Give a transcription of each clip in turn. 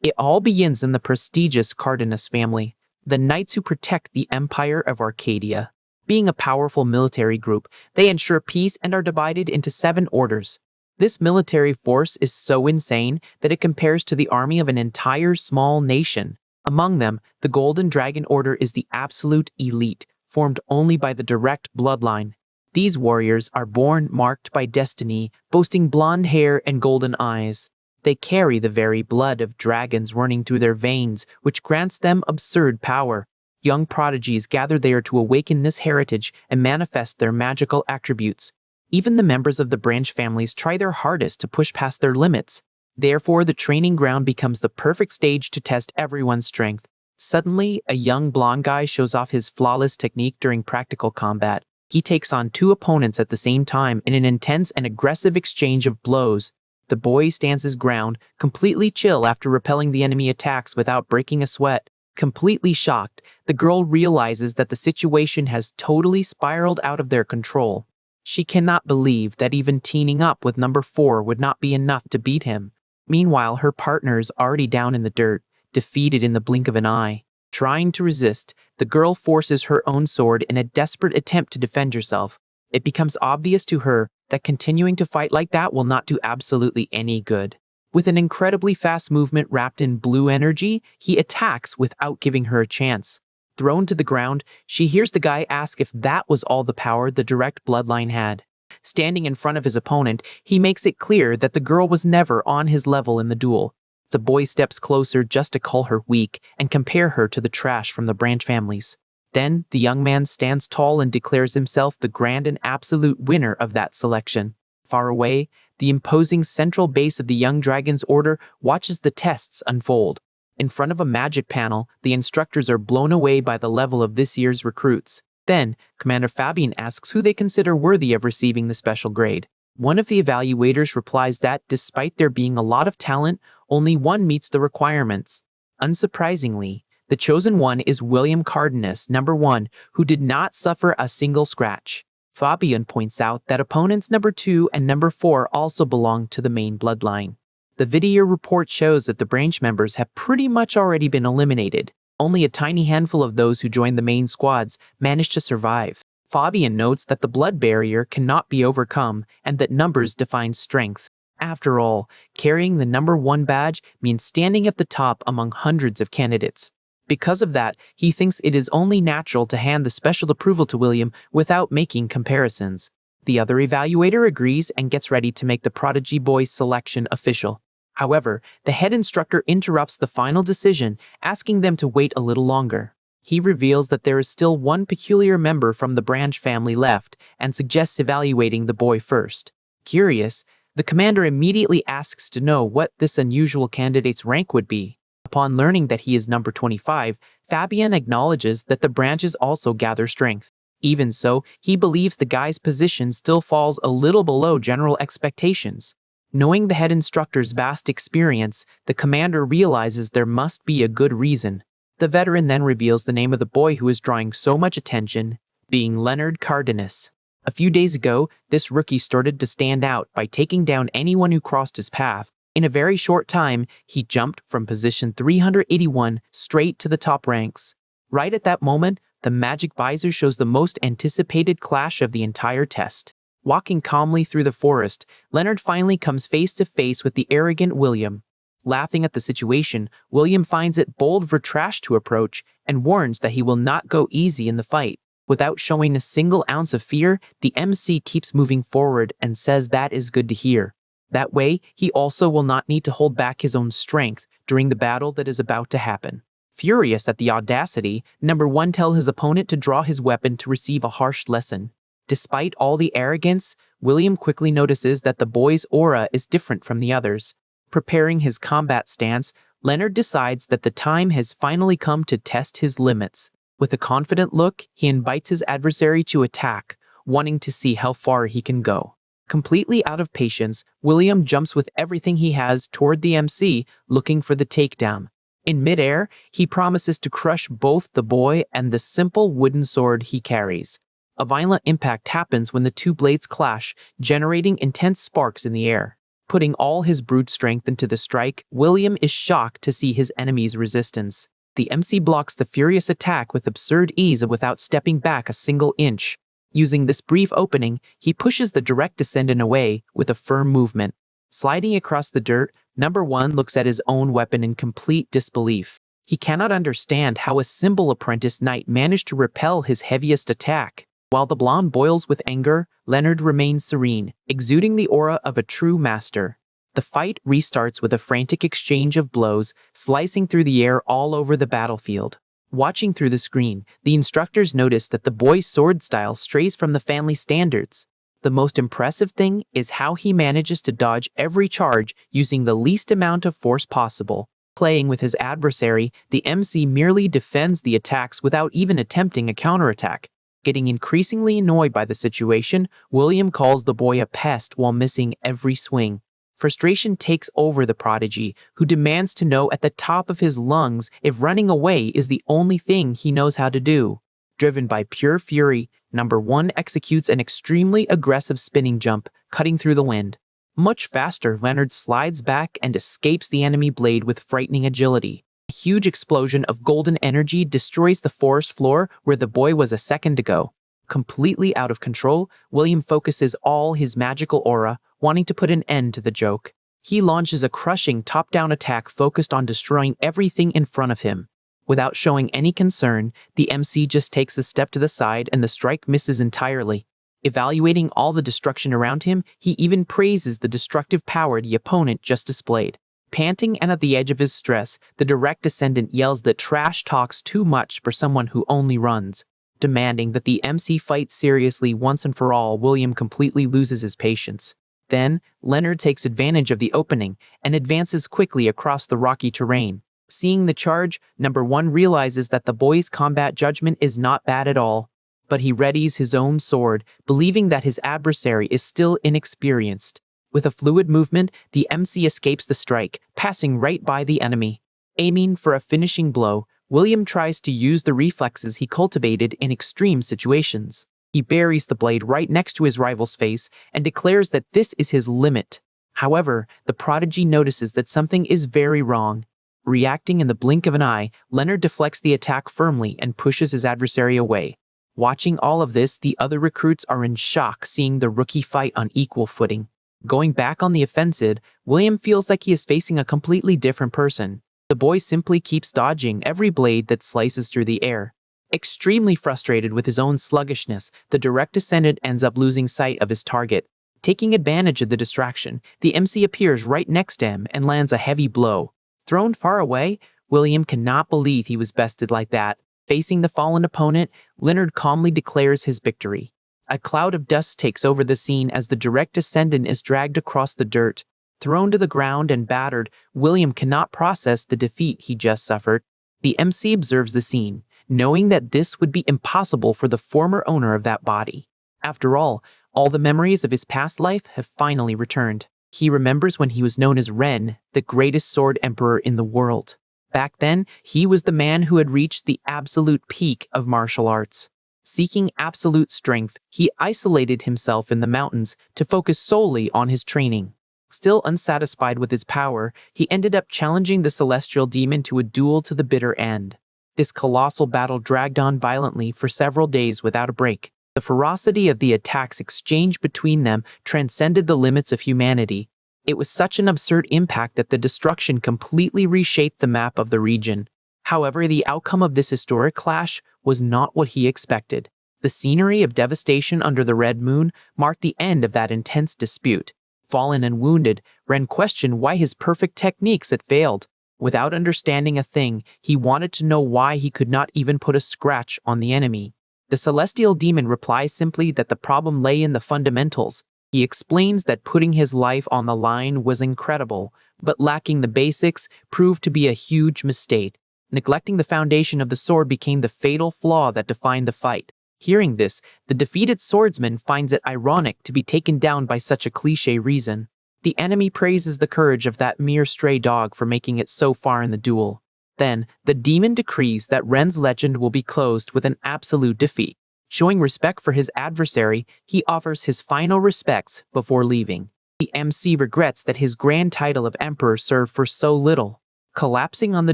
It all begins in the prestigious Cardenas family, the knights who protect the Empire of Arcadia. Being a powerful military group, they ensure peace and are divided into 7 orders. This military force is so insane that it compares to the army of an entire small nation. Among them, the Golden Dragon Order is the absolute elite, formed only by the direct bloodline. These warriors are born marked by destiny, boasting blonde hair and golden eyes. They carry the very blood of dragons running through their veins, which grants them absurd power. Young prodigies gather there to awaken this heritage and manifest their magical attributes. Even the members of the branch families try their hardest to push past their limits. Therefore, the training ground becomes the perfect stage to test everyone's strength. Suddenly, a young blonde guy shows off his flawless technique during practical combat. He takes on 2 opponents at the same time in an intense and aggressive exchange of blows. The boy stands his ground, completely chill after repelling the enemy attacks without breaking a sweat. Completely shocked, the girl realizes that the situation has totally spiraled out of their control. She cannot believe that even teaming up with number 4 would not be enough to beat him. Meanwhile, her partner is already down in the dirt, defeated in the blink of an eye. Trying to resist, the girl forces her own sword in a desperate attempt to defend herself. It becomes obvious to her that continuing to fight like that will not do absolutely any good. With an incredibly fast movement wrapped in blue energy, he attacks without giving her a chance. Thrown to the ground, she hears the guy ask if that was all the power the direct bloodline had. Standing in front of his opponent, he makes it clear that the girl was never on his level in the duel. The boy steps closer just to call her weak and compare her to the trash from the branch families. Then, the young man stands tall and declares himself the grand and absolute winner of that selection. Far away, the imposing central base of the Young Dragon's Order watches the tests unfold. In front of a magic panel, the instructors are blown away by the level of this year's recruits. Then, Commander Fabian asks who they consider worthy of receiving the special grade. One of the evaluators replies that, despite there being a lot of talent, only one meets the requirements. Unsurprisingly, the chosen one is William Cardenas, number 1, who did not suffer a single scratch. Fabian points out that opponents number 2 and number 4 also belong to the main bloodline. The video report shows that the branch members have pretty much already been eliminated. Only a tiny handful of those who joined the main squads managed to survive. Fabian notes that the blood barrier cannot be overcome and that numbers define strength. After all, carrying the number 1 badge means standing at the top among hundreds of candidates. Because of that, he thinks it is only natural to hand the special approval to William without making comparisons. The other evaluator agrees and gets ready to make the prodigy boy's selection official. However, the head instructor interrupts the final decision, asking them to wait a little longer. He reveals that there is still one peculiar member from the branch family left and suggests evaluating the boy first. Curious, the commander immediately asks to know what this unusual candidate's rank would be. Upon learning that he is number 25, Fabian acknowledges that the branches also gather strength. Even so, he believes the guy's position still falls a little below general expectations. Knowing the head instructor's vast experience, the commander realizes there must be a good reason. The veteran then reveals the name of the boy who is drawing so much attention, being Leonard Cardenas. A few days ago, this rookie started to stand out by taking down anyone who crossed his path. In a very short time, he jumped from position 381 straight to the top ranks. Right at that moment, the magic visor shows the most anticipated clash of the entire test. Walking calmly through the forest, Leonard finally comes face to face with the arrogant William. Laughing at the situation, William finds it bold for Trash to approach and warns that he will not go easy in the fight. Without showing a single ounce of fear, the MC keeps moving forward and says that is good to hear. That way, he also will not need to hold back his own strength during the battle that is about to happen. Furious at the audacity, number 1 tells his opponent to draw his weapon to receive a harsh lesson. Despite all the arrogance, William quickly notices that the boy's aura is different from the others. Preparing his combat stance, Leonard decides that the time has finally come to test his limits. With a confident look, he invites his adversary to attack, wanting to see how far he can go. Completely out of patience, William jumps with everything he has toward the MC, looking for the takedown. In midair, he promises to crush both the boy and the simple wooden sword he carries. A violent impact happens when the 2 blades clash, generating intense sparks in the air. Putting all his brute strength into the strike, William is shocked to see his enemy's resistance. The MC blocks the furious attack with absurd ease without stepping back a single inch. Using this brief opening, he pushes the direct descendant away with a firm movement. Sliding across the dirt, number 1 looks at his own weapon in complete disbelief. He cannot understand how a simple apprentice knight managed to repel his heaviest attack. While the blonde boils with anger, Leonard remains serene, exuding the aura of a true master. The fight restarts with a frantic exchange of blows, slicing through the air all over the battlefield. Watching through the screen, the instructors notice that the boy's sword style strays from the family standards. The most impressive thing is how he manages to dodge every charge using the least amount of force possible. Playing with his adversary, the MC merely defends the attacks without even attempting a counterattack. Getting increasingly annoyed by the situation, William calls the boy a pest while missing every swing. Frustration takes over the prodigy, who demands to know at the top of his lungs if running away is the only thing he knows how to do. Driven by pure fury, number 1 executes an extremely aggressive spinning jump, cutting through the wind. Much faster, Leonard slides back and escapes the enemy blade with frightening agility. A huge explosion of golden energy destroys the forest floor where the boy was a second ago. Completely out of control, William focuses all his magical aura, wanting to put an end to the joke. He launches a crushing top-down attack focused on destroying everything in front of him. Without showing any concern, the MC just takes a step to the side and the strike misses entirely. Evaluating all the destruction around him, he even praises the destructive power the opponent just displayed. Panting and at the edge of his stress, the direct descendant yells that trash talks too much for someone who only runs. Demanding that the MC fight seriously once and for all, William completely loses his patience. Then, Leonard takes advantage of the opening and advances quickly across the rocky terrain. Seeing the charge, number 1 realizes that the boy's combat judgment is not bad at all. But he readies his own sword, believing that his adversary is still inexperienced. With a fluid movement, the MC escapes the strike, passing right by the enemy. Aiming for a finishing blow, William tries to use the reflexes he cultivated in extreme situations. He buries the blade right next to his rival's face and declares that this is his limit. However, the prodigy notices that something is very wrong. Reacting in the blink of an eye, Leonard deflects the attack firmly and pushes his adversary away. Watching all of this, the other recruits are in shock seeing the rookie fight on equal footing. Going back on the offensive, William feels like he is facing a completely different person. The boy simply keeps dodging every blade that slices through the air. Extremely frustrated with his own sluggishness, the direct descendant ends up losing sight of his target. Taking advantage of the distraction, the MC appears right next to him and lands a heavy blow. Thrown far away, William cannot believe he was bested like that. Facing the fallen opponent, Leonard calmly declares his victory. A cloud of dust takes over the scene as the direct descendant is dragged across the dirt. Thrown to the ground and battered, William cannot process the defeat he just suffered. The MC observes the scene, knowing that this would be impossible for the former owner of that body. After all the memories of his past life have finally returned. He remembers when he was known as Ren, the greatest sword emperor in the world. Back then, he was the man who had reached the absolute peak of martial arts. Seeking absolute strength, he isolated himself in the mountains to focus solely on his training. Still unsatisfied with his power, he ended up challenging the celestial demon to a duel to the bitter end. This colossal battle dragged on violently for several days without a break. The ferocity of the attacks exchanged between them transcended the limits of humanity. It was such an absurd impact that the destruction completely reshaped the map of the region. However, the outcome of this historic clash was not what he expected. The scenery of devastation under the red moon marked the end of that intense dispute. Fallen and wounded, Ren questioned why his perfect techniques had failed. Without understanding a thing, he wanted to know why he could not even put a scratch on the enemy. The celestial demon replies simply that the problem lay in the fundamentals. He explains that putting his life on the line was incredible, but lacking the basics proved to be a huge mistake. Neglecting the foundation of the sword became the fatal flaw that defined the fight. Hearing this, the defeated swordsman finds it ironic to be taken down by such a cliché reason. The enemy praises the courage of that mere stray dog for making it so far in the duel. Then, the demon decrees that Ren's legend will be closed with an absolute defeat. Showing respect for his adversary, he offers his final respects before leaving. The MC regrets that his grand title of emperor served for so little. Collapsing on the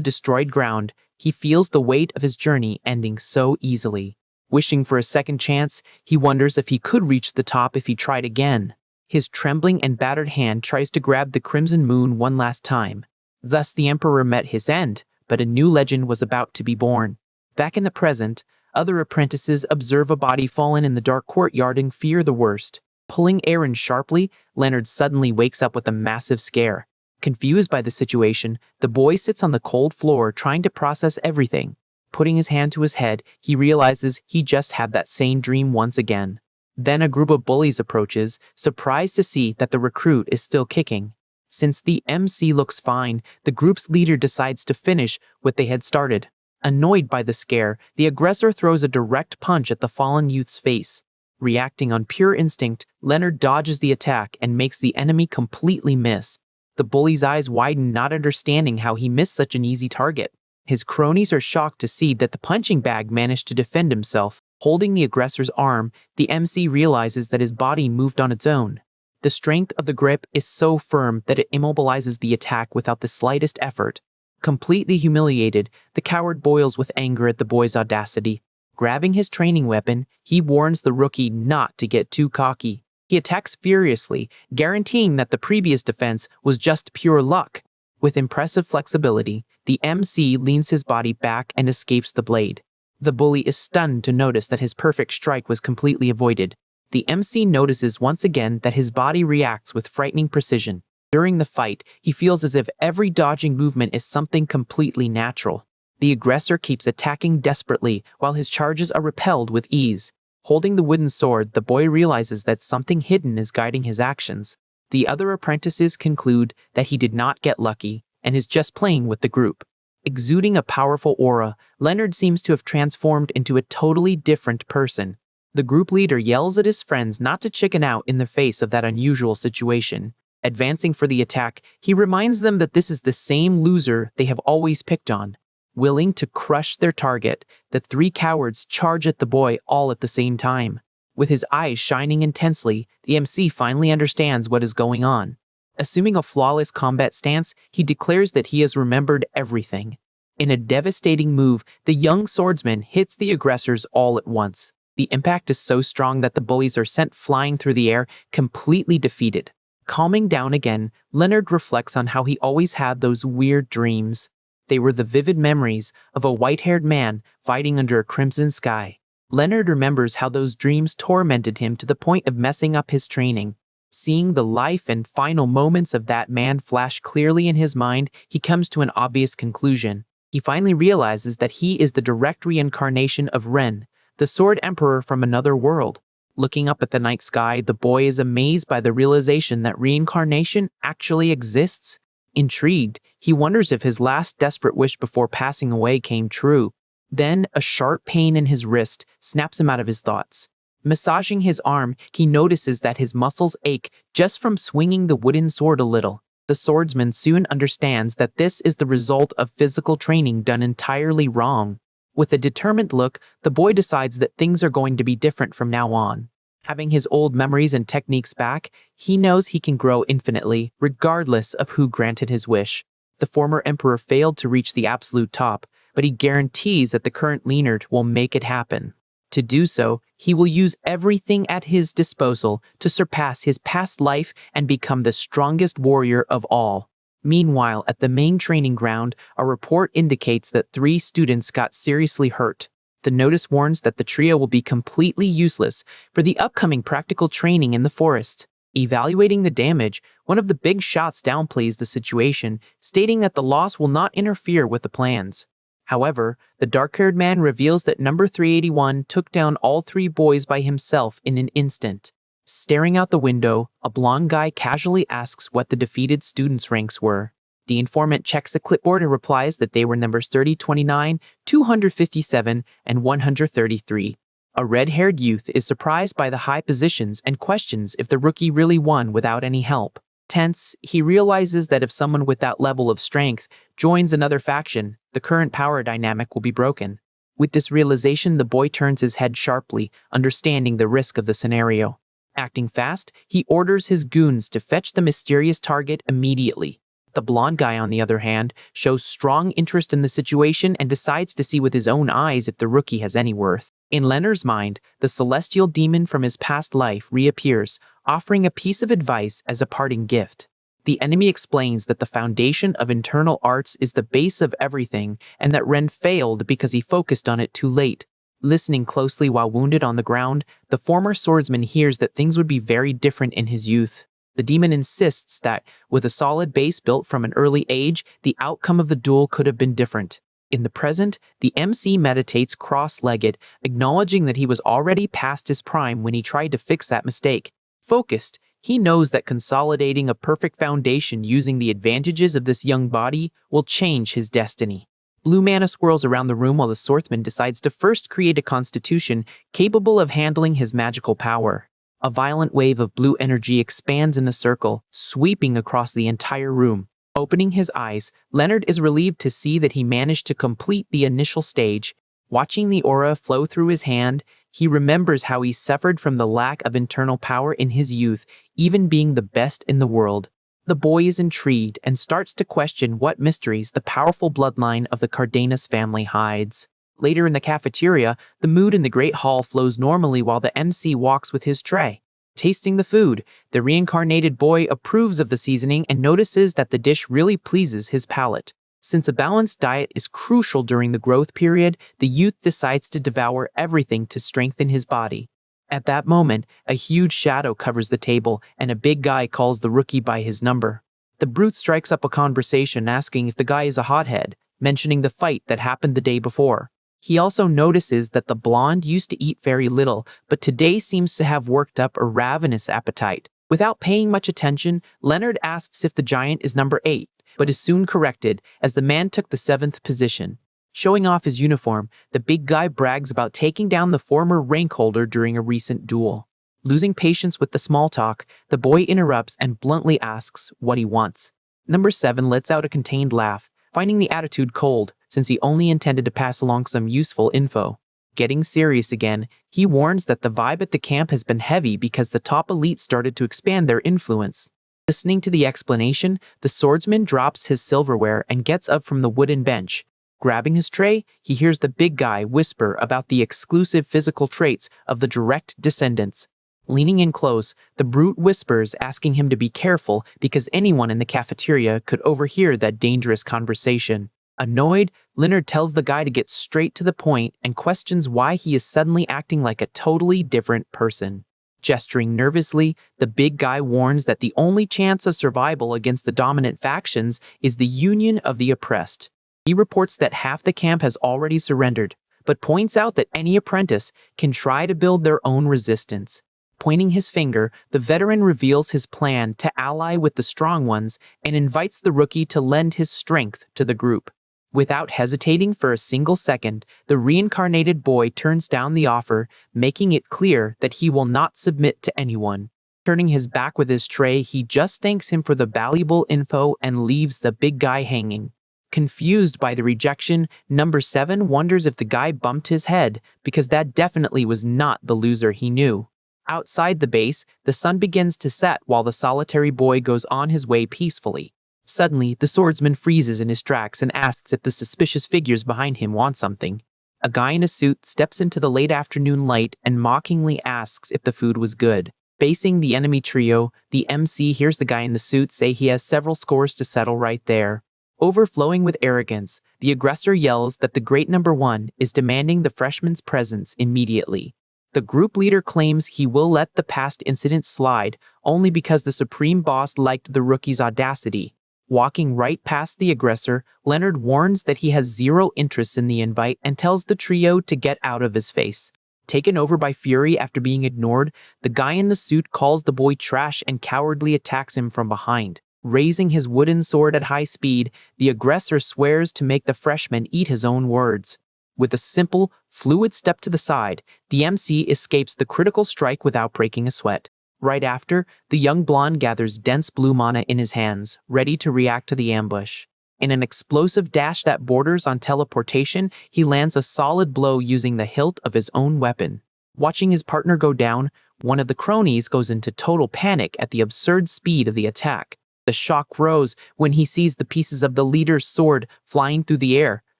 destroyed ground, he feels the weight of his journey ending so easily. Wishing for a second chance, he wonders if he could reach the top if he tried again. His trembling and battered hand tries to grab the crimson moon one last time. Thus the emperor met his end, but a new legend was about to be born. Back in the present, other apprentices observe a body fallen in the dark courtyard and fear the worst. Pulling Aaron sharply, Leonard suddenly wakes up with a massive scare. Confused by the situation, the boy sits on the cold floor trying to process everything. Putting his hand to his head, he realizes he just had that same dream once again. Then a group of bullies approaches, surprised to see that the recruit is still kicking. Since the MC looks fine, the group's leader decides to finish what they had started. Annoyed by the scare, the aggressor throws a direct punch at the fallen youth's face. Reacting on pure instinct, Leonard dodges the attack and makes the enemy completely miss. The bully's eyes widen, not understanding how he missed such an easy target. His cronies are shocked to see that the punching bag managed to defend himself. Holding the aggressor's arm, the MC realizes that his body moved on its own. The strength of the grip is so firm that it immobilizes the attack without the slightest effort. Completely humiliated, the coward boils with anger at the boy's audacity. Grabbing his training weapon, he warns the rookie not to get too cocky. He attacks furiously, guaranteeing that the previous defense was just pure luck. With impressive flexibility, the MC leans his body back and escapes the blade. The bully is stunned to notice that his perfect strike was completely avoided. The MC notices once again that his body reacts with frightening precision. During the fight, he feels as if every dodging movement is something completely natural. The aggressor keeps attacking desperately while his charges are repelled with ease. Holding the wooden sword, the boy realizes that something hidden is guiding his actions. The other apprentices conclude that he did not get lucky and is just playing with the group. Exuding a powerful aura, Leonard seems to have transformed into a totally different person. The group leader yells at his friends not to chicken out in the face of that unusual situation. Advancing for the attack, he reminds them that this is the same loser they have always picked on. Willing to crush their target, the three cowards charge at the boy all at the same time. With his eyes shining intensely, the MC finally understands what is going on. Assuming a flawless combat stance, he declares that he has remembered everything. In a devastating move, the young swordsman hits the aggressors all at once. The impact is so strong that the bullies are sent flying through the air, completely defeated. Calming down again, Leonard reflects on how he always had those weird dreams. They were the vivid memories of a white-haired man fighting under a crimson sky. Leonard remembers how those dreams tormented him to the point of messing up his training. Seeing the life and final moments of that man flash clearly in his mind, he comes to an obvious conclusion. He finally realizes that he is the direct reincarnation of Ren, the Sword Emperor from another world. Looking up at the night sky, the boy is amazed by the realization that reincarnation actually exists. Intrigued, he wonders if his last desperate wish before passing away came true. Then, a sharp pain in his wrist snaps him out of his thoughts. Massaging his arm, he notices that his muscles ache just from swinging the wooden sword a little. The swordsman soon understands that this is the result of physical training done entirely wrong. With a determined look, the boy decides that things are going to be different from now on. Having his old memories and techniques back, he knows he can grow infinitely, regardless of who granted his wish. The former emperor failed to reach the absolute top, but he guarantees that the current Leonard will make it happen. To do so, he will use everything at his disposal to surpass his past life and become the strongest warrior of all. Meanwhile, at the main training ground, a report indicates that 3 students got seriously hurt. The notice warns that the trio will be completely useless for the upcoming practical training in the forest. Evaluating the damage, one of the big shots downplays the situation, stating that the loss will not interfere with the plans. However, the dark-haired man reveals that number 381 took down all 3 boys by himself in an instant. Staring out the window, a blonde guy casually asks what the defeated students' ranks were. The informant checks the clipboard and replies that they were numbers 3029, 257, and 133. A red-haired youth is surprised by the high positions and questions if the rookie really won without any help. Tense, he realizes that if someone with that level of strength joins another faction, the current power dynamic will be broken. With this realization, the boy turns his head sharply, understanding the risk of the scenario. Acting fast, he orders his goons to fetch the mysterious target immediately. The blonde guy, on the other hand, shows strong interest in the situation and decides to see with his own eyes if the rookie has any worth. In Leonard's mind, the celestial demon from his past life reappears, offering a piece of advice as a parting gift. The enemy explains that the foundation of internal arts is the base of everything and that Ren failed because he focused on it too late. Listening closely while wounded on the ground, the former swordsman hears that things would be very different in his youth. The demon insists that, with a solid base built from an early age, the outcome of the duel could have been different. In the present, the MC meditates cross-legged, acknowledging that he was already past his prime when he tried to fix that mistake. Focused, he knows that consolidating a perfect foundation using the advantages of this young body will change his destiny. Blue mana swirls around the room while the swordsman decides to first create a constitution capable of handling his magical power. A violent wave of blue energy expands in a circle, sweeping across the entire room. Opening his eyes, Leonard is relieved to see that he managed to complete the initial stage. Watching the aura flow through his hand, he remembers how he suffered from the lack of internal power in his youth, even being the best in the world. The boy is intrigued and starts to question what mysteries the powerful bloodline of the Cardenas family hides. Later in the cafeteria, the mood in the Great Hall flows normally while the MC walks with his tray. Tasting the food, the reincarnated boy approves of the seasoning and notices that the dish really pleases his palate. Since a balanced diet is crucial during the growth period, the youth decides to devour everything to strengthen his body. At that moment, a huge shadow covers the table and a big guy calls the rookie by his number. The brute strikes up a conversation asking if the guy is a hothead, mentioning the fight that happened the day before. He also notices that the blonde used to eat very little, but today seems to have worked up a ravenous appetite. Without paying much attention, Leonard asks if the giant is number 8, but is soon corrected as the man took the 7th position. Showing off his uniform, the big guy brags about taking down the former rank holder during a recent duel. Losing patience with the small talk, the boy interrupts and bluntly asks what he wants. Number 7 lets out a contained laugh, finding the attitude cold, since he only intended to pass along some useful info. Getting serious again, he warns that the vibe at the camp has been heavy because the top elite started to expand their influence. Listening to the explanation, the swordsman drops his silverware and gets up from the wooden bench. Grabbing his tray, he hears the big guy whisper about the exclusive physical traits of the direct descendants. Leaning in close, the brute whispers, asking him to be careful because anyone in the cafeteria could overhear that dangerous conversation. Annoyed, Leonard tells the guy to get straight to the point and questions why he is suddenly acting like a totally different person. Gesturing nervously, the big guy warns that the only chance of survival against the dominant factions is the union of the oppressed. He reports that half the camp has already surrendered, but points out that any apprentice can try to build their own resistance. Pointing his finger, the veteran reveals his plan to ally with the strong ones and invites the rookie to lend his strength to the group. Without hesitating for a single second, the reincarnated boy turns down the offer, making it clear that he will not submit to anyone. Turning his back with his tray, he just thanks him for the valuable info and leaves the big guy hanging. Confused by the rejection, number 7 wonders if the guy bumped his head, because that definitely was not the loser he knew. Outside the base, the sun begins to set while the solitary boy goes on his way peacefully. Suddenly, the swordsman freezes in his tracks and asks if the suspicious figures behind him want something. A guy in a suit steps into the late afternoon light and mockingly asks if the food was good. Facing the enemy trio, the MC hears the guy in the suit say he has several scores to settle right there. Overflowing with arrogance, the aggressor yells that the great number 1 is demanding the freshman's presence immediately. The group leader claims he will let the past incident slide only because the supreme boss liked the rookie's audacity. Walking right past the aggressor, Leonard warns that he has zero interest in the invite and tells the trio to get out of his face. Taken over by fury after being ignored, the guy in the suit calls the boy trash and cowardly attacks him from behind. Raising his wooden sword at high speed, the aggressor swears to make the freshman eat his own words. With a simple, fluid step to the side, the MC escapes the critical strike without breaking a sweat. Right after, the young blonde gathers dense blue mana in his hands, ready to react to the ambush. In an explosive dash that borders on teleportation, he lands a solid blow using the hilt of his own weapon. Watching his partner go down, One of the cronies goes into total panic at the absurd speed of the attack. The shock grows when he sees the pieces of the leader's sword flying through the air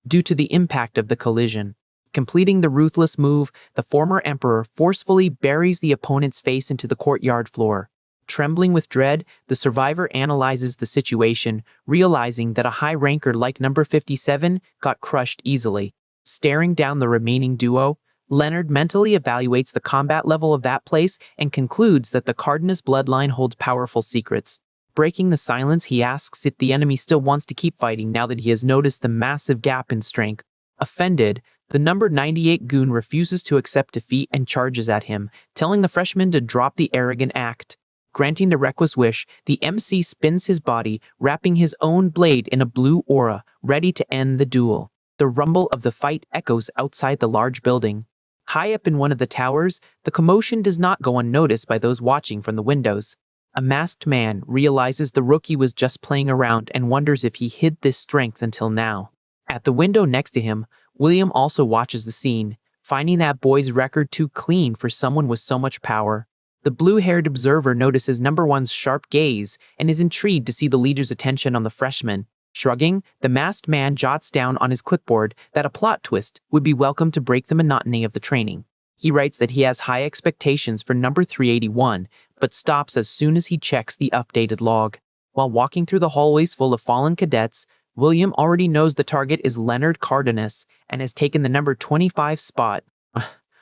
due to the impact of the collision. Completing the ruthless move, the former emperor forcefully buries the opponent's face into the courtyard floor. Trembling with dread, the survivor analyzes the situation, realizing that a high ranker like number 57 got crushed easily. Staring down the remaining duo, Leonard mentally evaluates the combat level of that place and concludes that the Cardenas bloodline holds powerful secrets. Breaking the silence, he asks if the enemy still wants to keep fighting now that he has noticed the massive gap in strength. Offended, the number 98 goon refuses to accept defeat and charges at him, telling the freshman to drop the arrogant act. Granting the reckless wish, the MC spins his body, wrapping his own blade in a blue aura, ready to end the duel. The rumble of the fight echoes outside the large building. High up in one of the towers, the commotion does not go unnoticed by those watching from the windows. A masked man realizes the rookie was just playing around and wonders if he hid this strength until now. At the window next to him, William also watches the scene, finding that boy's record too clean for someone with so much power. The blue-haired observer notices number one's sharp gaze and is intrigued to see the leader's attention on the freshman. Shrugging, the masked man jots down on his clipboard that a plot twist would be welcome to break the monotony of the training. He writes that he has high expectations for number 381, but stops as soon as he checks the updated log. While walking through the hallways full of fallen cadets, William already knows the target is Leonard Cardenas and has taken the number 25 spot.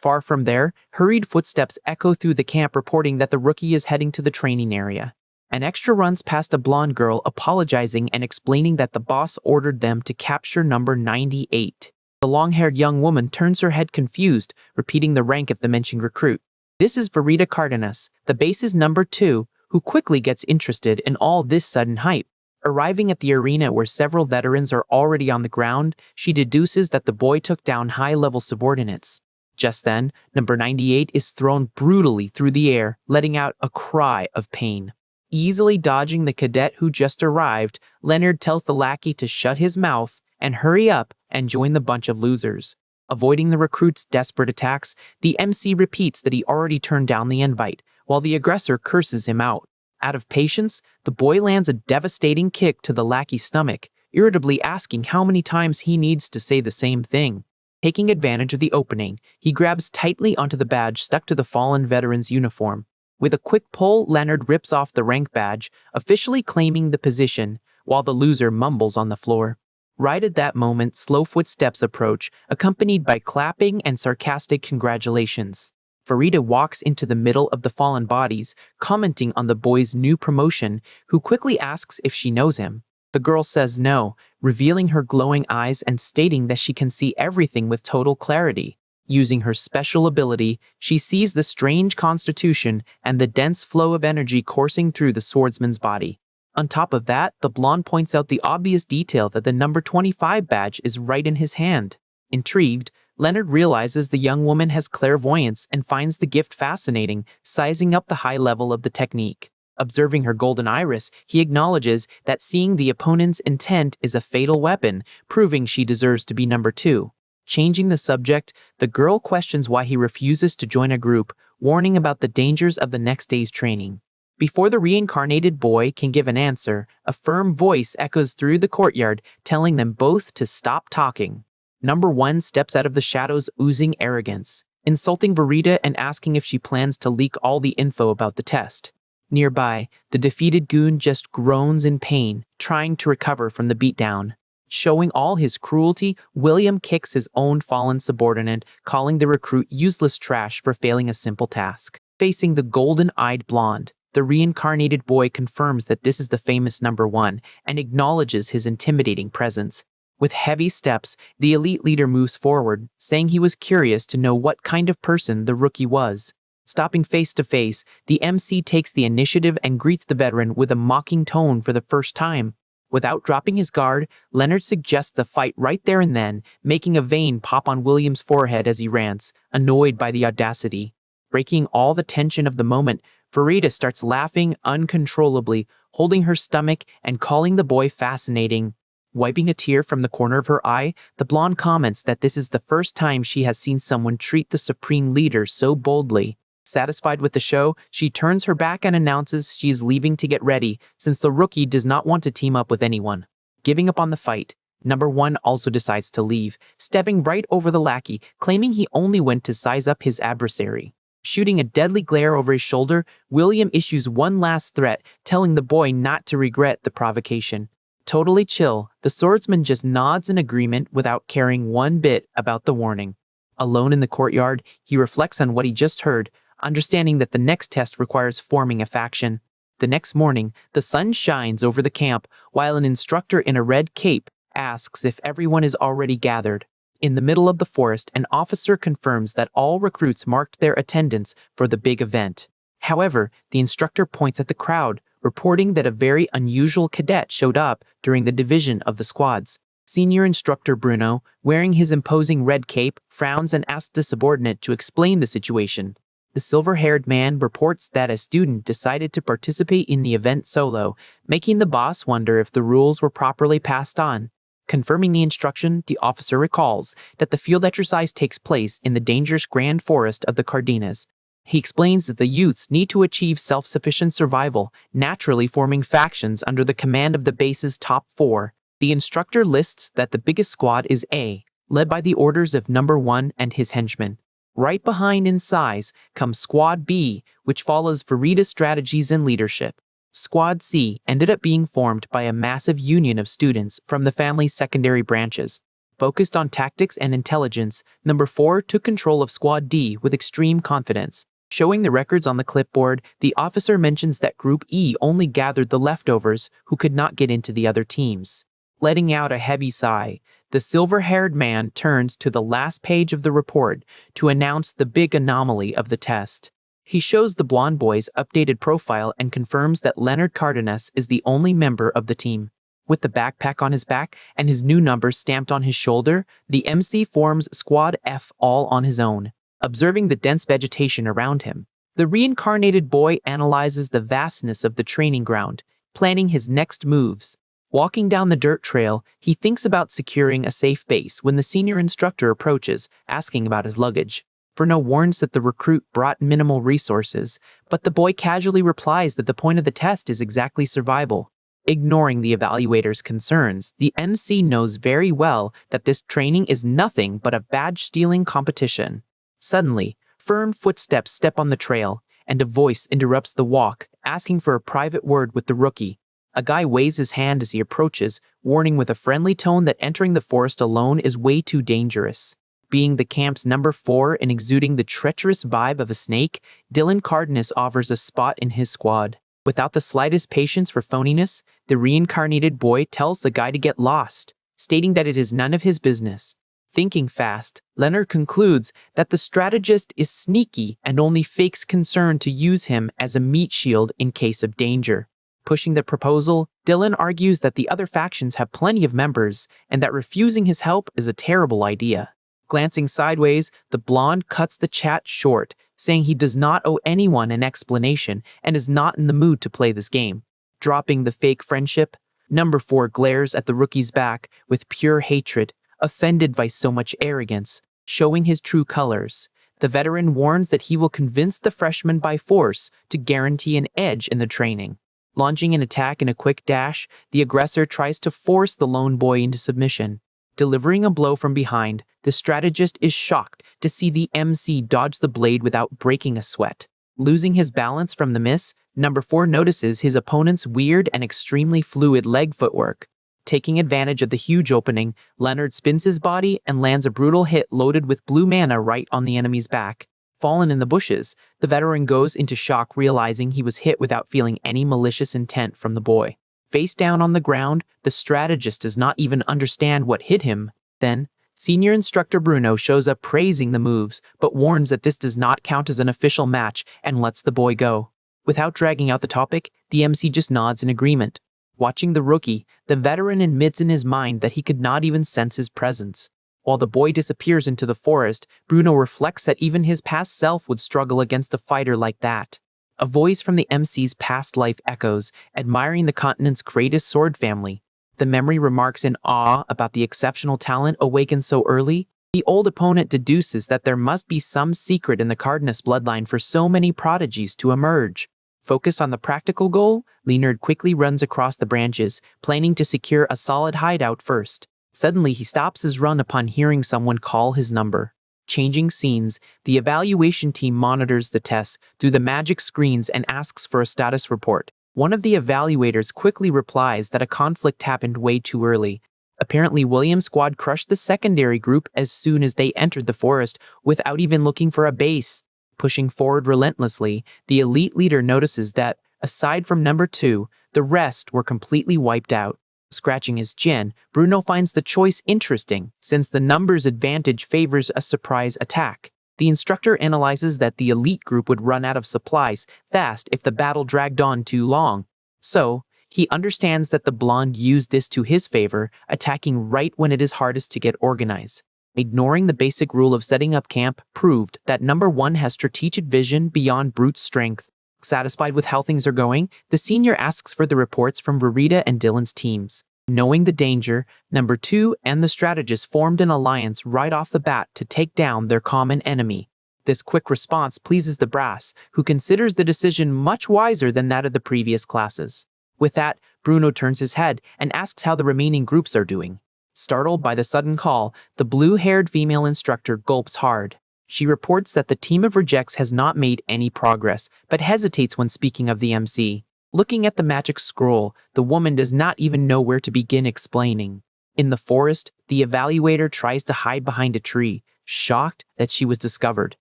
Far from there, hurried footsteps echo through the camp reporting that the rookie is heading to the training area. An extra runs past a blonde girl apologizing and explaining that the boss ordered them to capture number 98. The long-haired young woman turns her head confused, repeating the rank of the mentioned recruit. This is Verita Cardenas, the base's number 2, who quickly gets interested in all this sudden hype. Arriving at the arena where several veterans are already on the ground, she deduces that the boy took down high-level subordinates. Just then, number 98 is thrown brutally through the air, letting out a cry of pain. Easily dodging the cadet who just arrived, Leonard tells the lackey to shut his mouth and hurry up and join the bunch of losers. Avoiding the recruit's desperate attacks, the MC repeats that he already turned down the invite, while the aggressor curses him out. Out of patience, the boy lands a devastating kick to the lackey's stomach, irritably asking how many times he needs to say the same thing. Taking advantage of the opening, he grabs tightly onto the badge stuck to the fallen veteran's uniform. With a quick pull, Leonard rips off the rank badge, officially claiming the position, while the loser mumbles on the floor. Right at that moment, slow footsteps approach, accompanied by clapping and sarcastic congratulations. Farida walks into the middle of the fallen bodies, commenting on the boy's new promotion, who quickly asks if she knows him. The girl says no, revealing her glowing eyes and stating that she can see everything with total clarity. Using her special ability, she sees the strange constitution and the dense flow of energy coursing through the swordsman's body. On top of that, the blonde points out the obvious detail that the number 25 badge is right in his hand. Intrigued, Leonard realizes the young woman has clairvoyance and finds the gift fascinating, sizing up the high level of the technique. Observing her golden iris, he acknowledges that seeing the opponent's intent is a fatal weapon, proving she deserves to be number 2. Changing the subject, the girl questions why he refuses to join a group, warning about the dangers of the next day's training. Before the reincarnated boy can give an answer, a firm voice echoes through the courtyard, telling them both to stop talking. Number 1 steps out of the shadows oozing arrogance, insulting Verita and asking if she plans to leak all the info about the test. Nearby, the defeated goon just groans in pain, trying to recover from the beatdown. Showing all his cruelty, William kicks his own fallen subordinate, calling the recruit useless trash for failing a simple task. Facing the golden-eyed blonde, the reincarnated boy confirms that this is the famous number 1 and acknowledges his intimidating presence. With heavy steps, the elite leader moves forward, saying he was curious to know what kind of person the rookie was. Stopping face to face, the MC takes the initiative and greets the veteran with a mocking tone for the first time. Without dropping his guard, Leonard suggests the fight right there and then, making a vein pop on William's forehead as he rants, annoyed by the audacity. Breaking all the tension of the moment, Farida starts laughing uncontrollably, holding her stomach and calling the boy fascinating. Wiping a tear from the corner of her eye, the blonde comments that this is the first time she has seen someone treat the supreme leader so boldly. Satisfied with the show, she turns her back and announces she is leaving to get ready since the rookie does not want to team up with anyone. Giving up on the fight, Number 1 also decides to leave, stepping right over the lackey, claiming he only went to size up his adversary. Shooting a deadly glare over his shoulder, William issues one last threat, telling the boy not to regret the provocation. Totally chill, the swordsman just nods in agreement without caring one bit about the warning. Alone in the courtyard, he reflects on what he just heard, understanding that the next test requires forming a faction. The next morning, the sun shines over the camp, while an instructor in a red cape asks if everyone is already gathered. In the middle of the forest, an officer confirms that all recruits marked their attendance for the big event. However, the instructor points at the crowd, reporting that a very unusual cadet showed up during the division of the squads. Senior instructor Bruno, wearing his imposing red cape, frowns and asks the subordinate to explain the situation. The silver-haired man reports that a student decided to participate in the event solo, making the boss wonder if the rules were properly passed on. Confirming the instruction, the officer recalls that the field exercise takes place in the dangerous Grand Forest of the Cardenas. He explains that the youths need to achieve self-sufficient survival, naturally forming factions under the command of the base's top 4. The instructor lists that the biggest squad is A, led by the orders of Number 1 and his henchmen. Right behind in size comes Squad B, which follows Farida's strategies and leadership. Squad C ended up being formed by a massive union of students from the family's secondary branches. Focused on tactics and intelligence, Number 4 took control of Squad D with extreme confidence. Showing the records on the clipboard, the officer mentions that Group E only gathered the leftovers who could not get into the other teams. Letting out a heavy sigh, the silver-haired man turns to the last page of the report to announce the big anomaly of the test. He shows the blonde boy's updated profile and confirms that Leonard Cardenas is the only member of the team. With the backpack on his back and his new number stamped on his shoulder, the MC forms Squad F all on his own. Observing the dense vegetation around him, the reincarnated boy analyzes the vastness of the training ground, planning his next moves. Walking down the dirt trail, he thinks about securing a safe base when the senior instructor approaches, asking about his luggage. Bruno warns that the recruit brought minimal resources, but the boy casually replies that the point of the test is exactly survival. Ignoring the evaluator's concerns, the MC knows very well that this training is nothing but a badge-stealing competition. Suddenly, firm footsteps step on the trail, and a voice interrupts the walk, asking for a private word with the rookie. A guy waves his hand as he approaches, warning with a friendly tone that entering the forest alone is way too dangerous. Being the camp's Number 4 and exuding the treacherous vibe of a snake, Dylan Cardenas offers a spot in his squad. Without the slightest patience for phoniness, the reincarnated boy tells the guy to get lost, stating that it is none of his business. Thinking fast, Leonard concludes that the strategist is sneaky and only fakes concern to use him as a meat shield in case of danger. Pushing the proposal, Dylan argues that the other factions have plenty of members and that refusing his help is a terrible idea. Glancing sideways, the blonde cuts the chat short, saying he does not owe anyone an explanation and is not in the mood to play this game. Dropping the fake friendship, Number 4 glares at the rookie's back with pure hatred, offended by so much arrogance, showing his true colors. The veteran warns that he will convince the freshman by force to guarantee an edge in the training. Launching an attack in a quick dash, the aggressor tries to force the lone boy into submission. Delivering a blow from behind, the strategist is shocked to see the MC dodge the blade without breaking a sweat. Losing his balance from the miss, Number 4 notices his opponent's weird and extremely fluid leg footwork. Taking advantage of the huge opening, Leonard spins his body and lands a brutal hit loaded with blue mana right on the enemy's back. Fallen in the bushes, the veteran goes into shock, realizing he was hit without feeling any malicious intent from the boy. Face down on the ground, the strategist does not even understand what hit him. Then, senior instructor Bruno shows up praising the moves, but warns that this does not count as an official match and lets the boy go. Without dragging out the topic, the MC just nods in agreement. Watching the rookie, the veteran admits in his mind that he could not even sense his presence. While the boy disappears into the forest, Bruno reflects that even his past self would struggle against a fighter like that. A voice from the MC's past life echoes, admiring the continent's greatest sword family. The memory remarks in awe about the exceptional talent awakened so early. The old opponent deduces that there must be some secret in the Cardenas bloodline for so many prodigies to emerge. Focused on the practical goal, Leonard quickly runs across the branches, planning to secure a solid hideout first. Suddenly, he stops his run upon hearing someone call his number. Changing scenes, the evaluation team monitors the tests through the magic screens and asks for a status report. One of the evaluators quickly replies that a conflict happened way too early. Apparently, William's squad crushed the secondary group as soon as they entered the forest without even looking for a base. Pushing forward relentlessly, the elite leader notices that, aside from number 2, the rest were completely wiped out. Scratching his chin, Bruno finds the choice interesting, since the numbers advantage favors a surprise attack. The instructor analyzes that the elite group would run out of supplies fast if the battle dragged on too long. So, he understands that the blonde used this to his favor, attacking right when it is hardest to get organized. Ignoring the basic rule of setting up camp proved that number 1 has strategic vision beyond brute strength. Satisfied with how things are going, the senior asks for the reports from Verita and Dylan's teams. Knowing the danger, number 2 and the strategist formed an alliance right off the bat to take down their common enemy. This quick response pleases the brass, who considers the decision much wiser than that of the previous classes. With that, Bruno turns his head and asks how the remaining groups are doing. Startled by the sudden call, the blue-haired female instructor gulps hard. She reports that the team of rejects has not made any progress, but hesitates when speaking of the MC. Looking at the magic scroll, the woman does not even know where to begin explaining. In the forest, the evaluator tries to hide behind a tree, shocked that she was discovered.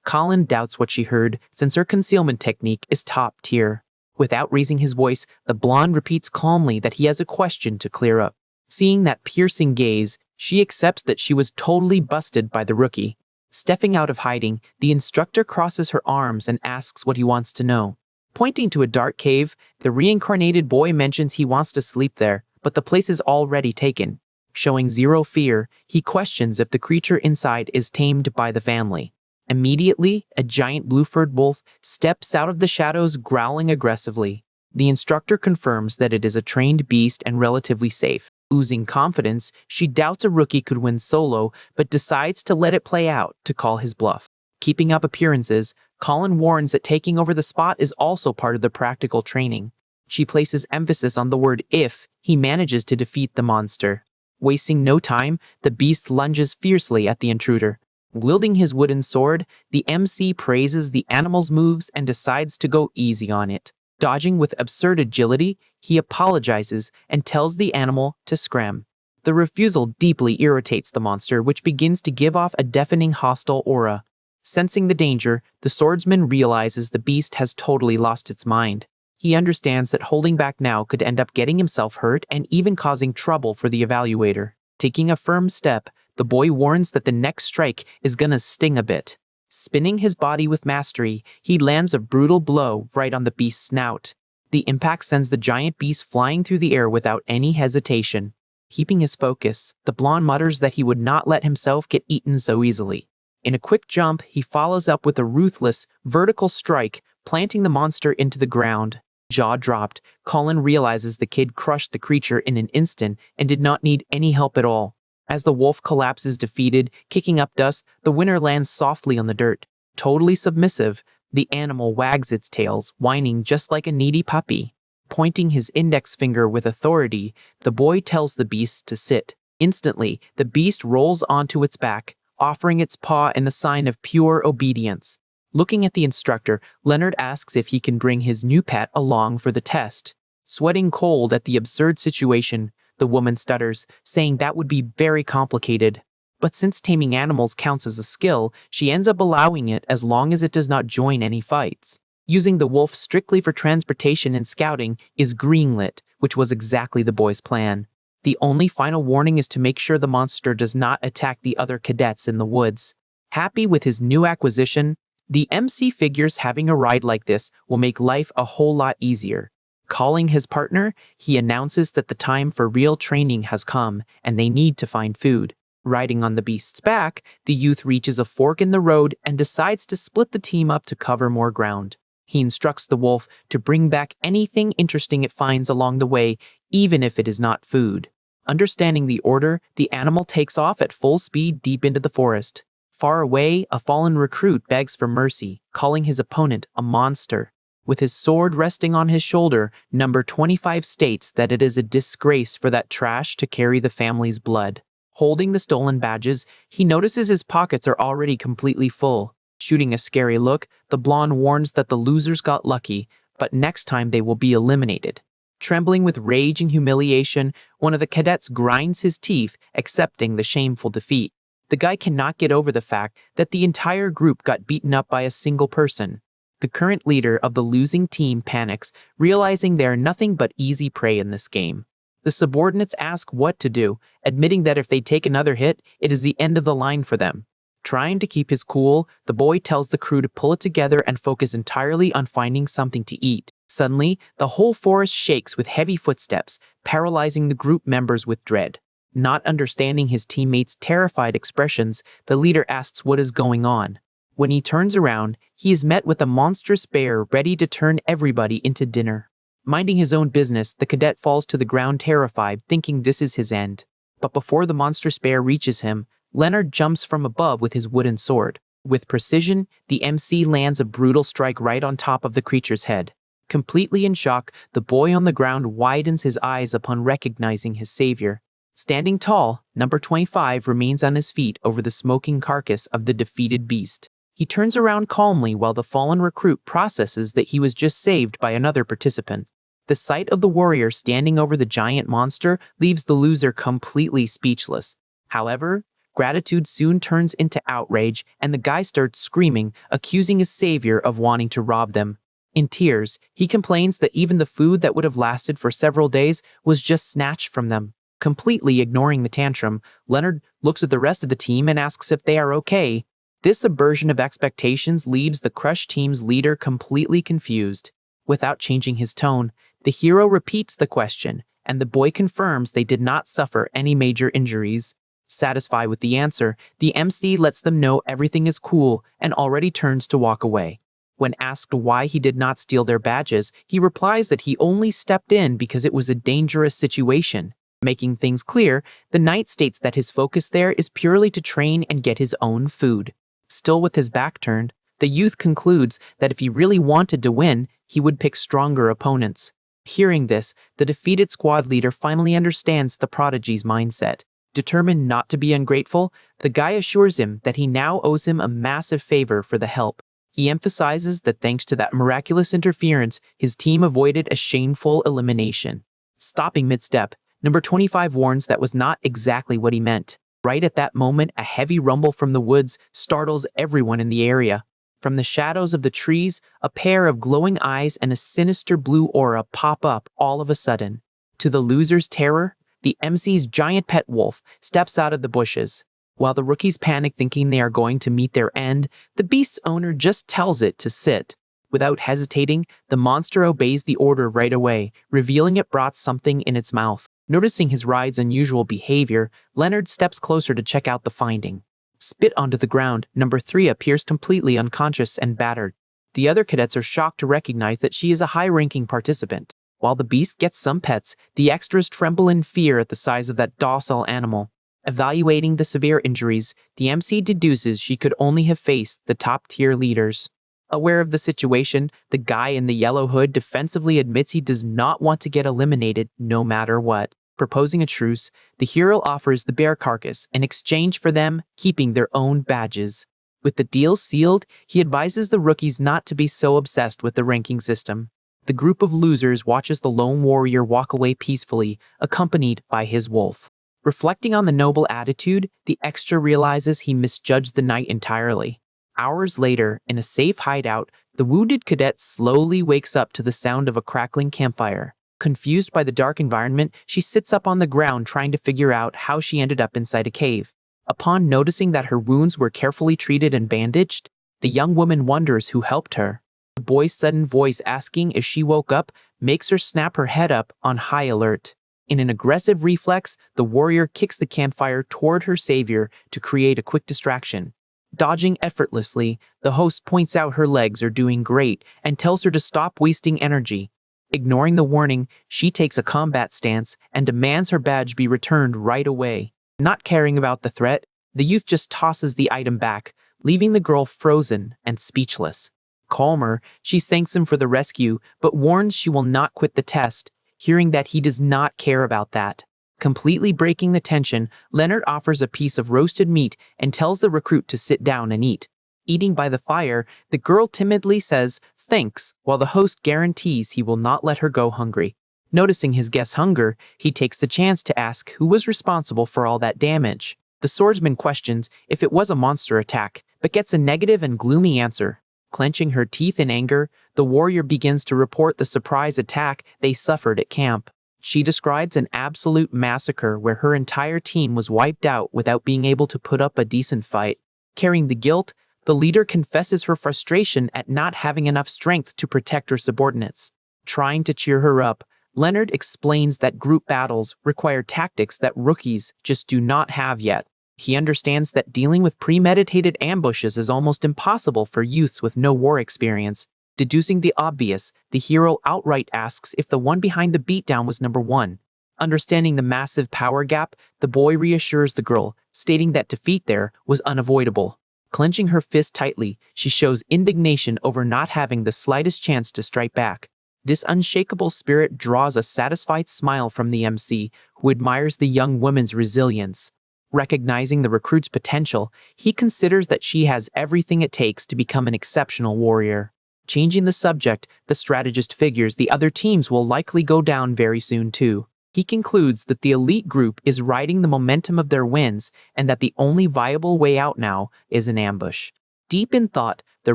Colin doubts what she heard, since her concealment technique is top tier. Without raising his voice, the blonde repeats calmly that he has a question to clear up. Seeing that piercing gaze, she accepts that she was totally busted by the rookie. Stepping out of hiding, the instructor crosses her arms and asks what he wants to know. Pointing to a dark cave, the reincarnated boy mentions he wants to sleep there, but the place is already taken. Showing zero fear, he questions if the creature inside is tamed by the family. Immediately, a giant blue-furred wolf steps out of the shadows, growling aggressively. The instructor confirms that it is a trained beast and relatively safe. Oozing confidence, she doubts a rookie could win solo, but decides to let it play out to call his bluff. Keeping up appearances, Colin warns that taking over the spot is also part of the practical training. She places emphasis on the word if he manages to defeat the monster. Wasting no time, the beast lunges fiercely at the intruder. Wielding his wooden sword, the MC praises the animal's moves and decides to go easy on it. Dodging with absurd agility, he apologizes and tells the animal to scram. The refusal deeply irritates the monster, which begins to give off a deafening hostile aura. Sensing the danger, the swordsman realizes the beast has totally lost its mind. He understands that holding back now could end up getting himself hurt and even causing trouble for the evaluator. Taking a firm step, the boy warns that the next strike is gonna sting a bit. Spinning his body with mastery, he lands a brutal blow right on the beast's snout. The impact sends the giant beast flying through the air without any hesitation. Keeping his focus, the blonde mutters that he would not let himself get eaten so easily. In a quick jump, he follows up with a ruthless, vertical strike, planting the monster into the ground. Jaw dropped, Colin realizes the kid crushed the creature in an instant and did not need any help at all. As the wolf collapses defeated, kicking up dust, the winner lands softly on the dirt. Totally submissive, the animal wags its tails, whining just like a needy puppy. Pointing his index finger with authority, the boy tells the beast to sit. Instantly, the beast rolls onto its back, offering its paw in the sign of pure obedience. Looking at the instructor, Leonard asks if he can bring his new pet along for the test. Sweating cold at the absurd situation, the woman stutters, saying that would be very complicated. But since taming animals counts as a skill, she ends up allowing it as long as it does not join any fights. Using the wolf strictly for transportation and scouting is greenlit, which was exactly the boy's plan. The only final warning is to make sure the monster does not attack the other cadets in the woods. Happy with his new acquisition, the MC figures having a ride like this will make life a whole lot easier. Calling his partner, he announces that the time for real training has come and they need to find food. Riding on the beast's back, the youth reaches a fork in the road and decides to split the team up to cover more ground. He instructs the wolf to bring back anything interesting it finds along the way, even if it is not food. Understanding the order, the animal takes off at full speed deep into the forest. Far away, a fallen recruit begs for mercy, calling his opponent a monster. With his sword resting on his shoulder, number 25 states that it is a disgrace for that trash to carry the family's blood. Holding the stolen badges, he notices his pockets are already completely full. Shooting a scary look, the blonde warns that the losers got lucky, but next time they will be eliminated. Trembling with rage and humiliation, one of the cadets grinds his teeth, accepting the shameful defeat. The guy cannot get over the fact that the entire group got beaten up by a single person. The current leader of the losing team panics, realizing they are nothing but easy prey in this game. The subordinates ask what to do, admitting that if they take another hit, it is the end of the line for them. Trying to keep his cool, the boy tells the crew to pull it together and focus entirely on finding something to eat. Suddenly, the whole forest shakes with heavy footsteps, paralyzing the group members with dread. Not understanding his teammates' terrified expressions, the leader asks what is going on. When he turns around, he is met with a monstrous bear ready to turn everybody into dinner. Minding his own business, the cadet falls to the ground terrified, thinking this is his end. But before the monstrous bear reaches him, Leonard jumps from above with his wooden sword. With precision, the MC lands a brutal strike right on top of the creature's head. Completely in shock, the boy on the ground widens his eyes upon recognizing his savior. Standing tall, number 25 remains on his feet over the smoking carcass of the defeated beast. He turns around calmly while the fallen recruit processes that he was just saved by another participant. The sight of the warrior standing over the giant monster leaves the loser completely speechless. However, gratitude soon turns into outrage, and the guy starts screaming, accusing his savior of wanting to rob them. In tears, he complains that even the food that would have lasted for several days was just snatched from them. Completely ignoring the tantrum, Leonard looks at the rest of the team and asks if they are okay. This subversion of expectations leaves the crushed team's leader completely confused. Without changing his tone, the hero repeats the question, and the boy confirms they did not suffer any major injuries. Satisfied with the answer, the MC lets them know everything is cool and already turns to walk away. When asked why he did not steal their badges, he replies that he only stepped in because it was a dangerous situation. Making things clear, the knight states that his focus there is purely to train and get his own food. Still with his back turned, the youth concludes that if he really wanted to win, he would pick stronger opponents. Hearing this, the defeated squad leader finally understands the prodigy's mindset. Determined not to be ungrateful, the guy assures him that he now owes him a massive favor for the help. He emphasizes that thanks to that miraculous interference, his team avoided a shameful elimination. Stopping mid-step, number 25 warns that was not exactly what he meant. Right at that moment, a heavy rumble from the woods startles everyone in the area. From the shadows of the trees, a pair of glowing eyes and a sinister blue aura pop up all of a sudden. To the loser's terror, the MC's giant pet wolf steps out of the bushes. While the rookies panic thinking they are going to meet their end, the beast's owner just tells it to sit. Without hesitating, the monster obeys the order right away, revealing it brought something in its mouth. Noticing his ride's unusual behavior, Leonard steps closer to check out the finding. Spit onto the ground, number 3 appears completely unconscious and battered. The other cadets are shocked to recognize that she is a high-ranking participant. While the beast gets some pets, the extras tremble in fear at the size of that docile animal. Evaluating the severe injuries, the MC deduces she could only have faced the top-tier leaders. Aware of the situation, the guy in the yellow hood defensively admits he does not want to get eliminated no matter what. Proposing a truce, the hero offers the bear carcass in exchange for them keeping their own badges. With the deal sealed, he advises the rookies not to be so obsessed with the ranking system. The group of losers watches the lone warrior walk away peacefully, accompanied by his wolf. Reflecting on the noble attitude, the extra realizes he misjudged the knight entirely. Hours later, in a safe hideout, the wounded cadet slowly wakes up to the sound of a crackling campfire. Confused by the dark environment, she sits up on the ground trying to figure out how she ended up inside a cave. Upon noticing that her wounds were carefully treated and bandaged, the young woman wonders who helped her. The boy's sudden voice asking if she woke up makes her snap her head up on high alert. In an aggressive reflex, the warrior kicks the campfire toward her savior to create a quick distraction. Dodging effortlessly, the host points out her legs are doing great and tells her to stop wasting energy. Ignoring the warning, she takes a combat stance and demands her badge be returned right away. Not caring about the threat, the youth just tosses the item back, leaving the girl frozen and speechless. Calmer, she thanks him for the rescue, but warns she will not quit the test, hearing that he does not care about that. Completely breaking the tension, Leonard offers a piece of roasted meat and tells the recruit to sit down and eat. Eating by the fire, the girl timidly says thanks, while the host guarantees he will not let her go hungry. Noticing his guest's hunger, he takes the chance to ask who was responsible for all that damage. The swordsman questions if it was a monster attack, but gets a negative and gloomy answer. Clenching her teeth in anger, the warrior begins to report the surprise attack they suffered at camp. She describes an absolute massacre where her entire team was wiped out without being able to put up a decent fight. Carrying the guilt, the leader confesses her frustration at not having enough strength to protect her subordinates. Trying to cheer her up, Leonard explains that group battles require tactics that rookies just do not have yet. He understands that dealing with premeditated ambushes is almost impossible for youths with no war experience. Deducing the obvious, the hero outright asks if the one behind the beatdown was number one. Understanding the massive power gap, the boy reassures the girl, stating that defeat there was unavoidable. Clenching her fist tightly, she shows indignation over not having the slightest chance to strike back. This unshakable spirit draws a satisfied smile from the MC, who admires the young woman's resilience. Recognizing the recruit's potential, he considers that she has everything it takes to become an exceptional warrior. Changing the subject, the strategist figures the other teams will likely go down very soon too. He concludes that the elite group is riding the momentum of their wins and that the only viable way out now is an ambush. Deep in thought, the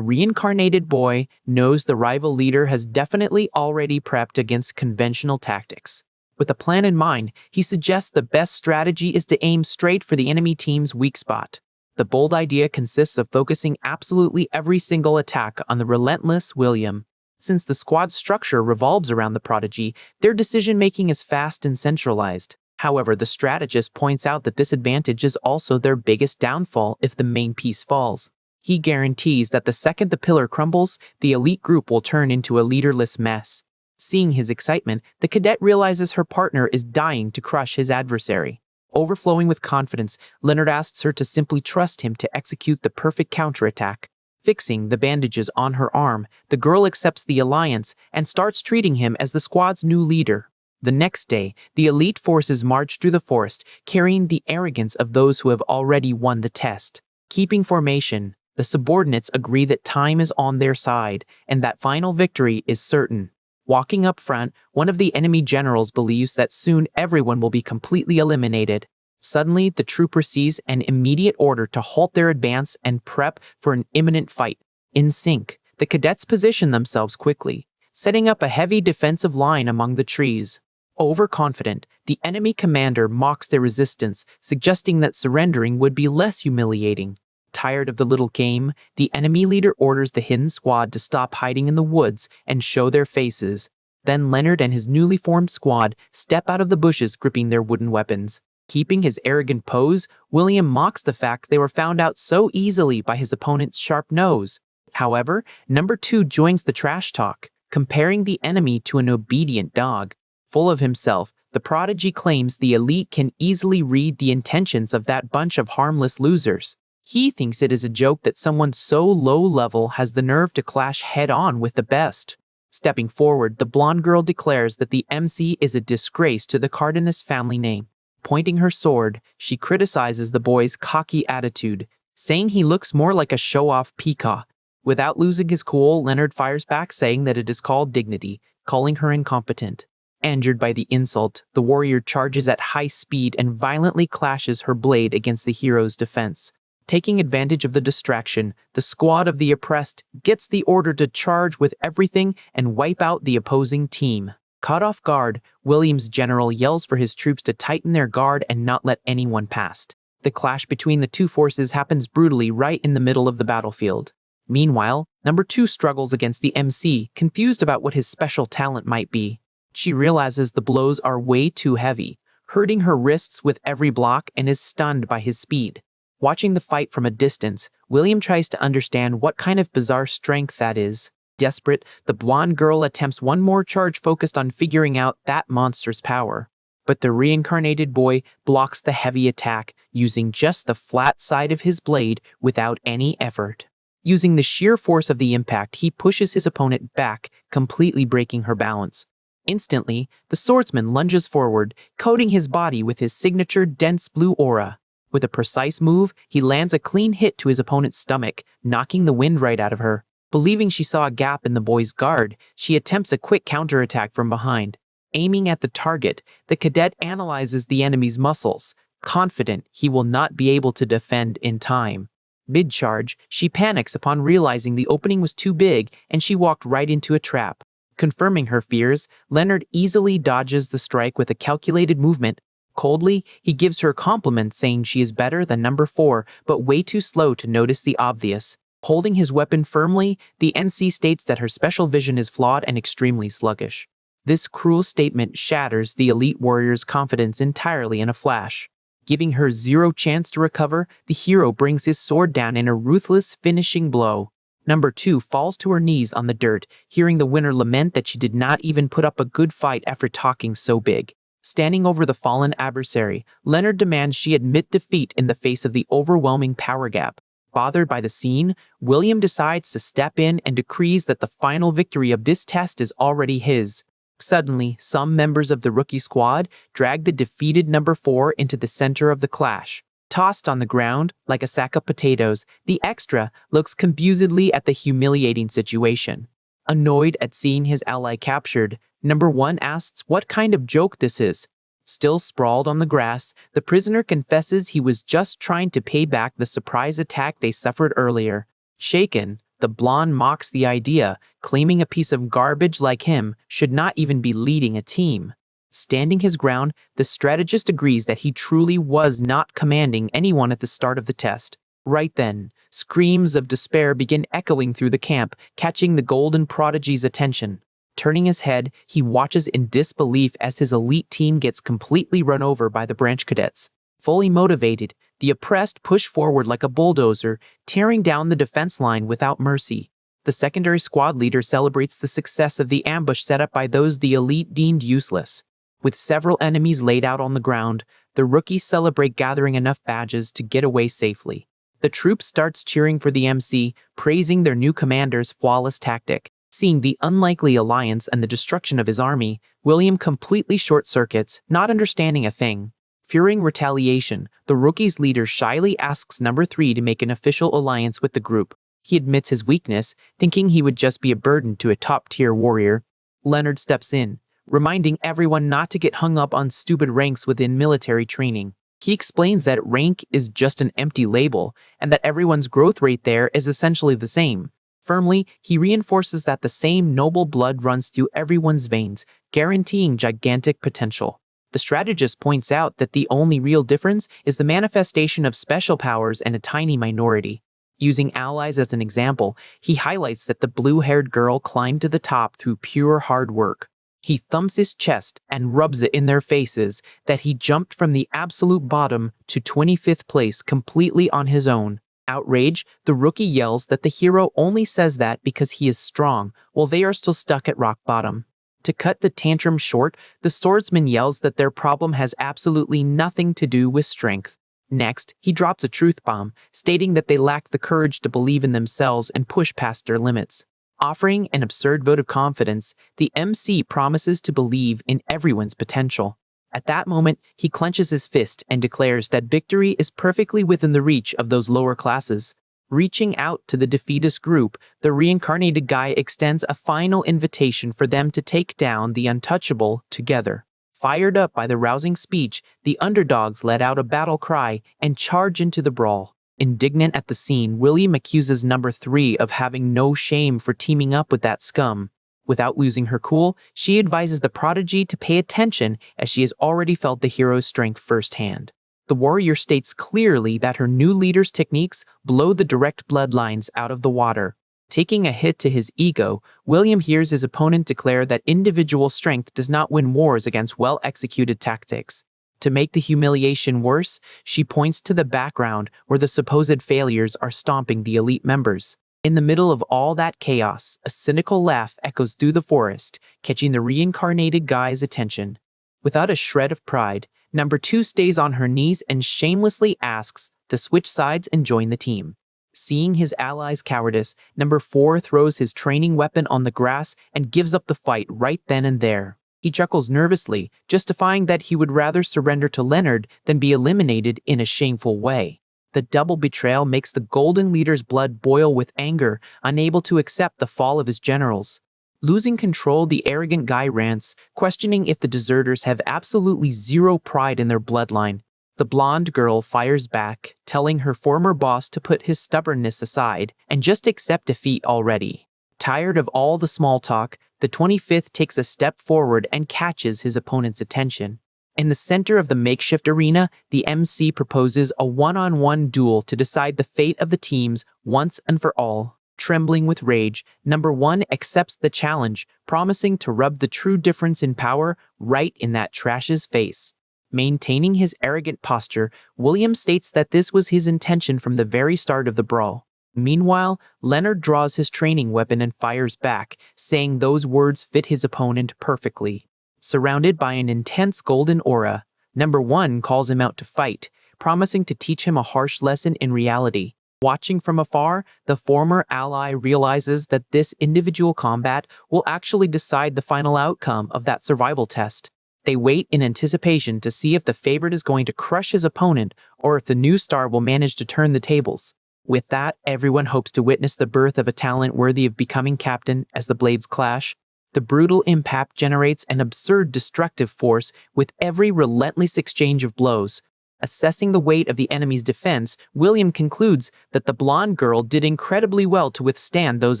reincarnated boy knows the rival leader has definitely already prepped against conventional tactics. With a plan in mind, he suggests the best strategy is to aim straight for the enemy team's weak spot. The bold idea consists of focusing absolutely every single attack on the relentless William. Since the squad's structure revolves around the prodigy, their decision-making is fast and centralized. However, the strategist points out that this advantage is also their biggest downfall if the main piece falls. He guarantees that the second the pillar crumbles, the elite group will turn into a leaderless mess. Seeing his excitement, the cadet realizes her partner is dying to crush his adversary. Overflowing with confidence, Leonard asks her to simply trust him to execute the perfect counterattack. Fixing the bandages on her arm, the girl accepts the alliance and starts treating him as the squad's new leader. The next day, the elite forces march through the forest, carrying the arrogance of those who have already won the test. Keeping formation, the subordinates agree that time is on their side and that final victory is certain. Walking up front, one of the enemy generals believes that soon everyone will be completely eliminated. Suddenly, the troop receives an immediate order to halt their advance and prep for an imminent fight. In sync, the cadets position themselves quickly, setting up a heavy defensive line among the trees. Overconfident, the enemy commander mocks their resistance, suggesting that surrendering would be less humiliating. Tired of the little game, the enemy leader orders the hidden squad to stop hiding in the woods and show their faces. Then Leonard and his newly formed squad step out of the bushes gripping their wooden weapons. Keeping his arrogant pose, William mocks the fact they were found out so easily by his opponent's sharp nose. However, number 2 joins the trash talk, comparing the enemy to an obedient dog. Full of himself, the prodigy claims the elite can easily read the intentions of that bunch of harmless losers. He thinks it is a joke that someone so low-level has the nerve to clash head-on with the best. Stepping forward, the blonde girl declares that the MC is a disgrace to the Cardenas family name. Pointing her sword, she criticizes the boy's cocky attitude, saying he looks more like a show-off peacock. Without losing his cool, Leonard fires back saying that it is called dignity, calling her incompetent. Injured by the insult, the warrior charges at high speed and violently clashes her blade against the hero's defense. Taking advantage of the distraction, the squad of the oppressed gets the order to charge with everything and wipe out the opposing team. Caught off guard, William's general yells for his troops to tighten their guard and not let anyone past. The clash between the two forces happens brutally right in the middle of the battlefield. Meanwhile, number 2 struggles against the MC, confused about what his special talent might be. She realizes the blows are way too heavy, hurting her wrists with every block, and is stunned by his speed. Watching the fight from a distance, William tries to understand what kind of bizarre strength that is. Desperate, the blonde girl attempts one more charge focused on figuring out that monster's power. But the reincarnated boy blocks the heavy attack, using just the flat side of his blade without any effort. Using the sheer force of the impact, he pushes his opponent back, completely breaking her balance. Instantly, the swordsman lunges forward, coating his body with his signature dense blue aura. With a precise move, he lands a clean hit to his opponent's stomach, knocking the wind right out of her. Believing she saw a gap in the boy's guard, she attempts a quick counterattack from behind. Aiming at the target, the cadet analyzes the enemy's muscles, confident he will not be able to defend in time. Mid-charge, she panics upon realizing the opening was too big and she walked right into a trap. Confirming her fears, Leonard easily dodges the strike with a calculated movement. Coldly, he gives her compliments saying she is better than number 4, but way too slow to notice the obvious. Holding his weapon firmly, the NC states that her special vision is flawed and extremely sluggish. This cruel statement shatters the elite warrior's confidence entirely in a flash. Giving her zero chance to recover, the hero brings his sword down in a ruthless finishing blow. Number 2 falls to her knees on the dirt, hearing the winner lament that she did not even put up a good fight after talking so big. Standing over the fallen adversary, Leonard demands she admit defeat in the face of the overwhelming power gap. Bothered by the scene, William decides to step in and decrees that the final victory of this test is already his. Suddenly, some members of the rookie squad drag the defeated number 4 into the center of the clash. Tossed on the ground, like a sack of potatoes, the extra looks confusedly at the humiliating situation. Annoyed at seeing his ally captured, number 1 asks what kind of joke this is. Still sprawled on the grass, the prisoner confesses he was just trying to pay back the surprise attack they suffered earlier. Shaken, the blonde mocks the idea, claiming a piece of garbage like him should not even be leading a team. Standing his ground, the strategist agrees that he truly was not commanding anyone at the start of the test. Right then, screams of despair begin echoing through the camp, catching the golden prodigy's attention. Turning his head, he watches in disbelief as his elite team gets completely run over by the branch cadets. Fully motivated, the oppressed push forward like a bulldozer, tearing down the defense line without mercy. The secondary squad leader celebrates the success of the ambush set up by those the elite deemed useless. With several enemies laid out on the ground, the rookies celebrate gathering enough badges to get away safely. The troop starts cheering for the MC, praising their new commander's flawless tactic. Seeing the unlikely alliance and the destruction of his army, William completely short-circuits, not understanding a thing. Fearing retaliation, the rookie's leader shyly asks number 3 to make an official alliance with the group. He admits his weakness, thinking he would just be a burden to a top-tier warrior. Leonard steps in, reminding everyone not to get hung up on stupid ranks within military training. He explains that rank is just an empty label, and that everyone's growth rate there is essentially the same. Firmly, he reinforces that the same noble blood runs through everyone's veins, guaranteeing gigantic potential. The strategist points out that the only real difference is the manifestation of special powers and a tiny minority. Using allies as an example, he highlights that the blue-haired girl climbed to the top through pure hard work. He thumps his chest and rubs it in their faces that he jumped from the absolute bottom to 25th place completely on his own. Outraged, the rookie yells that the hero only says that because he is strong, while they are still stuck at rock bottom. To cut the tantrum short, the swordsman yells that their problem has absolutely nothing to do with strength. Next, he drops a truth bomb, stating that they lack the courage to believe in themselves and push past their limits. Offering an absurd vote of confidence, the MC promises to believe in everyone's potential. At that moment, he clenches his fist and declares that victory is perfectly within the reach of those lower classes. Reaching out to the defeatist group, the reincarnated guy extends a final invitation for them to take down the untouchable together. Fired up by the rousing speech, the underdogs let out a battle cry and charge into the brawl. Indignant at the scene, William accuses number 3 of having no shame for teaming up with that scum. Without losing her cool, she advises the prodigy to pay attention as she has already felt the hero's strength firsthand. The warrior states clearly that her new leader's techniques blow the direct bloodlines out of the water. Taking a hit to his ego, William hears his opponent declare that individual strength does not win wars against well-executed tactics. To make the humiliation worse, she points to the background where the supposed failures are stomping the elite members. In the middle of all that chaos, a cynical laugh echoes through the forest, catching the reincarnated guy's attention. Without a shred of pride, number 2 stays on her knees and shamelessly asks to switch sides and join the team. Seeing his ally's cowardice, number 4 throws his training weapon on the grass and gives up the fight right then and there. He chuckles nervously, justifying that he would rather surrender to Leonard than be eliminated in a shameful way. The double betrayal makes the Golden Leader's blood boil with anger, unable to accept the fall of his generals. Losing control, the arrogant guy rants, questioning if the deserters have absolutely zero pride in their bloodline. The blonde girl fires back, telling her former boss to put his stubbornness aside and just accept defeat already. Tired of all the small talk, the 25th takes a step forward and catches his opponent's attention. In the center of the makeshift arena, the MC proposes a one-on-one duel to decide the fate of the teams once and for all. Trembling with rage, number 1 accepts the challenge, promising to rub the true difference in power right in that trash's face. Maintaining his arrogant posture, William states that this was his intention from the very start of the brawl. Meanwhile, Leonard draws his training weapon and fires back, saying those words fit his opponent perfectly. Surrounded by an intense golden aura, number 1 calls him out to fight, promising to teach him a harsh lesson in reality. Watching from afar, the former ally realizes that this individual combat will actually decide the final outcome of that survival test. They wait in anticipation to see if the favorite is going to crush his opponent or if the new star will manage to turn the tables. With that, everyone hopes to witness the birth of a talent worthy of becoming captain as the blades clash. The brutal impact generates an absurd destructive force with every relentless exchange of blows. Assessing the weight of the enemy's defense, William concludes that the blonde girl did incredibly well to withstand those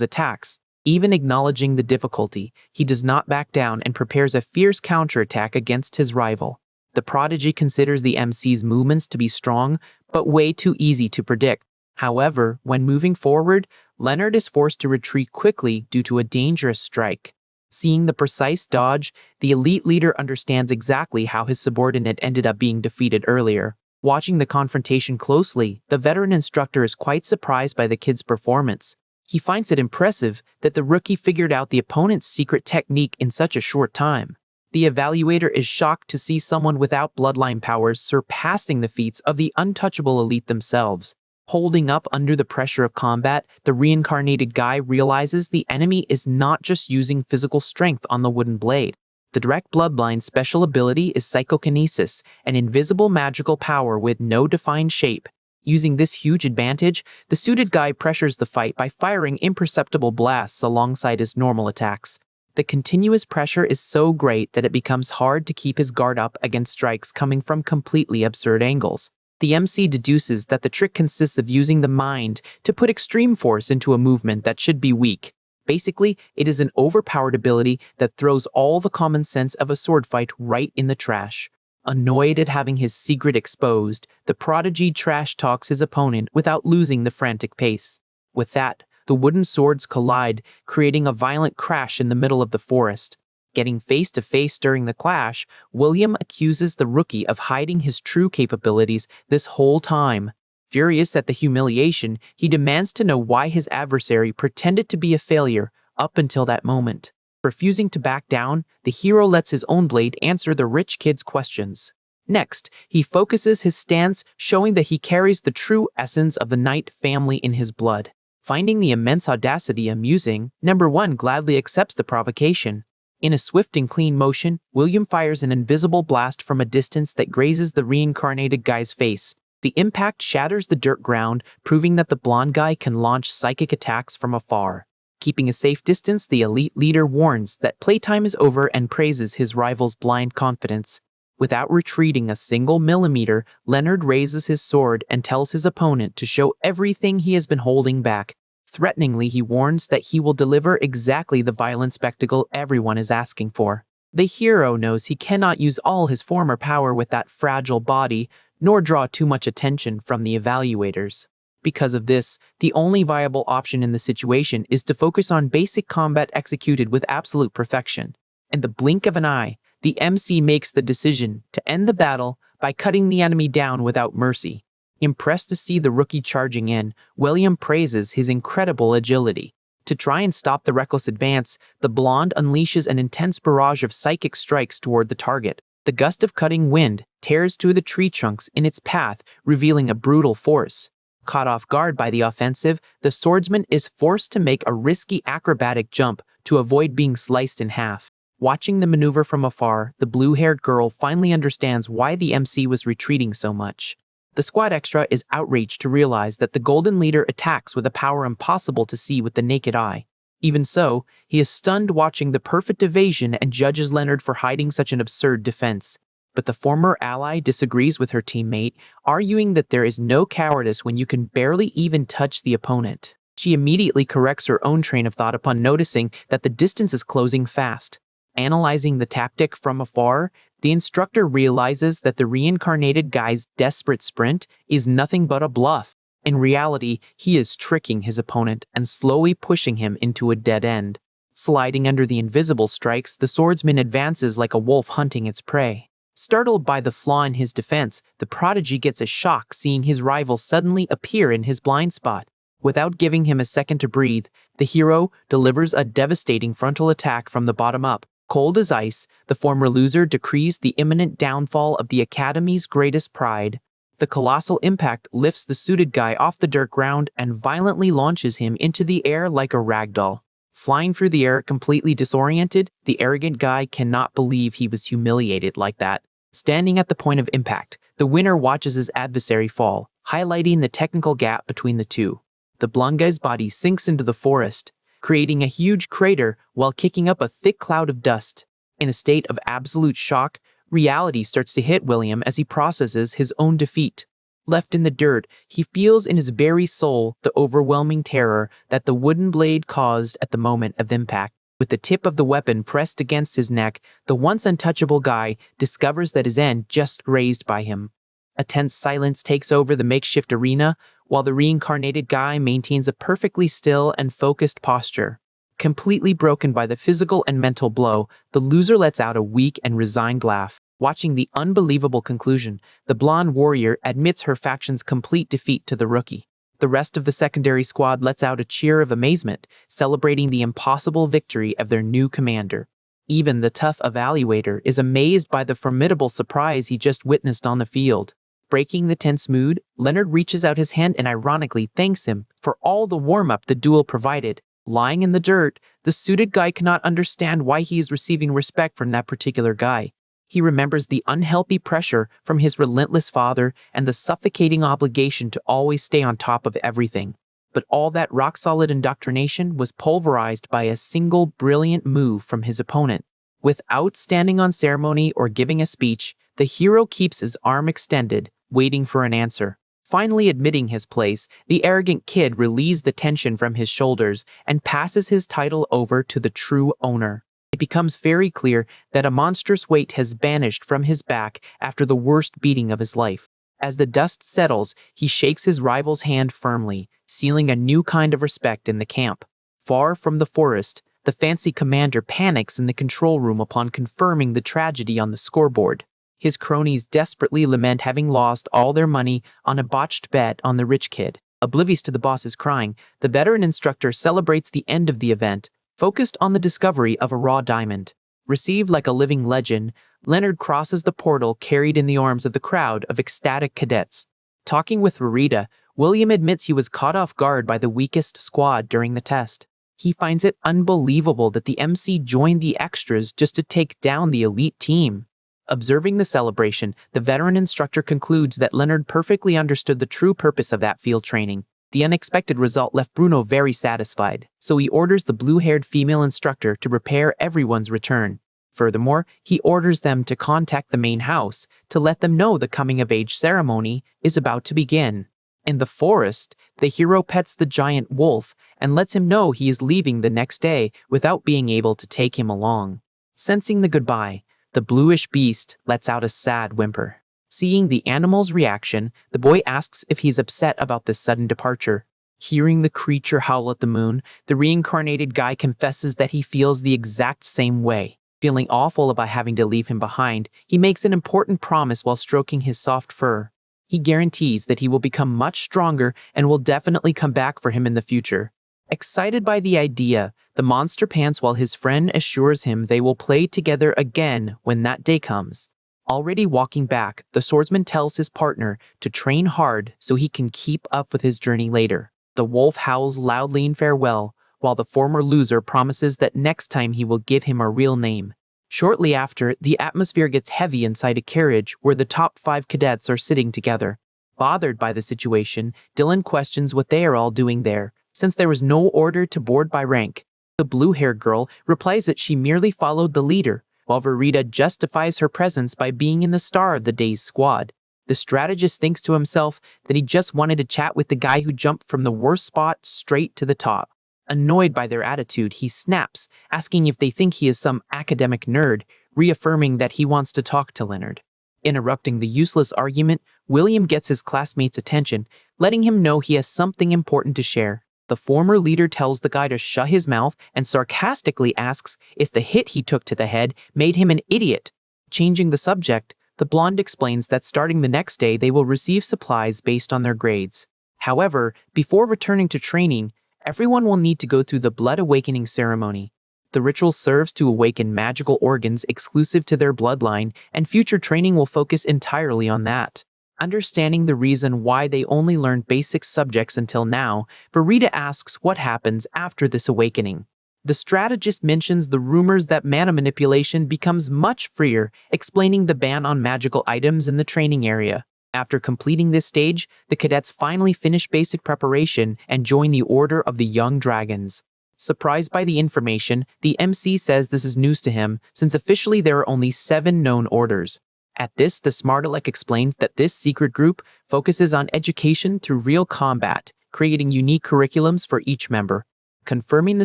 attacks. Even acknowledging the difficulty, he does not back down and prepares a fierce counterattack against his rival. The prodigy considers the MC's movements to be strong, but way too easy to predict. However, when moving forward, Leonard is forced to retreat quickly due to a dangerous strike. Seeing the precise dodge, the elite leader understands exactly how his subordinate ended up being defeated earlier. Watching the confrontation closely, the veteran instructor is quite surprised by the kid's performance. He finds it impressive that the rookie figured out the opponent's secret technique in such a short time. The evaluator is shocked to see someone without bloodline powers surpassing the feats of the untouchable elite themselves. Holding up under the pressure of combat, the reincarnated guy realizes the enemy is not just using physical strength on the wooden blade. The direct bloodline's special ability is psychokinesis, an invisible magical power with no defined shape. Using this huge advantage, the suited guy pressures the fight by firing imperceptible blasts alongside his normal attacks. The continuous pressure is so great that it becomes hard to keep his guard up against strikes coming from completely absurd angles. The MC deduces that the trick consists of using the mind to put extreme force into a movement that should be weak. Basically, it is an overpowered ability that throws all the common sense of a sword fight right in the trash. Annoyed at having his secret exposed, the prodigy trash talks his opponent without losing the frantic pace. With that, the wooden swords collide, creating a violent crash in the middle of the forest. Getting face to face during the clash, William accuses the rookie of hiding his true capabilities this whole time. Furious at the humiliation, he demands to know why his adversary pretended to be a failure up until that moment. Refusing to back down, the hero lets his own blade answer the rich kid's questions. Next, he focuses his stance, showing that he carries the true essence of the Knight family in his blood. Finding the immense audacity amusing, number 1 gladly accepts the provocation. In a swift and clean motion, William fires an invisible blast from a distance that grazes the reincarnated guy's face. The impact shatters the dirt ground, proving that the blonde guy can launch psychic attacks from afar. Keeping a safe distance, the elite leader warns that playtime is over and praises his rival's blind confidence. Without retreating a single millimeter, Leonard raises his sword and tells his opponent to show everything he has been holding back. Threateningly, he warns that he will deliver exactly the violent spectacle everyone is asking for. The hero knows he cannot use all his former power with that fragile body, nor draw too much attention from the evaluators. Because of this, the only viable option in the situation is to focus on basic combat executed with absolute perfection. In the blink of an eye, the MC makes the decision to end the battle by cutting the enemy down without mercy. Impressed to see the rookie charging in, William praises his incredible agility. To try and stop the reckless advance, the blonde unleashes an intense barrage of psychic strikes toward the target. The gust of cutting wind tears through the tree trunks in its path, revealing a brutal force. Caught off guard by the offensive, the swordsman is forced to make a risky acrobatic jump to avoid being sliced in half. Watching the maneuver from afar, the blue-haired girl finally understands why the MC was retreating so much. The squad extra is outraged to realize that the Golden Leader attacks with a power impossible to see with the naked eye. Even so, he is stunned watching the perfect evasion and judges Leonard for hiding such an absurd defense. But the former ally disagrees with her teammate, arguing that there is no cowardice when you can barely even touch the opponent. She immediately corrects her own train of thought upon noticing that the distance is closing fast. Analyzing the tactic from afar, the instructor realizes that the reincarnated guy's desperate sprint is nothing but a bluff. In reality, he is tricking his opponent and slowly pushing him into a dead end. Sliding under the invisible strikes, the swordsman advances like a wolf hunting its prey. Startled by the flaw in his defense, the prodigy gets a shock seeing his rival suddenly appear in his blind spot. Without giving him a second to breathe, the hero delivers a devastating frontal attack from the bottom up. Cold as ice, the former loser decrees the imminent downfall of the Academy's greatest pride. The colossal impact lifts the suited guy off the dirt ground and violently launches him into the air like a ragdoll. Flying through the air completely disoriented, the arrogant guy cannot believe he was humiliated like that. Standing at the point of impact, the winner watches his adversary fall, highlighting the technical gap between the two. The blonde guy's body sinks into the forest, creating a huge crater while kicking up a thick cloud of dust. In a state of absolute shock, reality starts to hit William as he processes his own defeat. Left in the dirt, he feels in his very soul the overwhelming terror that the wooden blade caused at the moment of impact. With the tip of the weapon pressed against his neck, the once untouchable guy discovers that his end just grazed by him. A tense silence takes over the makeshift arena, while the reincarnated guy maintains a perfectly still and focused posture. Completely broken by the physical and mental blow, the loser lets out a weak and resigned laugh. Watching the unbelievable conclusion, the blonde warrior admits her faction's complete defeat to the rookie. The rest of the secondary squad lets out a cheer of amazement, celebrating the impossible victory of their new commander. Even the tough evaluator is amazed by the formidable surprise he just witnessed on the field. Breaking the tense mood, Leonard reaches out his hand and ironically thanks him for all the warm-up the duel provided. Lying in the dirt, the suited guy cannot understand why he is receiving respect from that particular guy. He remembers the unhealthy pressure from his relentless father and the suffocating obligation to always stay on top of everything. But all that rock-solid indoctrination was pulverized by a single brilliant move from his opponent. Without standing on ceremony or giving a speech, the hero keeps his arm extended, waiting for an answer. Finally admitting his place, the arrogant kid relieves the tension from his shoulders and passes his title over to the true owner. It becomes very clear that a monstrous weight has vanished from his back after the worst beating of his life. As the dust settles, he shakes his rival's hand firmly, sealing a new kind of respect in the camp. Far from the forest, the fancy commander panics in the control room upon confirming the tragedy on the scoreboard. His cronies desperately lament having lost all their money on a botched bet on the rich kid. Oblivious to the boss's crying, the veteran instructor celebrates the end of the event, focused on the discovery of a raw diamond. Received like a living legend, Leonard crosses the portal carried in the arms of the crowd of ecstatic cadets. Talking with Rarita, William admits he was caught off guard by the weakest squad during the test. He finds it unbelievable that the MC joined the extras just to take down the elite team. Observing the celebration, the veteran instructor concludes that Leonard perfectly understood the true purpose of that field training. The unexpected result left Bruno very satisfied, so he orders the blue-haired female instructor to prepare everyone's return. Furthermore, he orders them to contact the main house to let them know the coming-of-age ceremony is about to begin. In the forest, the hero pets the giant wolf and lets him know he is leaving the next day without being able to take him along. Sensing the goodbye, the bluish beast lets out a sad whimper. Seeing the animal's reaction, the boy asks if he's upset about this sudden departure. Hearing the creature howl at the moon, the reincarnated guy confesses that he feels the exact same way. Feeling awful about having to leave him behind, he makes an important promise while stroking his soft fur. He guarantees that he will become much stronger and will definitely come back for him in the future. Excited by the idea, the monster pants while his friend assures him they will play together again when that day comes. Already walking back, the swordsman tells his partner to train hard so he can keep up with his journey later. The wolf howls loudly in farewell, while the former loser promises that next time he will give him a real name. Shortly after, the atmosphere gets heavy inside a carriage where the top 5 cadets are sitting together. Bothered by the situation, Dylan questions what they are all doing there, since there was no order to board by rank. The blue-haired girl replies that she merely followed the leader, while Verita justifies her presence by being in the star of the day's squad. The strategist thinks to himself that he just wanted to chat with the guy who jumped from the worst spot straight to the top. Annoyed by their attitude, he snaps, asking if they think he is some academic nerd, reaffirming that he wants to talk to Leonard. Interrupting the useless argument, William gets his classmate's attention, letting him know he has something important to share. The former leader tells the guy to shut his mouth and sarcastically asks if the hit he took to the head made him an idiot. Changing the subject, the blonde explains that starting the next day they will receive supplies based on their grades. However, before returning to training, everyone will need to go through the blood awakening ceremony. The ritual serves to awaken magical organs exclusive to their bloodline, and future training will focus entirely on that. Understanding the reason why they only learned basic subjects until now, Verita asks what happens after this awakening. The strategist mentions the rumors that mana manipulation becomes much freer, explaining the ban on magical items in the training area. After completing this stage, the cadets finally finish basic preparation and join the Order of the Young Dragons. Surprised by the information, the MC says this is news to him, since officially there are only 7 known orders. At this, the smart aleck explains that this secret group focuses on education through real combat, creating unique curriculums for each member. Confirming the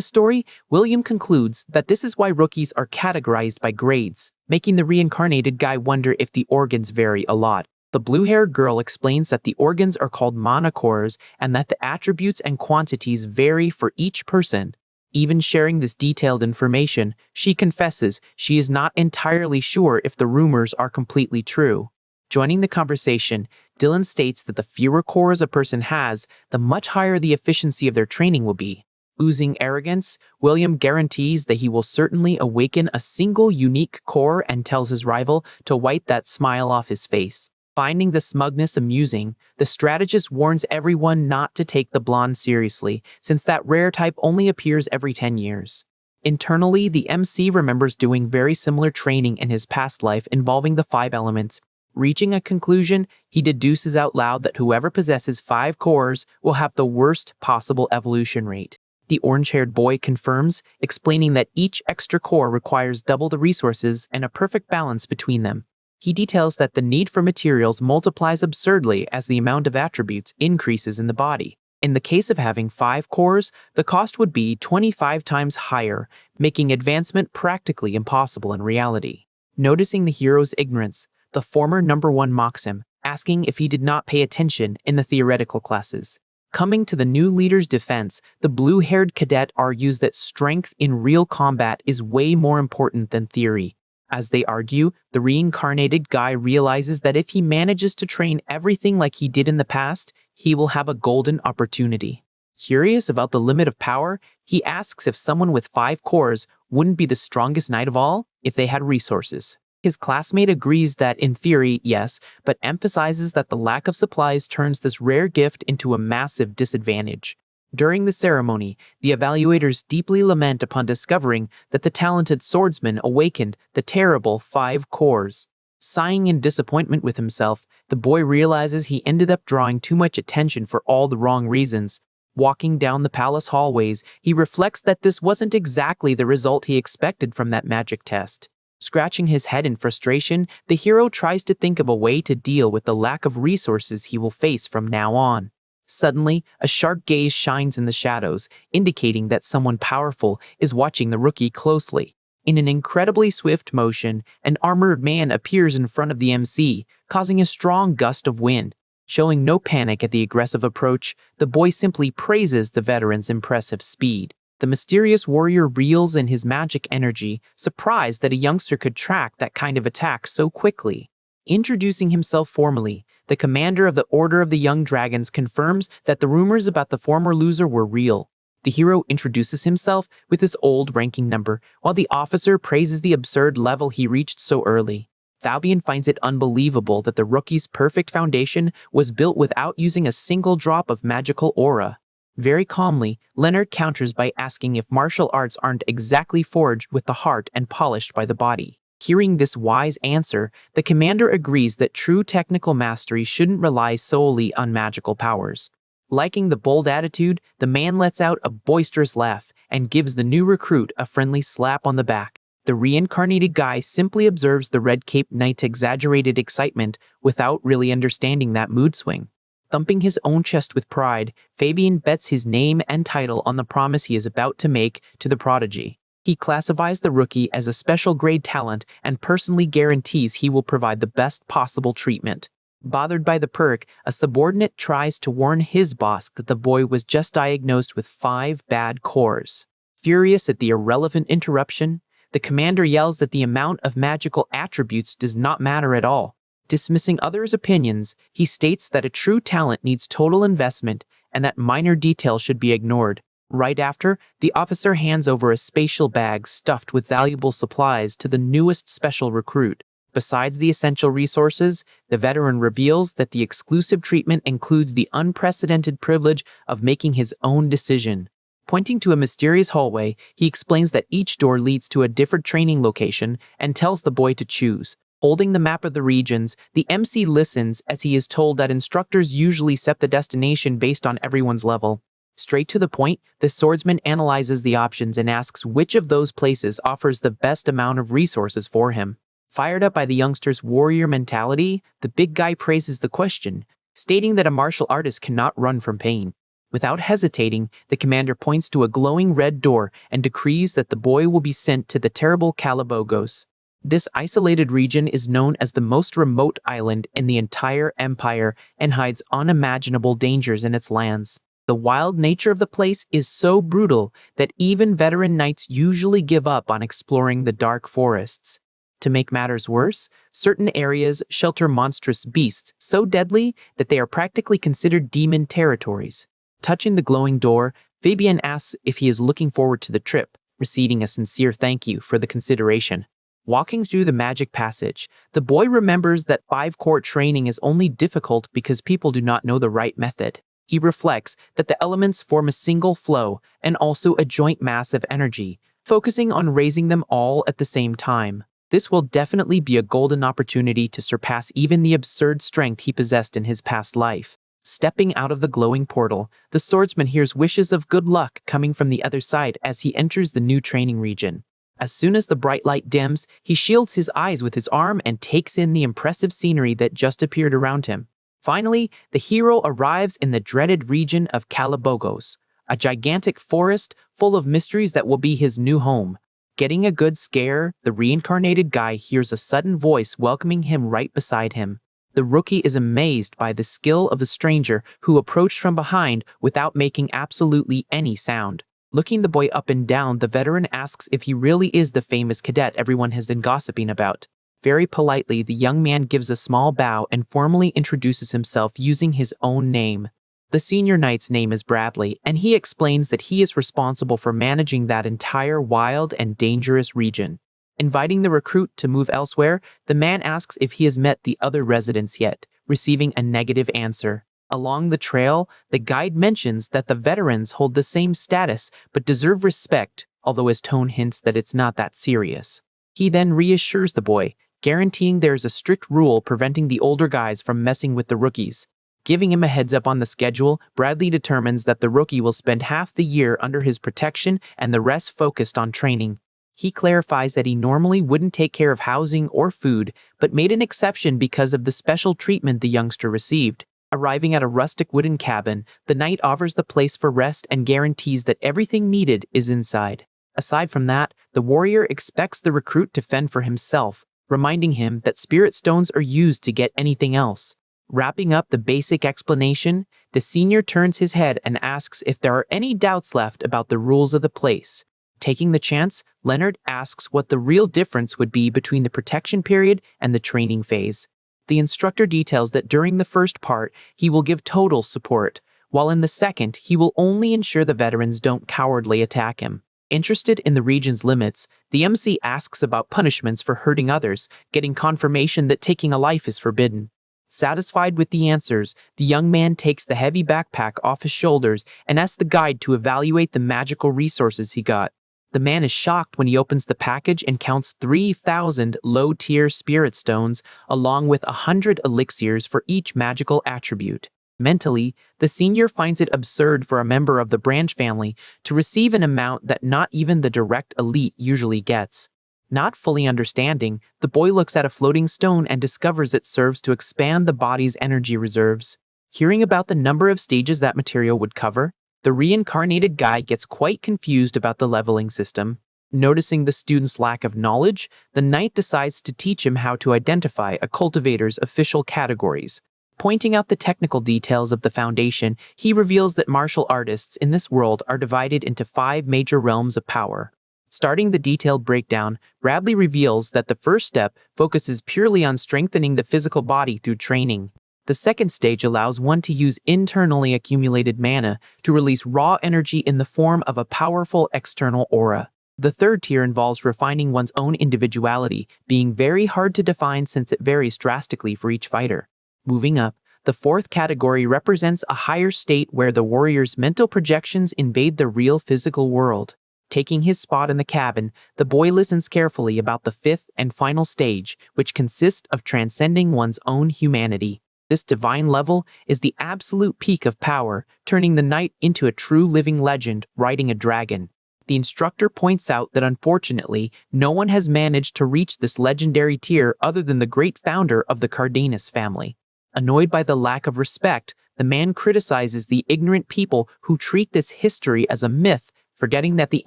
story, William concludes that this is why rookies are categorized by grades, making the reincarnated guy wonder if the organs vary a lot. The blue-haired girl explains that the organs are called mana cores and that the attributes and quantities vary for each person. Even sharing this detailed information, she confesses she is not entirely sure if the rumors are completely true. Joining the conversation, Dylan states that the fewer cores a person has, the much higher the efficiency of their training will be. Oozing arrogance, William guarantees that he will certainly awaken a single unique core and tells his rival to wipe that smile off his face. Finding the smugness amusing, the strategist warns everyone not to take the blonde seriously, since that rare type only appears every 10 years. Internally, the MC remembers doing very similar training in his past life involving the 5 elements. Reaching a conclusion, he deduces out loud that whoever possesses 5 cores will have the worst possible evolution rate. The orange-haired boy confirms, explaining that each extra core requires double the resources and a perfect balance between them. He details that the need for materials multiplies absurdly as the amount of attributes increases in the body. In the case of having 5 cores, the cost would be 25 times higher, making advancement practically impossible in reality. Noticing the hero's ignorance, the former number 1 mocks him, asking if he did not pay attention in the theoretical classes. Coming to the new leader's defense, the blue-haired cadet argues that strength in real combat is way more important than theory. As they argue, the reincarnated guy realizes that if he manages to train everything like he did in the past, he will have a golden opportunity. Curious about the limit of power, he asks if someone with 5 cores wouldn't be the strongest knight of all if they had resources. His classmate agrees that in theory, yes, but emphasizes that the lack of supplies turns this rare gift into a massive disadvantage. During the ceremony, the evaluators deeply lament upon discovering that the talented swordsman awakened the terrible 5 cores. Sighing in disappointment with himself, the boy realizes he ended up drawing too much attention for all the wrong reasons. Walking down the palace hallways, he reflects that this wasn't exactly the result he expected from that magic test. Scratching his head in frustration, the hero tries to think of a way to deal with the lack of resources he will face from now on. Suddenly, a sharp gaze shines in the shadows, indicating that someone powerful is watching the rookie closely. In an incredibly swift motion, an armored man appears in front of the MC, causing a strong gust of wind. Showing no panic at the aggressive approach, the boy simply praises the veteran's impressive speed. The mysterious warrior reels in his magic energy, surprised that a youngster could track that kind of attack so quickly. Introducing himself formally, the commander of the Order of the Young Dragons confirms that the rumors about the former loser were real. The hero introduces himself with his old ranking number, while the officer praises the absurd level he reached so early. Fabian finds it unbelievable that the rookie's perfect foundation was built without using a single drop of magical aura. Very calmly, Leonard counters by asking if martial arts aren't exactly forged with the heart and polished by the body. Hearing this wise answer, the commander agrees that true technical mastery shouldn't rely solely on magical powers. Liking the bold attitude, the man lets out a boisterous laugh and gives the new recruit a friendly slap on the back. The reincarnated guy simply observes the red-caped knight's exaggerated excitement without really understanding that mood swing. Thumping his own chest with pride, Fabian bets his name and title on the promise he is about to make to the prodigy. He classifies the rookie as a special grade talent and personally guarantees he will provide the best possible treatment. Bothered by the perk, a subordinate tries to warn his boss that the boy was just diagnosed with 5 bad cores. Furious at the irrelevant interruption, the commander yells that the amount of magical attributes does not matter at all. Dismissing others' opinions, he states that a true talent needs total investment and that minor details should be ignored. Right after, the officer hands over a spatial bag stuffed with valuable supplies to the newest special recruit. Besides the essential resources, the veteran reveals that the exclusive treatment includes the unprecedented privilege of making his own decision. Pointing to a mysterious hallway, he explains that each door leads to a different training location and tells the boy to choose. Holding the map of the regions, the MC listens as he is told that instructors usually set the destination based on everyone's level. Straight to the point, the swordsman analyzes the options and asks which of those places offers the best amount of resources for him. Fired up by the youngster's warrior mentality, the big guy praises the question, stating that a martial artist cannot run from pain. Without hesitating, the commander points to a glowing red door and decrees that the boy will be sent to the terrible Calabogos. This isolated region is known as the most remote island in the entire empire and hides unimaginable dangers in its lands. The wild nature of the place is so brutal that even veteran knights usually give up on exploring the dark forests. To make matters worse, certain areas shelter monstrous beasts so deadly that they are practically considered demon territories. Touching the glowing door, Fabian asks if he is looking forward to the trip, receiving a sincere thank you for the consideration. Walking through the magic passage, the boy remembers that 5-core training is only difficult because people do not know the right method. He reflects that the elements form a single flow and also a joint mass of energy, focusing on raising them all at the same time. This will definitely be a golden opportunity to surpass even the absurd strength he possessed in his past life. Stepping out of the glowing portal, the swordsman hears wishes of good luck coming from the other side as he enters the new training region. As soon as the bright light dims, he shields his eyes with his arm and takes in the impressive scenery that just appeared around him. Finally, the hero arrives in the dreaded region of Calabogos, a gigantic forest full of mysteries that will be his new home. Getting a good scare, the reincarnated guy hears a sudden voice welcoming him right beside him. The rookie is amazed by the skill of the stranger who approached from behind without making absolutely any sound. Looking the boy up and down, the veteran asks if he really is the famous cadet everyone has been gossiping about. Very politely, the young man gives a small bow and formally introduces himself using his own name. The senior knight's name is Bradley, and he explains that he is responsible for managing that entire wild and dangerous region. Inviting the recruit to move elsewhere, the man asks if he has met the other residents yet, receiving a negative answer. Along the trail, the guide mentions that the veterans hold the same status but deserve respect, although his tone hints that it's not that serious. He then reassures the boy, guaranteeing there is a strict rule preventing the older guys from messing with the rookies. Giving him a heads up on the schedule, Bradley determines that the rookie will spend half the year under his protection and the rest focused on training. He clarifies that he normally wouldn't take care of housing or food, but made an exception because of the special treatment the youngster received. Arriving at a rustic wooden cabin, the knight offers the place for rest and guarantees that everything needed is inside. Aside from that, the warrior expects the recruit to fend for himself, reminding him that spirit stones are used to get anything else. Wrapping up the basic explanation, the senior turns his head and asks if there are any doubts left about the rules of the place. Taking the chance, Leonard asks what the real difference would be between the protection period and the training phase. The instructor details that during the first part, he will give total support, while in the second, he will only ensure the veterans don't cowardly attack him. Interested in the region's limits, the MC asks about punishments for hurting others, getting confirmation that taking a life is forbidden. Satisfied with the answers, the young man takes the heavy backpack off his shoulders and asks the guide to evaluate the magical resources he got. The man is shocked when he opens the package and counts 3,000 low-tier spirit stones along with 100 elixirs for each magical attribute. Mentally, the senior finds it absurd for a member of the branch family to receive an amount that not even the direct elite usually gets. Not fully understanding, the boy looks at a floating stone and discovers it serves to expand the body's energy reserves. Hearing about the number of stages that material would cover, the reincarnated guy gets quite confused about the leveling system. Noticing the student's lack of knowledge, the knight decides to teach him how to identify a cultivator's official categories. Pointing out the technical details of the foundation, he reveals that martial artists in this world are divided into 5 major realms of power. Starting the detailed breakdown, Bradley reveals that the first step focuses purely on strengthening the physical body through training. The second stage allows one to use internally accumulated mana to release raw energy in the form of a powerful external aura. The third tier involves refining one's own individuality, being very hard to define since it varies drastically for each fighter. Moving up, the fourth category represents a higher state where the warrior's mental projections invade the real physical world. Taking his spot in the cabin, the boy listens carefully about the fifth and final stage, which consists of transcending one's own humanity. This divine level is the absolute peak of power, turning the knight into a true living legend riding a dragon. The instructor points out that unfortunately, no one has managed to reach this legendary tier other than the great founder of the Cardenas family. Annoyed by the lack of respect, the man criticizes the ignorant people who treat this history as a myth, forgetting that the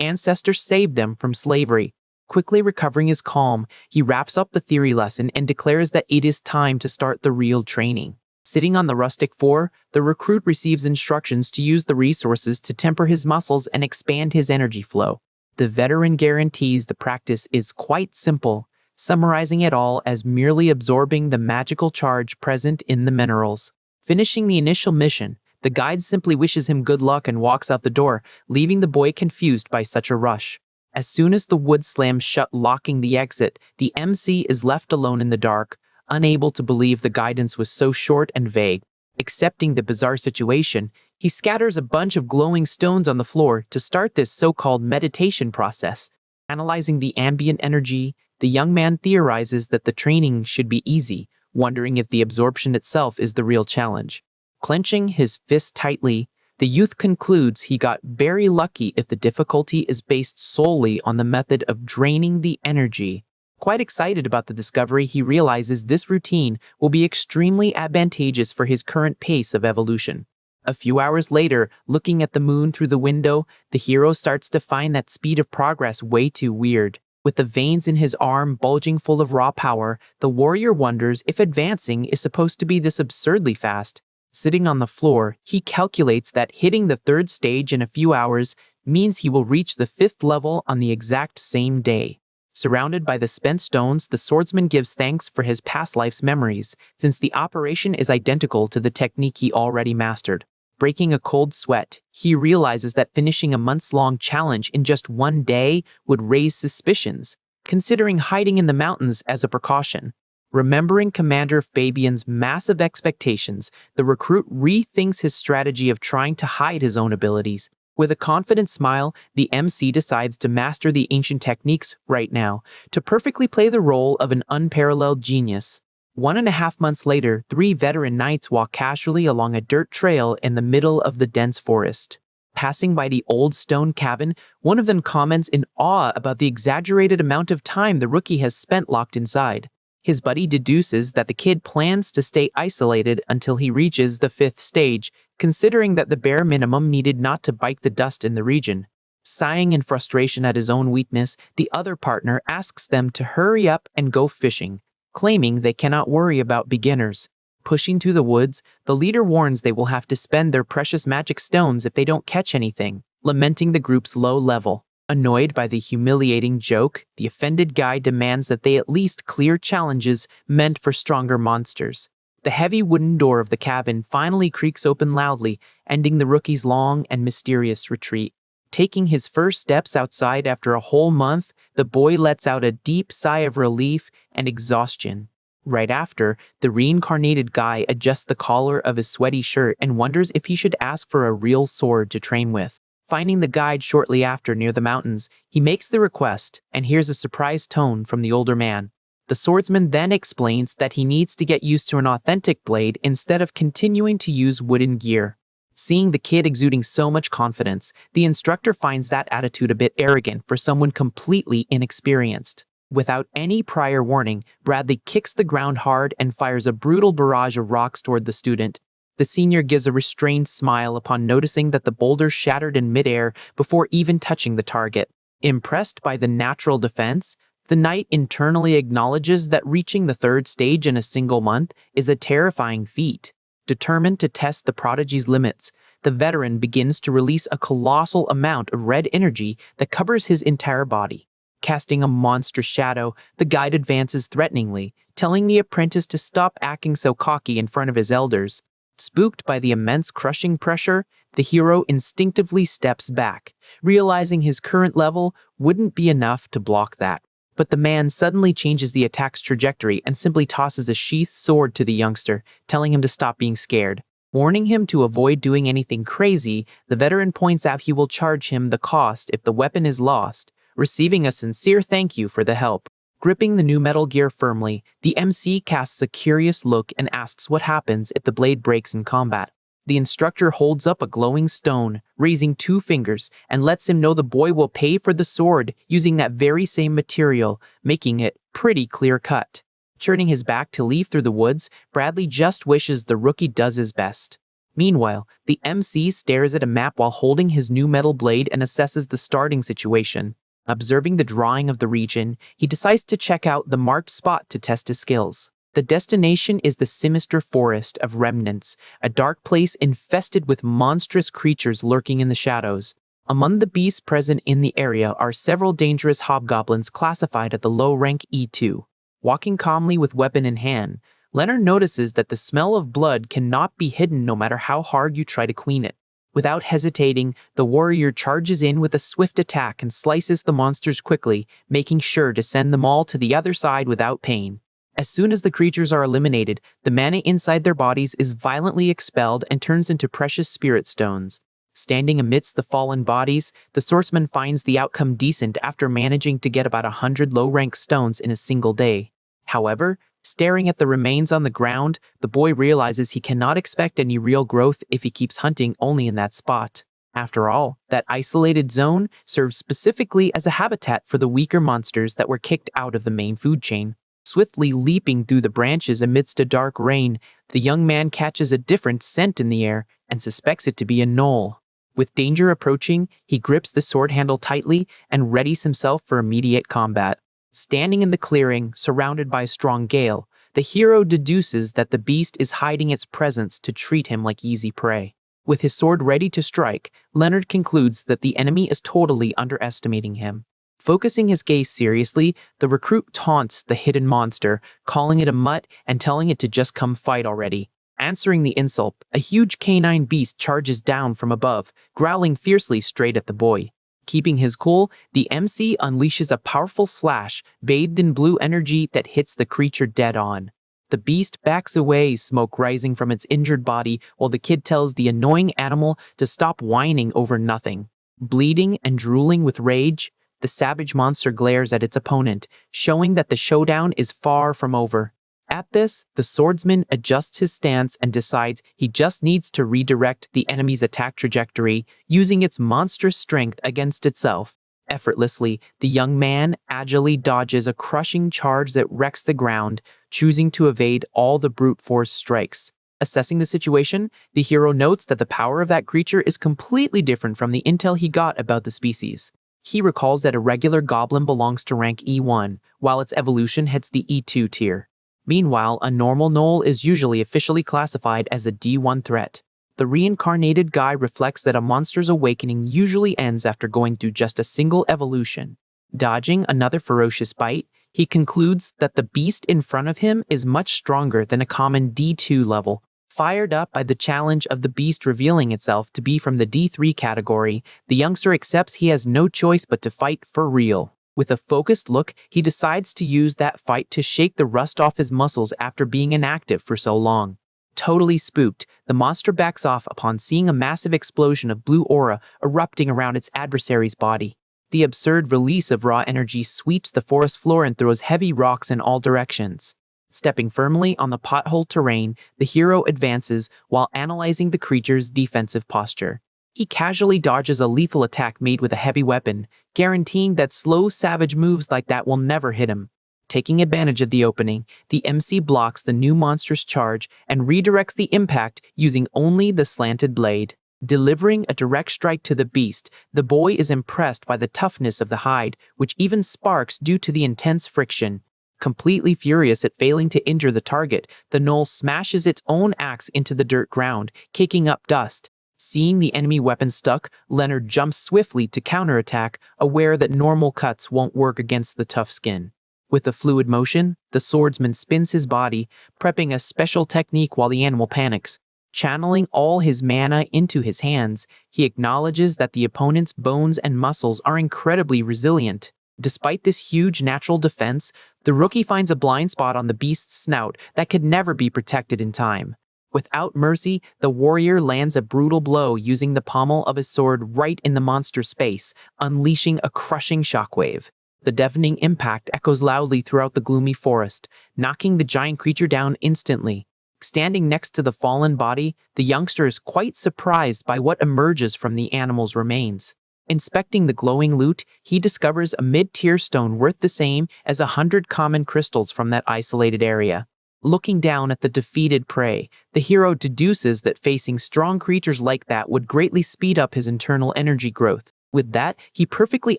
ancestors saved them from slavery. Quickly recovering his calm, he wraps up the theory lesson and declares that it is time to start the real training. Sitting on the rustic floor, the recruit receives instructions to use the resources to temper his muscles and expand his energy flow. The veteran guarantees the practice is quite simple, summarizing it all as merely absorbing the magical charge present in the minerals. Finishing the initial mission, the guide simply wishes him good luck and walks out the door, leaving the boy confused by such a rush. As soon as the wood slams shut, locking the exit, the MC is left alone in the dark, unable to believe the guidance was so short and vague. Accepting the bizarre situation, he scatters a bunch of glowing stones on the floor to start this so-called meditation process. Analyzing the ambient energy, the young man theorizes that the training should be easy, wondering if the absorption itself is the real challenge. Clenching his fist tightly, the youth concludes he got very lucky if the difficulty is based solely on the method of draining the energy. Quite excited about the discovery, he realizes this routine will be extremely advantageous for his current pace of evolution. A few hours later, looking at the moon through the window, the hero starts to find that speed of progress way too weird. With the veins in his arm bulging full of raw power, the warrior wonders if advancing is supposed to be this absurdly fast. Sitting on the floor, he calculates that hitting the third stage in a few hours means he will reach the 5th level on the exact same day. Surrounded by the spent stones, the swordsman gives thanks for his past life's memories, since the operation is identical to the technique he already mastered. Breaking a cold sweat, he realizes that finishing a months-long challenge in just one day would raise suspicions, considering hiding in the mountains as a precaution. Remembering Commander Fabian's massive expectations, the recruit rethinks his strategy of trying to hide his own abilities. With a confident smile, the MC decides to master the ancient techniques right now, to perfectly play the role of an unparalleled genius. 1.5 months later, 3 veteran knights walk casually along a dirt trail in the middle of the dense forest. Passing by the old stone cabin, one of them comments in awe about the exaggerated amount of time the rookie has spent locked inside. His buddy deduces that the kid plans to stay isolated until he reaches the 5th stage, considering that the bare minimum needed not to bite the dust in the region. Sighing in frustration at his own weakness, the other partner asks them to hurry up and go fishing, claiming they cannot worry about beginners. Pushing through the woods, the leader warns they will have to spend their precious magic stones if they don't catch anything, lamenting the group's low level. Annoyed by the humiliating joke, the offended guy demands that they at least clear challenges meant for stronger monsters. The heavy wooden door of the cabin finally creaks open loudly, ending the rookie's long and mysterious retreat. Taking his first steps outside after a whole month, the boy lets out a deep sigh of relief and exhaustion. Right after, the reincarnated guy adjusts the collar of his sweaty shirt and wonders if he should ask for a real sword to train with. Finding the guide shortly after near the mountains, he makes the request and hears a surprised tone from the older man. The swordsman then explains that he needs to get used to an authentic blade instead of continuing to use wooden gear. Seeing the kid exuding so much confidence, the instructor finds that attitude a bit arrogant for someone completely inexperienced. Without any prior warning, Bradley kicks the ground hard and fires a brutal barrage of rocks toward the student. The senior gives a restrained smile upon noticing that the boulder shattered in midair before even touching the target. Impressed by the natural defense, the knight internally acknowledges that reaching the third stage in a single month is a terrifying feat. Determined to test the prodigy's limits, the veteran begins to release a colossal amount of red energy that covers his entire body. Casting a monstrous shadow, the guide advances threateningly, telling the apprentice to stop acting so cocky in front of his elders. Spooked by the immense crushing pressure, the hero instinctively steps back, realizing his current level wouldn't be enough to block that. But the man suddenly changes the attack's trajectory and simply tosses a sheathed sword to the youngster, telling him to stop being scared. Warning him to avoid doing anything crazy, the veteran points out he will charge him the cost if the weapon is lost, receiving a sincere thank you for the help. Gripping the new metal gear firmly, the MC casts a curious look and asks what happens if the blade breaks in combat. The instructor holds up a glowing stone, raising 2 fingers, and lets him know the boy will pay for the sword using that very same material, making it pretty clear-cut. Turning his back to leave through the woods, Bradley just wishes the rookie does his best. Meanwhile, the MC stares at a map while holding his new metal blade and assesses the starting situation. Observing the drawing of the region, he decides to check out the marked spot to test his skills. The destination is the sinister forest of remnants, a dark place infested with monstrous creatures lurking in the shadows. Among the beasts present in the area are several dangerous hobgoblins classified at the low rank E2. Walking calmly with weapon in hand, Leonard notices that the smell of blood cannot be hidden no matter how hard you try to clean it. Without hesitating, the warrior charges in with a swift attack and slices the monsters quickly, making sure to send them all to the other side without pain. As soon as the creatures are eliminated, the mana inside their bodies is violently expelled and turns into precious spirit stones. Standing amidst the fallen bodies, the swordsman finds the outcome decent after managing to get about 100 low-rank stones in a single day. However, staring at the remains on the ground, the boy realizes he cannot expect any real growth if he keeps hunting only in that spot. After all, that isolated zone serves specifically as a habitat for the weaker monsters that were kicked out of the main food chain. Swiftly leaping through the branches amidst a dark rain, the young man catches a different scent in the air and suspects it to be a gnoll. With danger approaching, he grips the sword handle tightly and readies himself for immediate combat. Standing in the clearing, surrounded by a strong gale, the hero deduces that the beast is hiding its presence to treat him like easy prey. With his sword ready to strike, Leonard concludes that the enemy is totally underestimating him. Focusing his gaze seriously, the recruit taunts the hidden monster, calling it a mutt and telling it to just come fight already. Answering the insult, a huge canine beast charges down from above, growling fiercely straight at the boy. Keeping his cool, the MC unleashes a powerful slash bathed in blue energy that hits the creature dead on. The beast backs away, smoke rising from its injured body, while the kid tells the annoying animal to stop whining over nothing. Bleeding and drooling with rage, the savage monster glares at its opponent, showing that the showdown is far from over. At this, the swordsman adjusts his stance and decides he just needs to redirect the enemy's attack trajectory, using its monstrous strength against itself. Effortlessly, the young man agilely dodges a crushing charge that wrecks the ground, choosing to evade all the brute force strikes. Assessing the situation, the hero notes that the power of that creature is completely different from the intel he got about the species. He recalls that a regular goblin belongs to rank E1, while its evolution hits the E2 tier. Meanwhile, a normal gnoll is usually officially classified as a D1 threat. The reincarnated guy reflects that a monster's awakening usually ends after going through just a single evolution. Dodging another ferocious bite, he concludes that the beast in front of him is much stronger than a common D2 level. Fired up by the challenge of the beast revealing itself to be from the D3 category, the youngster accepts he has no choice but to fight for real. With a focused look, he decides to use that fight to shake the rust off his muscles after being inactive for so long. Totally spooked, the monster backs off upon seeing a massive explosion of blue aura erupting around its adversary's body. The absurd release of raw energy sweeps the forest floor and throws heavy rocks in all directions. Stepping firmly on the pothole terrain, the hero advances while analyzing the creature's defensive posture. He casually dodges a lethal attack made with a heavy weapon, guaranteeing that slow, savage moves like that will never hit him. Taking advantage of the opening, the MC blocks the new monster's charge and redirects the impact using only the slanted blade. Delivering a direct strike to the beast, the boy is impressed by the toughness of the hide, which even sparks due to the intense friction. Completely furious at failing to injure the target, the gnoll smashes its own axe into the dirt ground, kicking up dust. Seeing the enemy weapon stuck, Leonard jumps swiftly to counterattack, aware that normal cuts won't work against the tough skin. With a fluid motion, the swordsman spins his body, prepping a special technique while the animal panics. Channeling all his mana into his hands, he acknowledges that the opponent's bones and muscles are incredibly resilient. Despite this huge natural defense, the rookie finds a blind spot on the beast's snout that could never be protected in time. Without mercy, the warrior lands a brutal blow using the pommel of his sword right in the monster's face, unleashing a crushing shockwave. The deafening impact echoes loudly throughout the gloomy forest, knocking the giant creature down instantly. Standing next to the fallen body, the youngster is quite surprised by what emerges from the animal's remains. Inspecting the glowing loot, he discovers a mid-tier stone worth the same as 100 common crystals from that isolated area. Looking down at the defeated prey, the hero deduces that facing strong creatures like that would greatly speed up his internal energy growth. With that, he perfectly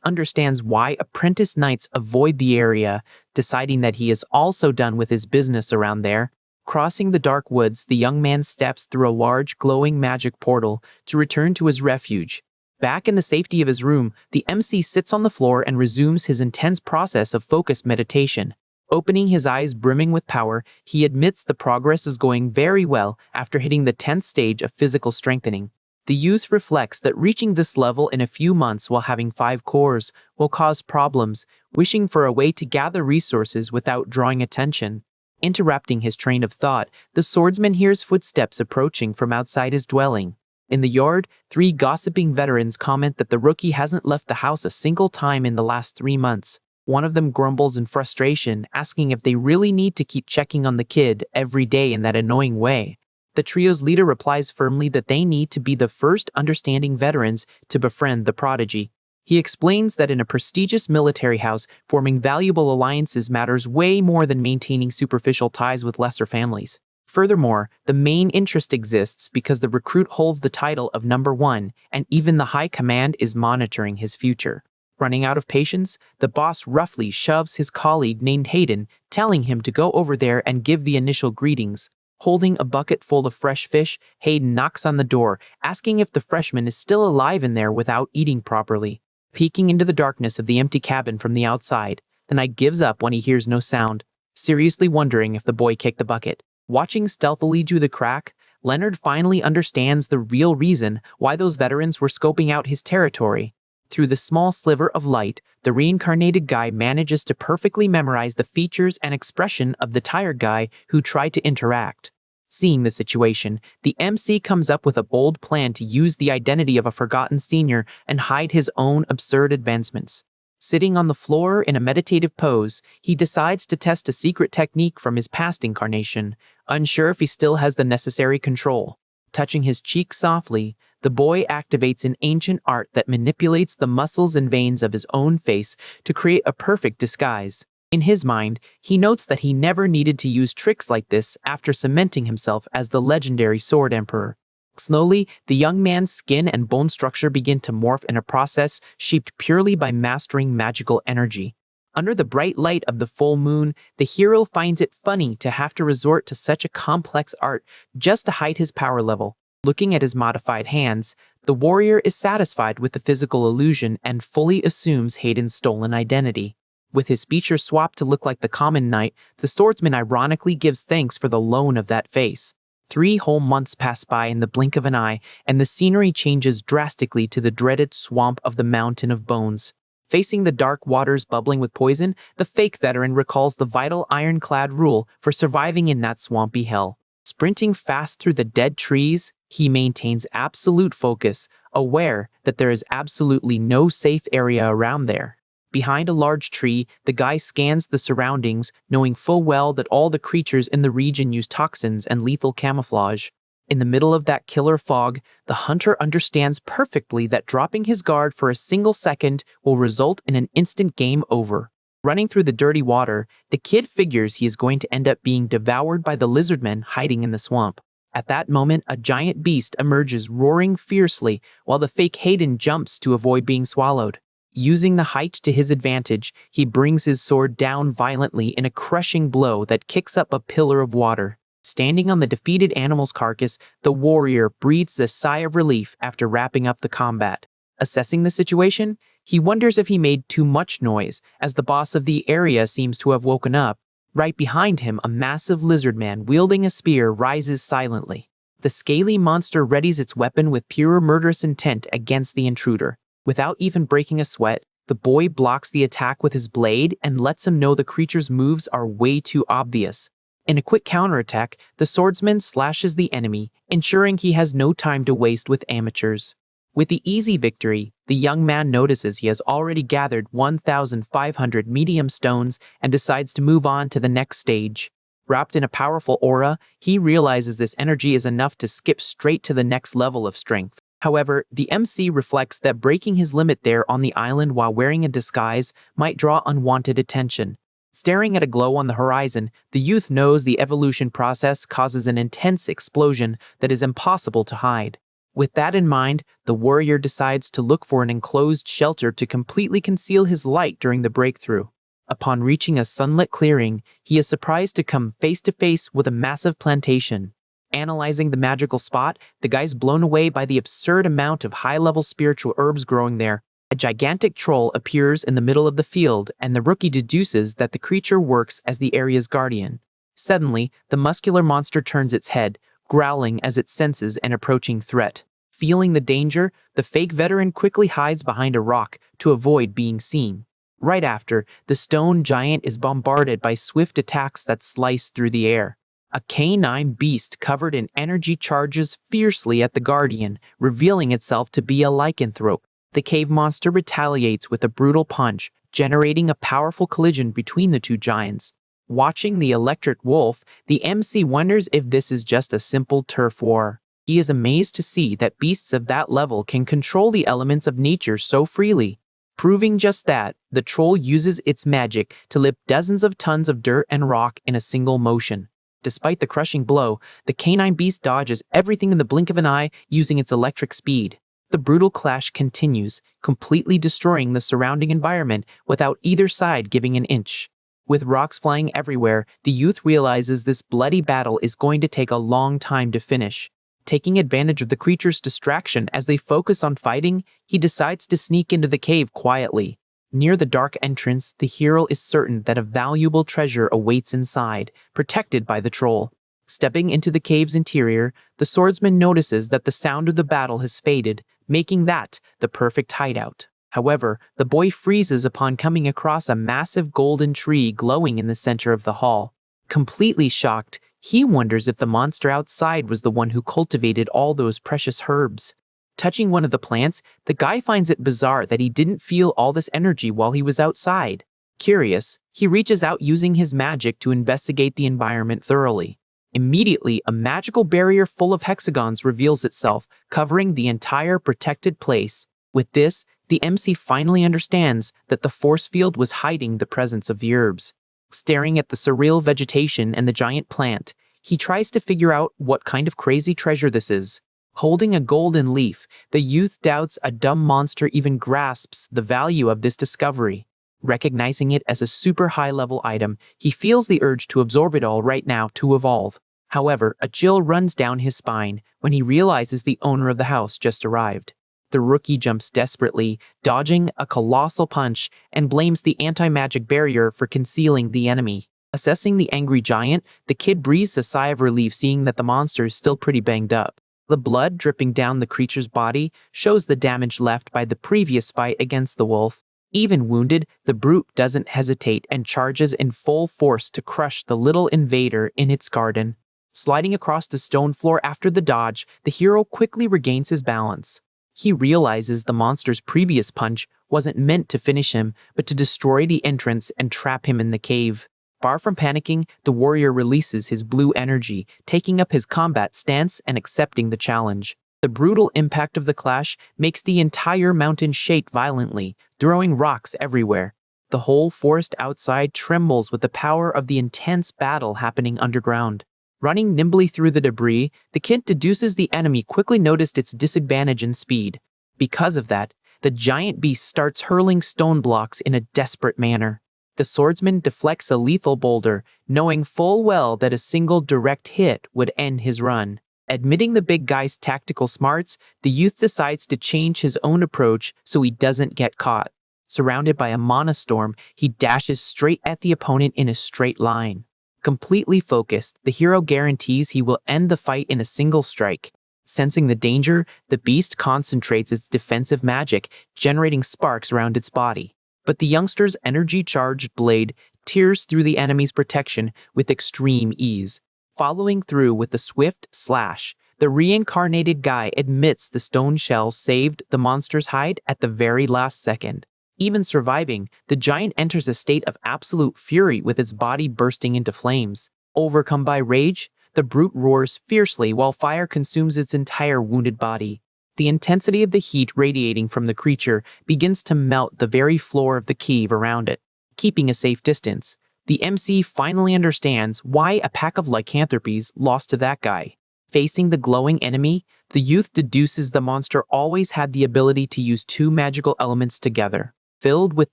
understands why apprentice knights avoid the area, deciding that he is also done with his business around there. Crossing the dark woods, the young man steps through a large glowing magic portal to return to his refuge. Back in the safety of his room, the MC sits on the floor and resumes his intense process of focused meditation. Opening his eyes brimming with power, he admits the progress is going very well after hitting the 10th stage of physical strengthening. The youth reflects that reaching this level in a few months while having 5 cores will cause problems, wishing for a way to gather resources without drawing attention. Interrupting his train of thought, the swordsman hears footsteps approaching from outside his dwelling. In the yard, 3 gossiping veterans comment that the rookie hasn't left the house a single time in the last 3 months. One of them grumbles in frustration, asking if they really need to keep checking on the kid every day in that annoying way. The trio's leader replies firmly that they need to be the first understanding veterans to befriend the prodigy. He explains that in a prestigious military house, forming valuable alliances matters way more than maintaining superficial ties with lesser families. Furthermore, the main interest exists because the recruit holds the title of number 1, and even the high command is monitoring his future. Running out of patience, the boss roughly shoves his colleague named Hayden, telling him to go over there and give the initial greetings. Holding a bucket full of fresh fish, Hayden knocks on the door, asking if the freshman is still alive in there without eating properly. Peeking into the darkness of the empty cabin from the outside, the knight gives up when he hears no sound, seriously wondering if the boy kicked the bucket. Watching stealthily through the crack, Leonard finally understands the real reason why those veterans were scoping out his territory. Through the small sliver of light, the reincarnated guy manages to perfectly memorize the features and expression of the tired guy who tried to interact. Seeing the situation, the MC comes up with a bold plan to use the identity of a forgotten senior and hide his own absurd advancements. Sitting on the floor in a meditative pose, he decides to test a secret technique from his past incarnation, unsure if he still has the necessary control. Touching his cheek softly, the boy activates an ancient art that manipulates the muscles and veins of his own face to create a perfect disguise. In his mind, he notes that he never needed to use tricks like this after cementing himself as the legendary Sword Emperor. Slowly, the young man's skin and bone structure begin to morph in a process shaped purely by mastering magical energy. Under the bright light of the full moon, the hero finds it funny to have to resort to such a complex art just to hide his power level. Looking at his modified hands, the warrior is satisfied with the physical illusion and fully assumes Hayden's stolen identity. With his features swapped to look like the common knight, the swordsman ironically gives thanks for the loan of that face. 3 whole months pass by in the blink of an eye, and the scenery changes drastically to the dreaded swamp of the Mountain of Bones. Facing the dark waters bubbling with poison, the fake veteran recalls the vital ironclad rule for surviving in that swampy hell. Sprinting fast through the dead trees, he maintains absolute focus, aware that there is absolutely no safe area around there. Behind a large tree, the guy scans the surroundings, knowing full well that all the creatures in the region use toxins and lethal camouflage. In the middle of that killer fog, the hunter understands perfectly that dropping his guard for a single second will result in an instant game over. Running through the dirty water, the kid figures he is going to end up being devoured by the lizardmen hiding in the swamp. At that moment, a giant beast emerges roaring fiercely while the fake Hayden jumps to avoid being swallowed. Using the height to his advantage, he brings his sword down violently in a crushing blow that kicks up a pillar of water. Standing on the defeated animal's carcass, the warrior breathes a sigh of relief after wrapping up the combat. Assessing the situation, he wonders if he made too much noise, as the boss of the area seems to have woken up. Right behind him, a massive lizard man wielding a spear rises silently. The scaly monster readies its weapon with pure murderous intent against the intruder. Without even breaking a sweat, the boy blocks the attack with his blade and lets him know the creature's moves are way too obvious. In a quick counterattack, the swordsman slashes the enemy, ensuring he has no time to waste with amateurs. With the easy victory, the young man notices he has already gathered 1,500 medium stones and decides to move on to the next stage. Wrapped in a powerful aura, he realizes this energy is enough to skip straight to the next level of strength. However, the MC reflects that breaking his limit there on the island while wearing a disguise might draw unwanted attention. Staring at a glow on the horizon, the youth knows the evolution process causes an intense explosion that is impossible to hide. With that in mind, the warrior decides to look for an enclosed shelter to completely conceal his light during the breakthrough. Upon reaching a sunlit clearing, he is surprised to come face to face with a massive plantation. Analyzing the magical spot, the guy's blown away by the absurd amount of high-level spiritual herbs growing there. A gigantic troll appears in the middle of the field, and the rookie deduces that the creature works as the area's guardian. Suddenly, the muscular monster turns its head, growling as it senses an approaching threat. Feeling the danger, the fake veteran quickly hides behind a rock to avoid being seen. Right after, the stone giant is bombarded by swift attacks that slice through the air. A canine beast covered in energy charges fiercely at the guardian, revealing itself to be a lycanthrope. The cave monster retaliates with a brutal punch, generating a powerful collision between the two giants. Watching the electric wolf, the MC wonders if this is just a simple turf war. He is amazed to see that beasts of that level can control the elements of nature so freely. Proving just that, the troll uses its magic to lift dozens of tons of dirt and rock in a single motion. Despite the crushing blow, the canine beast dodges everything in the blink of an eye using its electric speed. The brutal clash continues, completely destroying the surrounding environment without either side giving an inch. With rocks flying everywhere, the youth realizes this bloody battle is going to take a long time to finish. Taking advantage of the creature's distraction as they focus on fighting, he decides to sneak into the cave quietly. Near the dark entrance, the hero is certain that a valuable treasure awaits inside, protected by the troll. Stepping into the cave's interior, the swordsman notices that the sound of the battle has faded, making that the perfect hideout. However, the boy freezes upon coming across a massive golden tree glowing in the center of the hall. Completely shocked, he wonders if the monster outside was the one who cultivated all those precious herbs. Touching one of the plants, the guy finds it bizarre that he didn't feel all this energy while he was outside. Curious, he reaches out using his magic to investigate the environment thoroughly. Immediately, a magical barrier full of hexagons reveals itself, covering the entire protected place. With this, the MC finally understands that the force field was hiding the presence of the herbs. Staring at the surreal vegetation and the giant plant, he tries to figure out what kind of crazy treasure this is. Holding a golden leaf, the youth doubts a dumb monster even grasps the value of this discovery. Recognizing it as a super high-level item, he feels the urge to absorb it all right now to evolve. However, a chill runs down his spine when he realizes the owner of the house just arrived. The rookie jumps desperately, dodging a colossal punch, and blames the anti-magic barrier for concealing the enemy. Assessing the angry giant, the kid breathes a sigh of relief seeing that the monster is still pretty banged up. The blood dripping down the creature's body shows the damage left by the previous fight against the wolf. Even wounded, the brute doesn't hesitate and charges in full force to crush the little invader in its garden. Sliding across the stone floor after the dodge, the hero quickly regains his balance. He realizes the monster's previous punch wasn't meant to finish him, but to destroy the entrance and trap him in the cave. Far from panicking, the warrior releases his blue energy, taking up his combat stance and accepting the challenge. The brutal impact of the clash makes the entire mountain shake violently, throwing rocks everywhere. The whole forest outside trembles with the power of the intense battle happening underground. Running nimbly through the debris, the kid deduces the enemy quickly noticed its disadvantage in speed. Because of that, the giant beast starts hurling stone blocks in a desperate manner. The swordsman deflects a lethal boulder, knowing full well that a single direct hit would end his run. Admitting the big guy's tactical smarts, the youth decides to change his own approach so he doesn't get caught. Surrounded by a mana storm, he dashes straight at the opponent in a straight line. Completely focused, the hero guarantees he will end the fight in a single strike. Sensing the danger, the beast concentrates its defensive magic, generating sparks around its body. But the youngster's energy-charged blade tears through the enemy's protection with extreme ease. Following through with the swift slash, the reincarnated guy admits the stone shell saved the monster's hide at the very last second. Even surviving, the giant enters a state of absolute fury with its body bursting into flames. Overcome by rage, the brute roars fiercely while fire consumes its entire wounded body. The intensity of the heat radiating from the creature begins to melt the very floor of the cave around it. Keeping a safe distance, the MC finally understands why a pack of lycanthropes lost to that guy. Facing the glowing enemy, the youth deduces the monster always had the ability to use two magical elements together. Filled with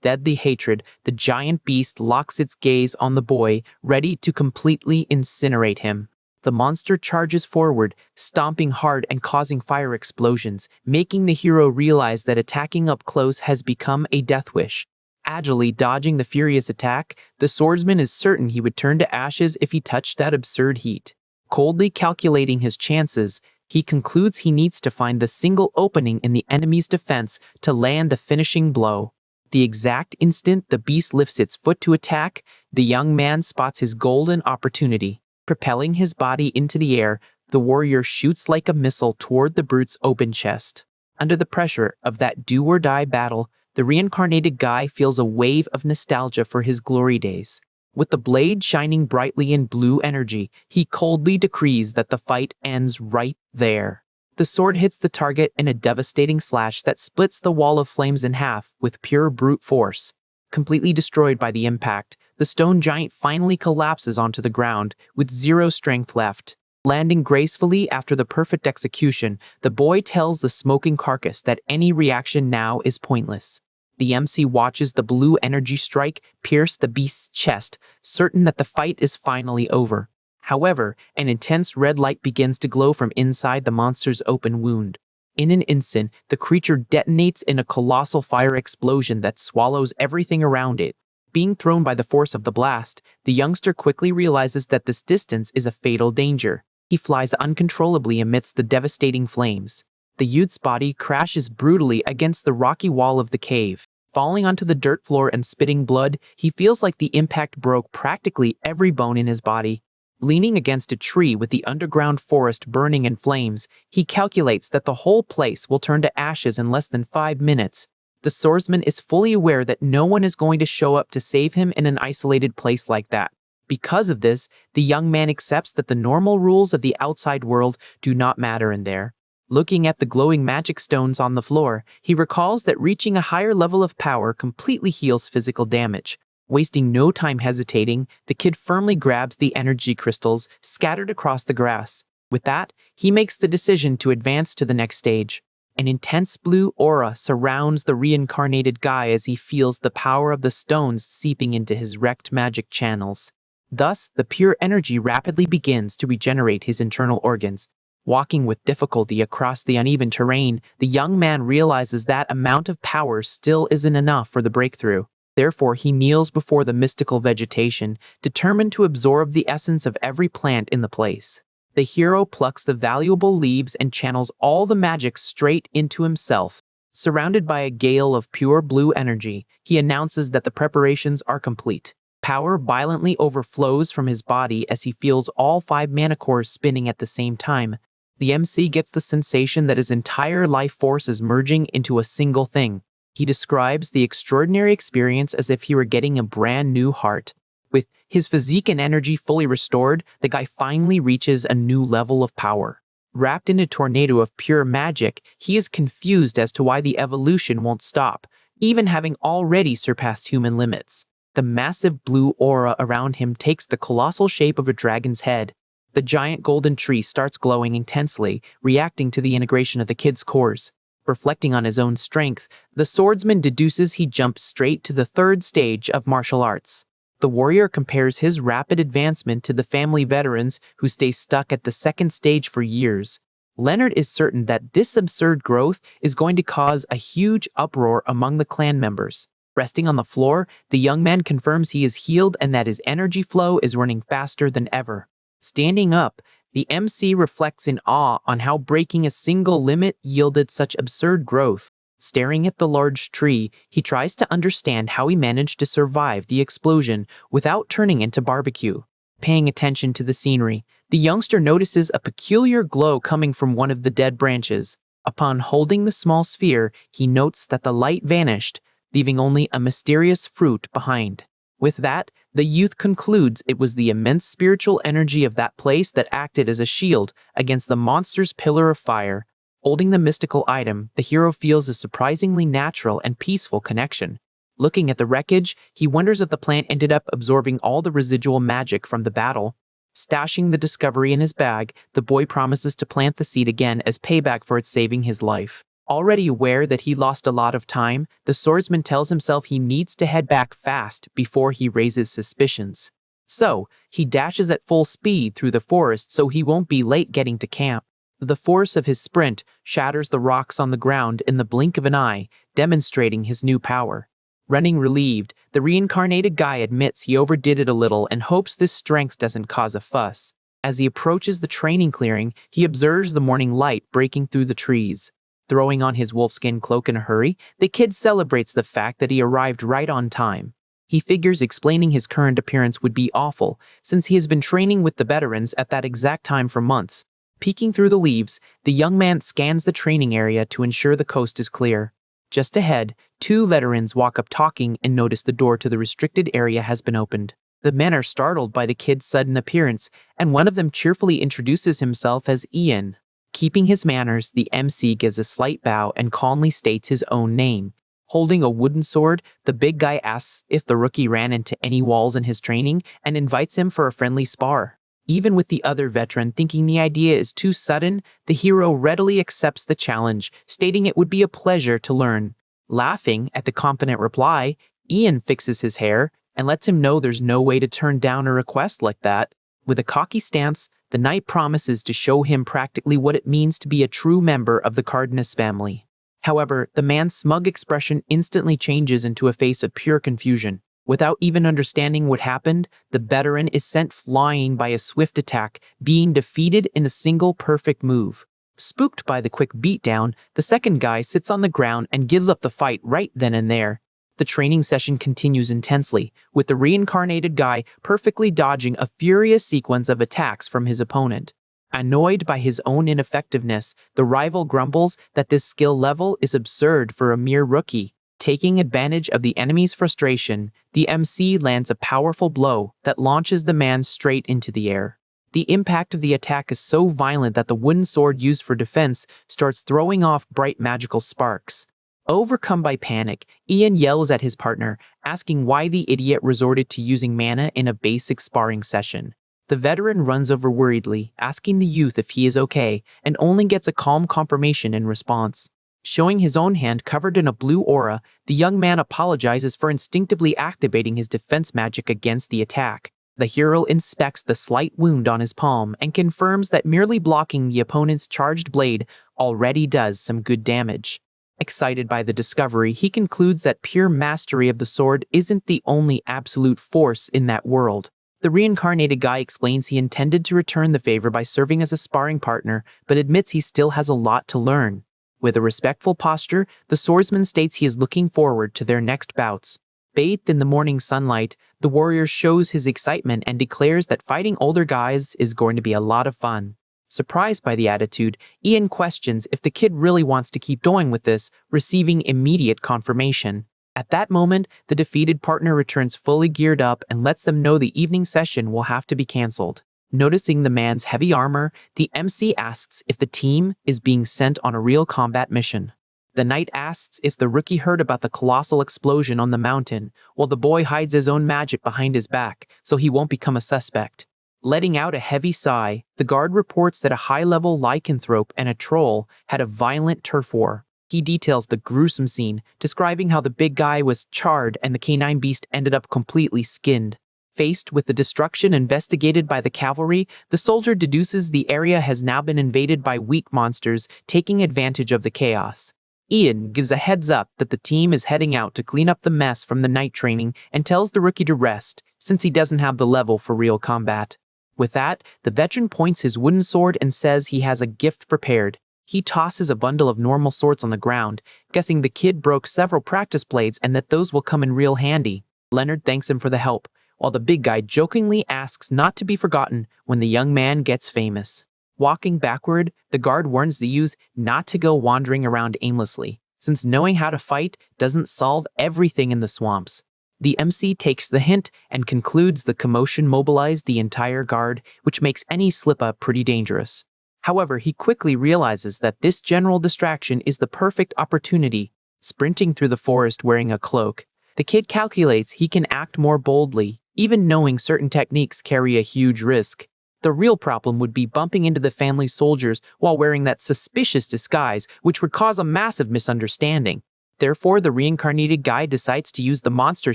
deadly hatred, the giant beast locks its gaze on the boy, ready to completely incinerate him. The monster charges forward, stomping hard and causing fire explosions, making the hero realize that attacking up close has become a death wish. Agilely dodging the furious attack, the swordsman is certain he would turn to ashes if he touched that absurd heat. Coldly calculating his chances, he concludes he needs to find the single opening in the enemy's defense to land the finishing blow. The exact instant the beast lifts its foot to attack, the young man spots his golden opportunity. Propelling his body into the air, the warrior shoots like a missile toward the brute's open chest. Under the pressure of that do-or-die battle, the reincarnated guy feels a wave of nostalgia for his glory days. With the blade shining brightly in blue energy, he coldly decrees that the fight ends right there. The sword hits the target in a devastating slash that splits the wall of flames in half with pure brute force. Completely destroyed by the impact, the stone giant finally collapses onto the ground with zero strength left. Landing gracefully after the perfect execution, the boy tells the smoking carcass that any reaction now is pointless. The MC watches the blue energy strike pierce the beast's chest, certain that the fight is finally over. However, an intense red light begins to glow from inside the monster's open wound. In an instant, the creature detonates in a colossal fire explosion that swallows everything around it. Being thrown by the force of the blast, the youngster quickly realizes that this distance is a fatal danger. He flies uncontrollably amidst the devastating flames. The youth's body crashes brutally against the rocky wall of the cave. Falling onto the dirt floor and spitting blood, he feels like the impact broke practically every bone in his body. Leaning against a tree with the underground forest burning in flames, he calculates that the whole place will turn to ashes in less than 5 minutes. The swordsman is fully aware that no one is going to show up to save him in an isolated place like that. Because of this, the young man accepts that the normal rules of the outside world do not matter in there. Looking at the glowing magic stones on the floor, he recalls that reaching a higher level of power completely heals physical damage. Wasting no time hesitating, the kid firmly grabs the energy crystals scattered across the grass. With that, he makes the decision to advance to the next stage. An intense blue aura surrounds the reincarnated guy as he feels the power of the stones seeping into his wrecked magic channels. Thus, the pure energy rapidly begins to regenerate his internal organs. Walking with difficulty across the uneven terrain, the young man realizes that amount of power still isn't enough for the breakthrough. Therefore, he kneels before the mystical vegetation, determined to absorb the essence of every plant in the place. The hero plucks the valuable leaves and channels all the magic straight into himself. Surrounded by a gale of pure blue energy, he announces that the preparations are complete. Power violently overflows from his body as he feels all 5 mana cores spinning at the same time. The MC gets the sensation that his entire life force is merging into a single thing. He describes the extraordinary experience as if he were getting a brand new heart. With his physique and energy fully restored, the guy finally reaches a new level of power. Wrapped in a tornado of pure magic, he is confused as to why the evolution won't stop, even having already surpassed human limits. The massive blue aura around him takes the colossal shape of a dragon's head. The giant golden tree starts glowing intensely, reacting to the integration of the kid's cores. Reflecting on his own strength, the swordsman deduces he jumps straight to the 3rd stage of martial arts. The warrior compares his rapid advancement to the family veterans who stay stuck at the 2nd stage for years. Leonard is certain that this absurd growth is going to cause a huge uproar among the clan members. Resting on the floor, the young man confirms he is healed and that his energy flow is running faster than ever. Standing up, the MC reflects in awe on how breaking a single limit yielded such absurd growth. Staring at the large tree, he tries to understand how he managed to survive the explosion without turning into barbecue. Paying attention to the scenery, the youngster notices a peculiar glow coming from one of the dead branches. Upon holding the small sphere, he notes that the light vanished, leaving only a mysterious fruit behind. With that, the youth concludes it was the immense spiritual energy of that place that acted as a shield against the monster's pillar of fire. Holding the mystical item, the hero feels a surprisingly natural and peaceful connection. Looking at the wreckage, he wonders if the plant ended up absorbing all the residual magic from the battle. Stashing the discovery in his bag, the boy promises to plant the seed again as payback for its saving his life. Already aware that he lost a lot of time, the swordsman tells himself he needs to head back fast before he raises suspicions. So, he dashes at full speed through the forest so he won't be late getting to camp. The force of his sprint shatters the rocks on the ground in the blink of an eye, demonstrating his new power. Running relieved, the reincarnated guy admits he overdid it a little and hopes this strength doesn't cause a fuss. As he approaches the training clearing, he observes the morning light breaking through the trees. Throwing on his wolfskin cloak in a hurry, the kid celebrates the fact that he arrived right on time. He figures explaining his current appearance would be awful, since he has been training with the veterans at that exact time for months. Peeking through the leaves, the young man scans the training area to ensure the coast is clear. Just ahead, 2 veterans walk up talking and notice the door to the restricted area has been opened. The men are startled by the kid's sudden appearance, and one of them cheerfully introduces himself as Ian. Keeping his manners, the MC gives a slight bow and calmly states his own name. Holding a wooden sword, the big guy asks if the rookie ran into any walls in his training and invites him for a friendly spar. Even with the other veteran thinking the idea is too sudden, the hero readily accepts the challenge, stating it would be a pleasure to learn. Laughing at the confident reply, Ian fixes his hair and lets him know there's no way to turn down a request like that. With a cocky stance, the knight promises to show him practically what it means to be a true member of the Cardenas family. However, the man's smug expression instantly changes into a face of pure confusion. Without even understanding what happened, the veteran is sent flying by a swift attack, being defeated in a single perfect move. Spooked by the quick beatdown, the second guy sits on the ground and gives up the fight right then and there. The training session continues intensely, with the reincarnated guy perfectly dodging a furious sequence of attacks from his opponent. Annoyed by his own ineffectiveness, the rival grumbles that this skill level is absurd for a mere rookie. Taking advantage of the enemy's frustration, the MC lands a powerful blow that launches the man straight into the air. The impact of the attack is so violent that the wooden sword used for defense starts throwing off bright magical sparks. Overcome by panic, Ian yells at his partner, asking why the idiot resorted to using mana in a basic sparring session. The veteran runs over worriedly, asking the youth if he is okay, and only gets a calm confirmation in response. Showing his own hand covered in a blue aura, the young man apologizes for instinctively activating his defense magic against the attack. The hero inspects the slight wound on his palm and confirms that merely blocking the opponent's charged blade already does some good damage. Excited by the discovery, he concludes that pure mastery of the sword isn't the only absolute force in that world. The reincarnated guy explains he intended to return the favor by serving as a sparring partner, but admits he still has a lot to learn. With a respectful posture, the swordsman states he is looking forward to their next bouts. Bathed in the morning sunlight, the warrior shows his excitement and declares that fighting older guys is going to be a lot of fun. Surprised by the attitude, Ian questions if the kid really wants to keep going with this, receiving immediate confirmation. At that moment, the defeated partner returns fully geared up and lets them know the evening session will have to be cancelled. Noticing the man's heavy armor, the MC asks if the team is being sent on a real combat mission. The knight asks if the rookie heard about the colossal explosion on the mountain, while the boy hides his own magic behind his back so he won't become a suspect. Letting out a heavy sigh, the guard reports that a high-level lycanthrope and a troll had a violent turf war. He details the gruesome scene, describing how the big guy was charred and the canine beast ended up completely skinned. Faced with the destruction investigated by the cavalry, the soldier deduces the area has now been invaded by weak monsters, taking advantage of the chaos. Ian gives a heads up that the team is heading out to clean up the mess from the night training and tells the rookie to rest, since he doesn't have the level for real combat. With that, the veteran points his wooden sword and says he has a gift prepared. He tosses a bundle of normal swords on the ground, guessing the kid broke several practice blades and that those will come in real handy. Leonard thanks him for the help, while the big guy jokingly asks not to be forgotten when the young man gets famous. Walking backward, the guard warns the youth not to go wandering around aimlessly, since knowing how to fight doesn't solve everything in the swamps. The MC takes the hint and concludes the commotion mobilized the entire guard, which makes any slip-up pretty dangerous. However, he quickly realizes that this general distraction is the perfect opportunity. Sprinting through the forest wearing a cloak, the kid calculates he can act more boldly, even knowing certain techniques carry a huge risk. The real problem would be bumping into the family soldiers while wearing that suspicious disguise, which would cause a massive misunderstanding. Therefore, the reincarnated guy decides to use the monster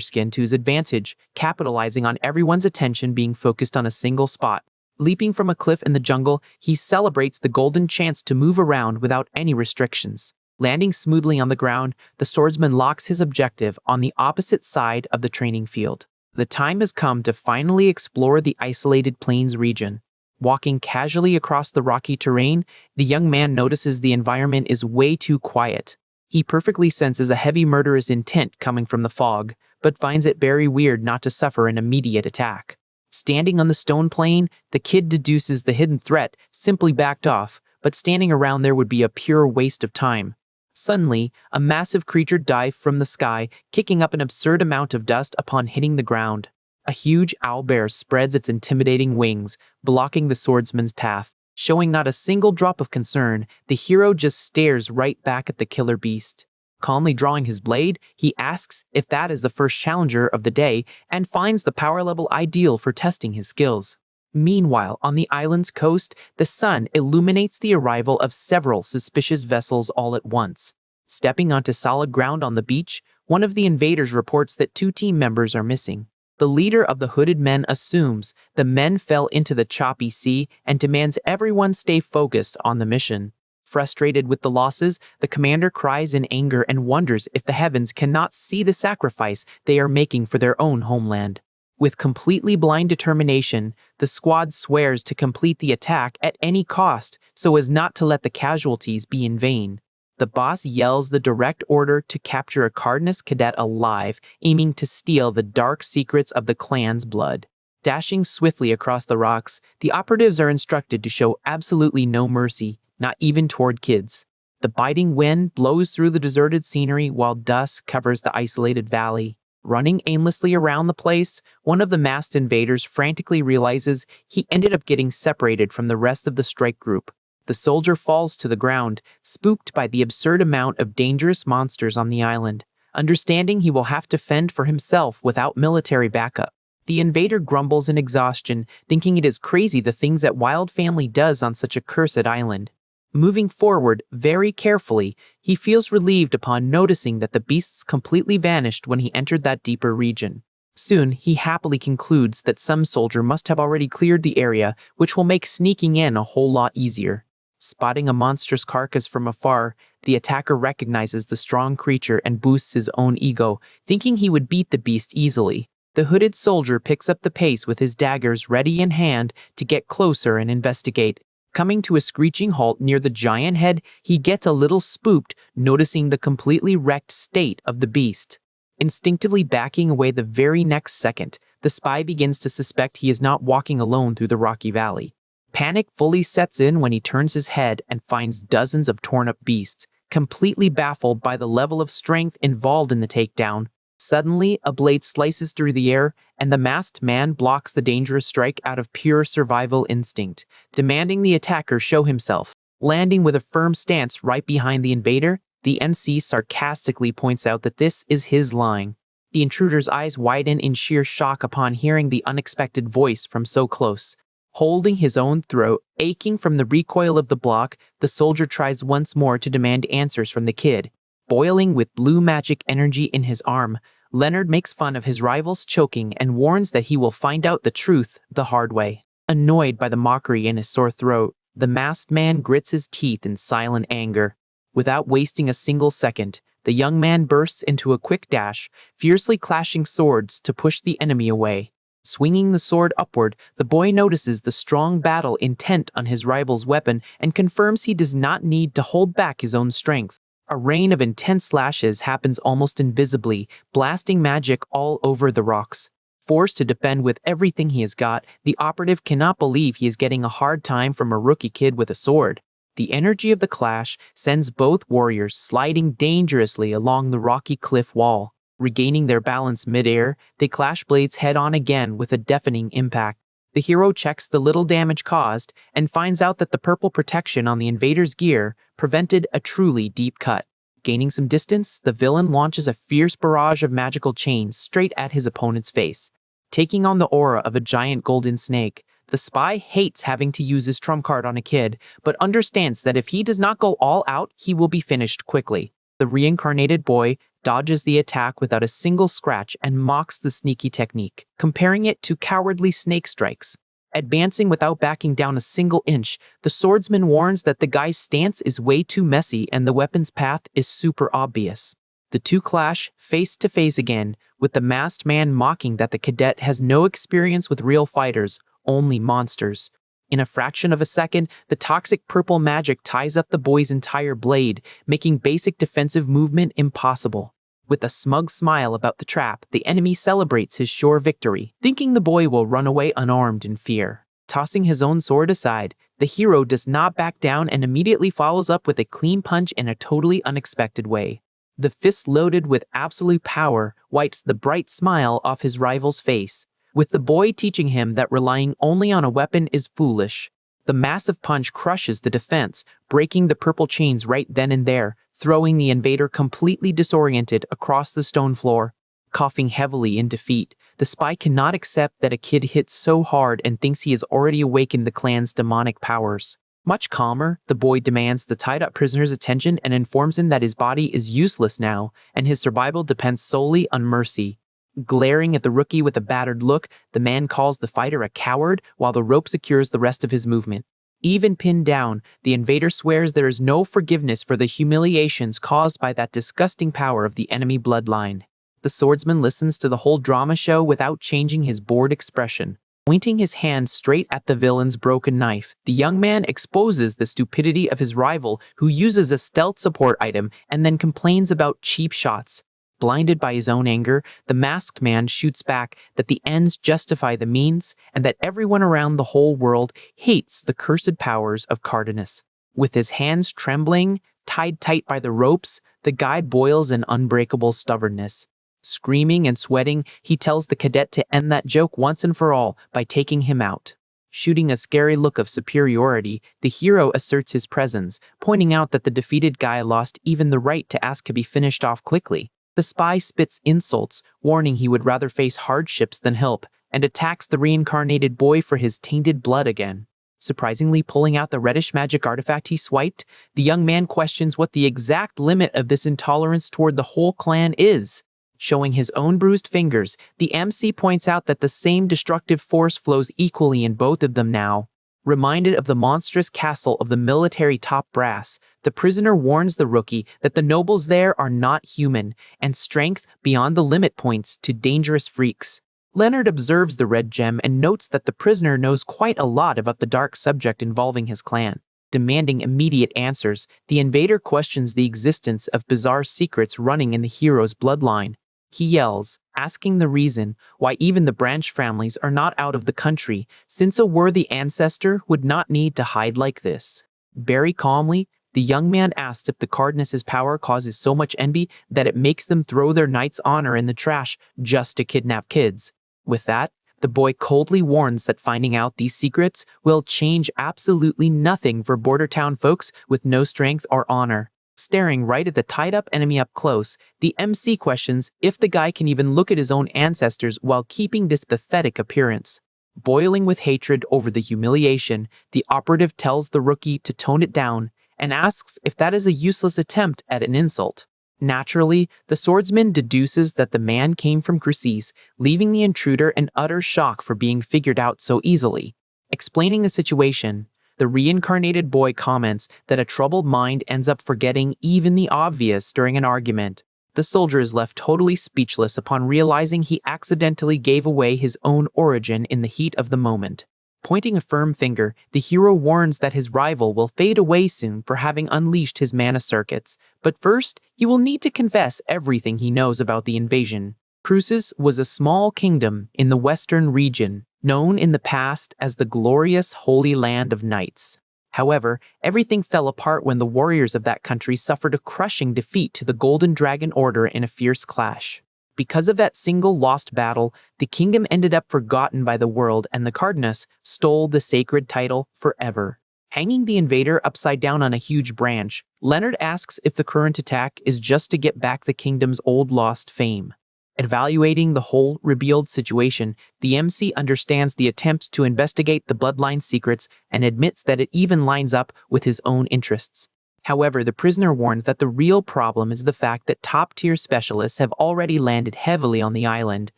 skin to his advantage, capitalizing on everyone's attention being focused on a single spot. Leaping from a cliff in the jungle, he celebrates the golden chance to move around without any restrictions. Landing smoothly on the ground, the swordsman locks his objective on the opposite side of the training field. The time has come to finally explore the isolated plains region. Walking casually across the rocky terrain, the young man notices the environment is way too quiet. He perfectly senses a heavy murderous intent coming from the fog, but finds it very weird not to suffer an immediate attack. Standing on the stone plain, the kid deduces the hidden threat simply backed off, but standing around there would be a pure waste of time. Suddenly, a massive creature dived from the sky, kicking up an absurd amount of dust upon hitting the ground. A huge owlbear spreads its intimidating wings, blocking the swordsman's path. Showing not a single drop of concern, the hero just stares right back at the killer beast. Calmly drawing his blade, he asks if that is the first challenger of the day and finds the power level ideal for testing his skills. Meanwhile, on the island's coast, the sun illuminates the arrival of several suspicious vessels all at once. Stepping onto solid ground on the beach, one of the invaders reports that 2 team members are missing. The leader of the hooded men assumes the men fell into the choppy sea and demands everyone stay focused on the mission. Frustrated with the losses, the commander cries in anger and wonders if the heavens cannot see the sacrifice they are making for their own homeland. With completely blind determination, the squad swears to complete the attack at any cost so as not to let the casualties be in vain. The boss yells the direct order to capture a Cardenas cadet alive, aiming to steal the dark secrets of the clan's blood. Dashing swiftly across the rocks, the operatives are instructed to show absolutely no mercy, not even toward kids. The biting wind blows through the deserted scenery while dust covers the isolated valley. Running aimlessly around the place, one of the masked invaders frantically realizes he ended up getting separated from the rest of the strike group. The soldier falls to the ground, spooked by the absurd amount of dangerous monsters on the island, understanding he will have to fend for himself without military backup. The invader grumbles in exhaustion, thinking it is crazy the things that Wild Family does on such a cursed island. Moving forward very carefully, he feels relieved upon noticing that the beasts completely vanished when he entered that deeper region. Soon, he happily concludes that some soldier must have already cleared the area, which will make sneaking in a whole lot easier. Spotting a monstrous carcass from afar, the attacker recognizes the strong creature and boosts his own ego, thinking he would beat the beast easily. The hooded soldier picks up the pace with his daggers ready in hand to get closer and investigate. Coming to a screeching halt near the giant head, he gets a little spooked, noticing the completely wrecked state of the beast. Instinctively backing away the very next second, the spy begins to suspect he is not walking alone through the rocky valley. Panic fully sets in when he turns his head and finds dozens of torn-up beasts, completely baffled by the level of strength involved in the takedown. Suddenly, a blade slices through the air, and the masked man blocks the dangerous strike out of pure survival instinct, demanding the attacker show himself. Landing with a firm stance right behind the invader, the MC sarcastically points out that this is his line. The intruder's eyes widen in sheer shock upon hearing the unexpected voice from so close. Holding his own throat, aching from the recoil of the block, the soldier tries once more to demand answers from the kid. Boiling with blue magic energy in his arm, Leonard makes fun of his rival's choking and warns that he will find out the truth the hard way. Annoyed by the mockery in his sore throat, the masked man grits his teeth in silent anger. Without wasting a single second, the young man bursts into a quick dash, fiercely clashing swords to push the enemy away. Swinging the sword upward, the boy notices the strong battle intent on his rival's weapon and confirms he does not need to hold back his own strength. A rain of intense slashes happens almost invisibly, blasting magic all over the rocks. Forced to defend with everything he has got, the operative cannot believe he is getting a hard time from a rookie kid with a sword. The energy of the clash sends both warriors sliding dangerously along the rocky cliff wall. Regaining their balance mid-air, they clash blades head-on again with a deafening impact. The hero checks the little damage caused and finds out that the purple protection on the invader's gear prevented a truly deep cut. Gaining some distance, the villain launches a fierce barrage of magical chains straight at his opponent's face. Taking on the aura of a giant golden snake, the spy hates having to use his trump card on a kid, but understands that if he does not go all out, he will be finished quickly. The reincarnated boy dodges the attack without a single scratch and mocks the sneaky technique, comparing it to cowardly snake strikes. Advancing without backing down a single inch, the swordsman warns that the guy's stance is way too messy and the weapon's path is super obvious. The two clash face to face again, with the masked man mocking that the cadet has no experience with real fighters, only monsters. In a fraction of a second, the toxic purple magic ties up the boy's entire blade, making basic defensive movement impossible. With a smug smile about the trap, the enemy celebrates his sure victory, thinking the boy will run away unarmed in fear. Tossing his own sword aside, the hero does not back down and immediately follows up with a clean punch in a totally unexpected way. The fist loaded with absolute power wipes the bright smile off his rival's face, with the boy teaching him that relying only on a weapon is foolish. The massive punch crushes the defense, breaking the purple chains right then and there, throwing the invader completely disoriented across the stone floor. Coughing heavily in defeat, the spy cannot accept that a kid hit so hard and thinks he has already awakened the clan's demonic powers. Much calmer, the boy demands the tied-up prisoner's attention and informs him that his body is useless now, and his survival depends solely on mercy. Glaring at the rookie with a battered look, the man calls the fighter a coward while the rope secures the rest of his movement. Even pinned down, the invader swears there is no forgiveness for the humiliations caused by that disgusting power of the enemy bloodline. The swordsman listens to the whole drama show without changing his bored expression. Pointing his hand straight at the villain's broken knife, the young man exposes the stupidity of his rival who uses a stealth support item and then complains about cheap shots. Blinded by his own anger, the masked man shoots back that the ends justify the means and that everyone around the whole world hates the cursed powers of Cardenas. With his hands trembling, tied tight by the ropes, the guy boils in unbreakable stubbornness. Screaming and sweating, he tells the cadet to end that joke once and for all by taking him out. Shooting a scary look of superiority, the hero asserts his presence, pointing out that the defeated guy lost even the right to ask to be finished off quickly. The spy spits insults, warning he would rather face hardships than help, and attacks the reincarnated boy for his tainted blood again. Surprisingly pulling out the reddish magic artifact he swiped, the young man questions what the exact limit of this intolerance toward the whole clan is. showing his own bruised fingers, the MC points out that the same destructive force flows equally in both of them now. Reminded of the monstrous castle of the military top brass, the prisoner warns the rookie that the nobles there are not human, and strength beyond the limit points to dangerous freaks. Leonard observes the red gem and notes that the prisoner knows quite a lot about the dark subject involving his clan. Demanding immediate answers, the invader questions the existence of bizarre secrets running in the hero's bloodline. He yells, asking the reason why even the branch families are not out of the country, since a worthy ancestor would not need to hide like this. Very calmly, the young man asks if the Cardenas' power causes so much envy that it makes them throw their knight's honor in the trash just to kidnap kids. With that, the boy coldly warns that finding out these secrets will change absolutely nothing for border town folks with no strength or honor. Staring right at the tied-up enemy up close, the MC questions if the guy can even look at his own ancestors while keeping this pathetic appearance. Boiling with hatred over the humiliation, the operative tells the rookie to tone it down and asks if that is a useless attempt at an insult. Naturally, the swordsman deduces that the man came from Greece, leaving the intruder in utter shock for being figured out so easily. Explaining the situation, the reincarnated boy comments that a troubled mind ends up forgetting even the obvious during an argument. The soldier is left totally speechless upon realizing he accidentally gave away his own origin in the heat of the moment. Pointing a firm finger, the hero warns that his rival will fade away soon for having unleashed his mana circuits, but first, he will need to confess everything he knows about the invasion. Cruces was a small kingdom in the western region, known in the past as the glorious Holy Land of Knights. However, everything fell apart when the warriors of that country suffered a crushing defeat to the Golden Dragon Order in a fierce clash. Because of that single lost battle, the kingdom ended up forgotten by the world and the Cardenas stole the sacred title forever. Hanging the invader upside down on a huge branch, Leonard asks if the current attack is just to get back the kingdom's old lost fame. Evaluating the whole revealed situation, the MC understands the attempt to investigate the bloodline secrets and admits that it even lines up with his own interests. However, the prisoner warns that the real problem is the fact that top-tier specialists have already landed heavily on the island.